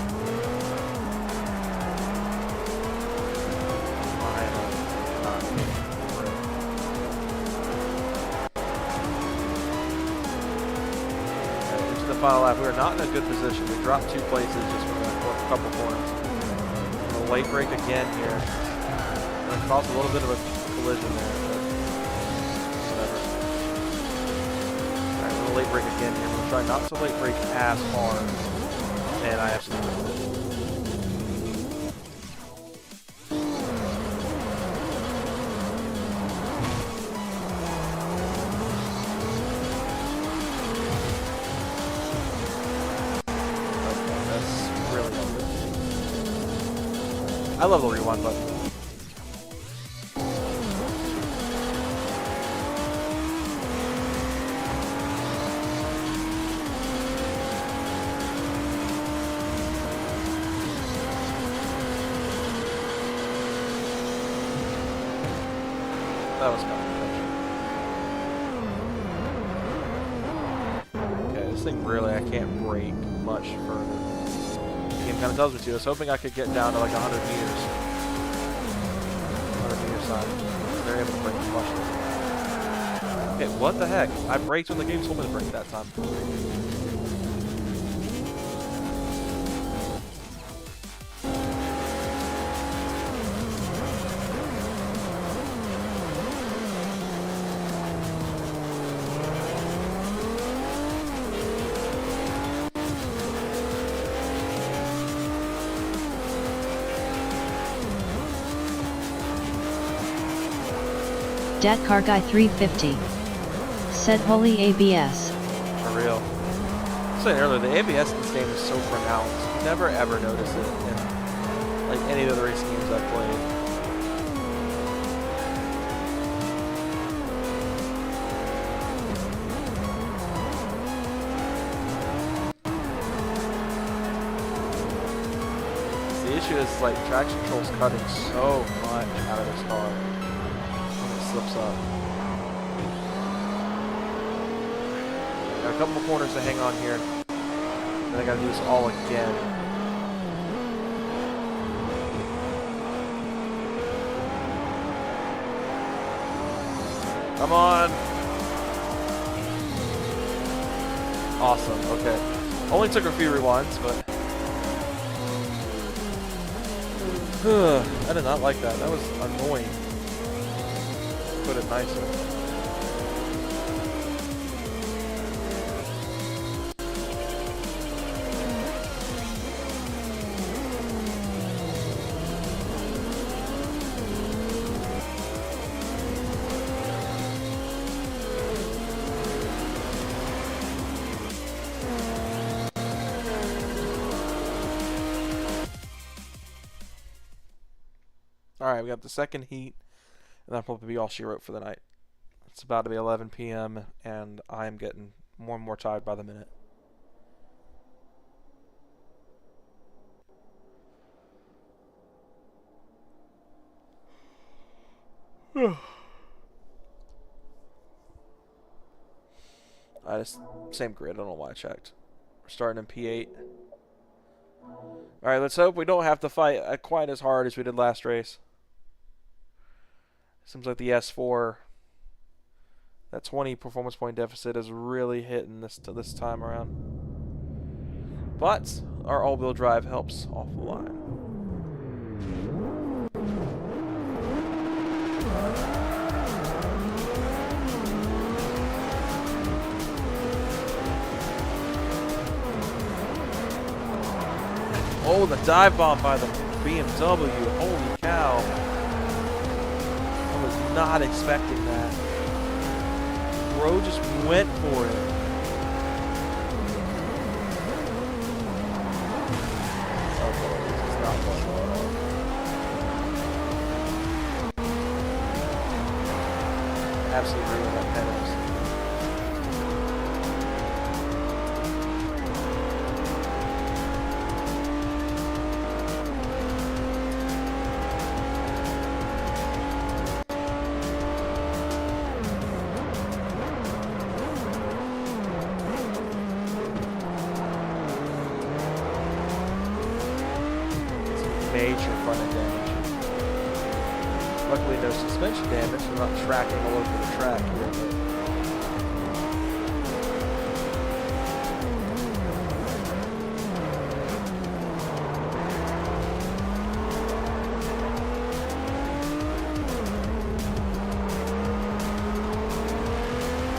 Speaker 1: Final lap. We are not in a good position. We dropped 2 places just from a couple corners. A late break again here. It caused a little bit of a collision there, but whatever. Alright, a little late break again here. We'll try not to late break as hard. And I absolutely did. I love the rewind button. That was kind of okay, this thing really, I can't brake much further. The game kind of tells me to. I was hoping I could get down to like 100 meters. 100 meter side. They're able to brake much further. Okay, what the heck? I braked when the game told me to brake that time.
Speaker 3: Dat Car Guy 350 said holy ABS.
Speaker 1: For real. I was saying earlier, the ABS in this game is so pronounced. You never ever notice it in like any of the racing games I've played. The issue is like traction control's cutting so much out of this car. Slips up. Got a couple more corners to hang on here. Then I gotta do this all again. Come on! Awesome, okay. Only took a few rewinds, but I did not like that. That was annoying. Put it nicer. Alright, we got the second heat, and that'll probably be all she wrote for the night. It's about to be 11 p.m. and I am getting more and more tired by the minute. Same grid, I don't know why I checked. We're starting in P8. Alright, let's hope we don't have to fight quite as hard as we did last race. Seems like the S4, that 20 performance point deficit is really hitting this time around. But our all-wheel drive helps off the line. Oh, the dive bomb by the BMW. Holy cow. I was not expecting that. Bro just went for it. Oh boy, this is not fun at all. Absolutely ruined that penalty. major front end damage. Luckily, no suspension damage. We're not tracking all over the track here.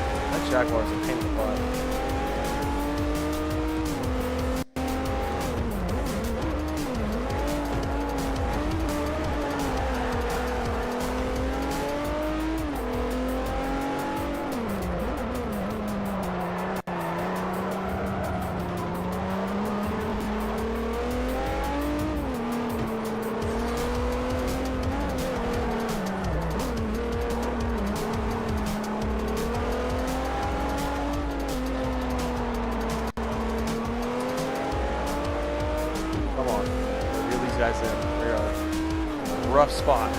Speaker 1: But that Jaguar's a pain in the butt. Come on, reel these guys in. We're in a rough spot.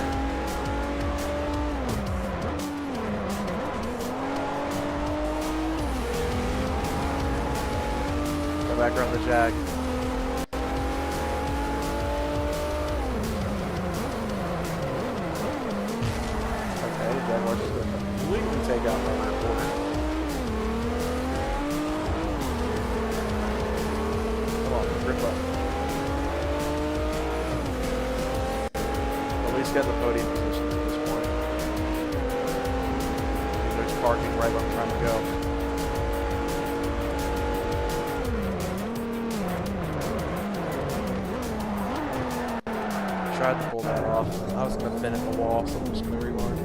Speaker 1: Go back around the Jag. Okay, Jaguar's just going to completely take out my rear quarter. Come on, rip up. At least get the podium position at this point. They're just parking right where I'm trying to go. Tried to pull that off. I was going to finish the wall, so I'm just going to rewind.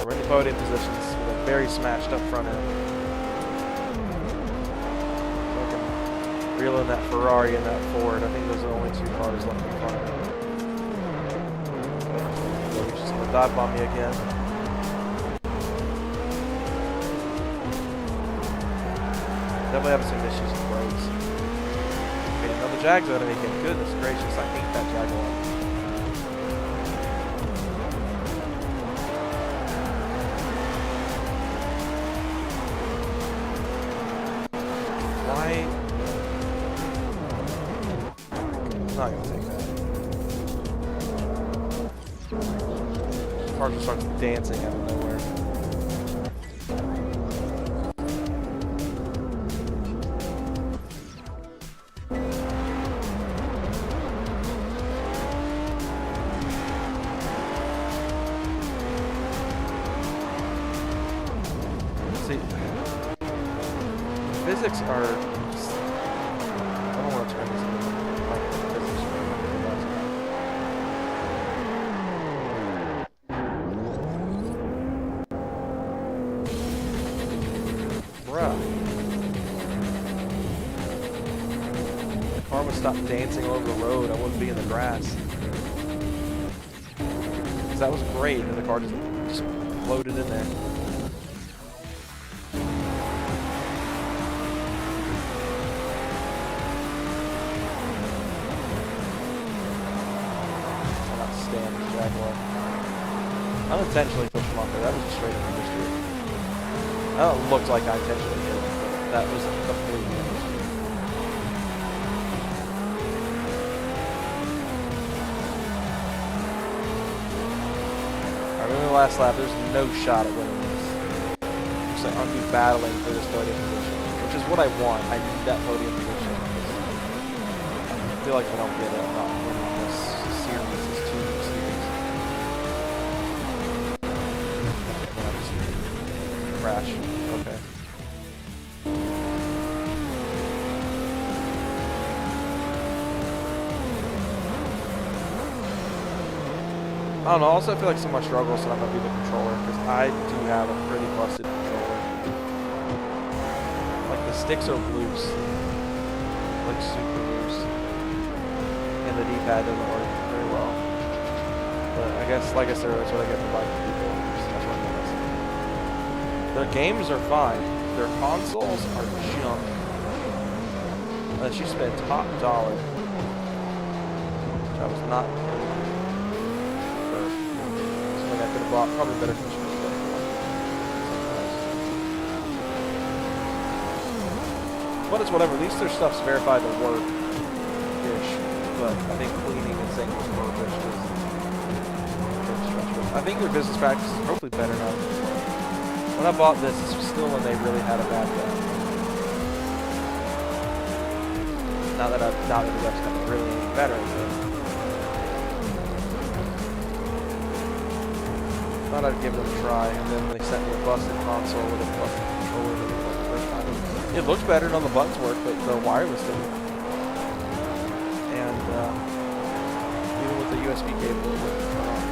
Speaker 1: We're in the podium positions with a very smashed up front end. Fucking reeling that Ferrari and that Ford. I think those are the only two cars left in front of me. He's just gonna dive bomb me again. Definitely having some issues with brakes. Okay, now the Jag's out of me again. Goodness gracious, I hate that Jaguar. Why? I'm not gonna take that. The car just starts dancing out of nowhere. See, physics are. I don't want to turn this into like physics. Bruh. The car would stop dancing all over the road. I wouldn't be in the grass. Because that was great, and the car just floated in there. Unintentionally pushed him off there. That was a straight up industry. That looked like I intentionally did it, but that was a complete industry. Alright, we're in the last lap. There's no shot at winning this. Looks like I'm be battling for this podium position, which is what I want. I need that podium position. I feel like if I don't get it, I'm not winning this series. It's too serious. Crash. Okay. I don't know. Also, I feel like so much struggle, so I'm gonna be the controller because I do have a pretty busted controller. Like the sticks are loose, like super loose, and the D-pad doesn't work very well. But I guess, like I said, that's what I get for buying people. That's what I'm missing. Their games are fine. Their consoles are junk. Unless you spend top dollar, which I was not. bought. Probably better condition display. But it's whatever. At least their stuff's verified to work-ish. But I think cleaning and saying it was perfect is I think their business practices are hopefully better now. When I bought this was still when they really had a bad day. Now that the web's kind of really better. Thought I'd give it a try, and then they sent me a busted console with a busted controller the first time. It looks better on the buttons work, but the wireless didn't. And even with the USB cable, it wouldn't turn on.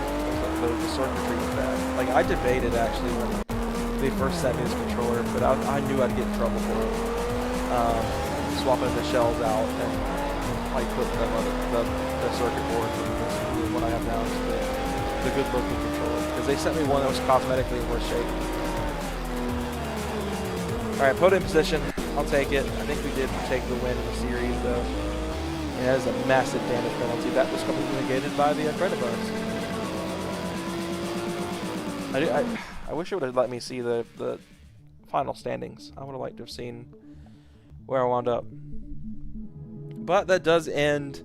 Speaker 1: The circuitry was bad. Like, I debated actually when they first sent me this controller, but I knew I'd get in trouble for it. Swapping the shells out and like putting the circuit board from the one I have now is the good looking controller. Because they sent me one that was cosmetically in worse shape. Alright, put it in position. I'll take it. I think we did take the win in the series though. It has a massive damage penalty. That was completely negated by the credit bonus. I wish it would have let me see the final standings. I would have liked to have seen where I wound up. But that does end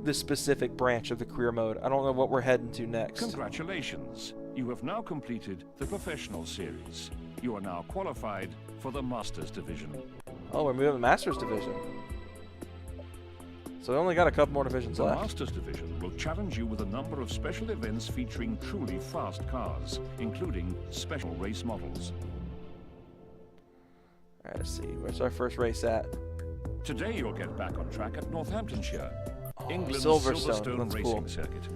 Speaker 1: this specific branch of the career mode. I don't know what we're heading to next.
Speaker 2: Congratulations. You have now completed the Professional Series. You are now qualified for the Masters Division.
Speaker 1: Oh, we're moving to Masters Division. So we only got a couple more divisions left.
Speaker 2: The Masters Division will challenge you with a number of special events featuring truly fast cars, including special race models.
Speaker 1: Alright, let's see. Where's our first race at?
Speaker 2: Today you'll get back on track at Northamptonshire, England's
Speaker 1: Silverstone. That's
Speaker 2: racing
Speaker 1: cool.
Speaker 2: circuit.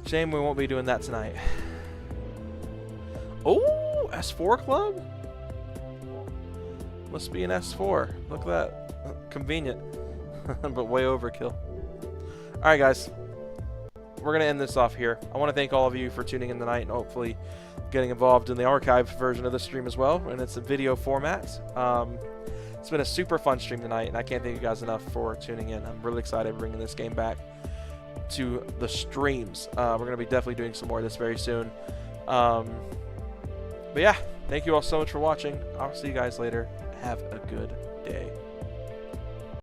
Speaker 1: Shame we won't be doing that tonight. Oh, S4 Club? Must be an S4. Look at that. Convenient. But way overkill. Alright guys, we're going to end this off here. I want to thank all of you for tuning in tonight and hopefully getting involved in the archived version of the stream as well, and it's a video format. It's been a super fun stream tonight, and I can't thank you guys enough for tuning in. I'm really excited bringing this game back to the streams. We're going to be definitely doing some more of this very soon. But yeah, thank you all so much for watching. I'll see you guys later. Have a good day.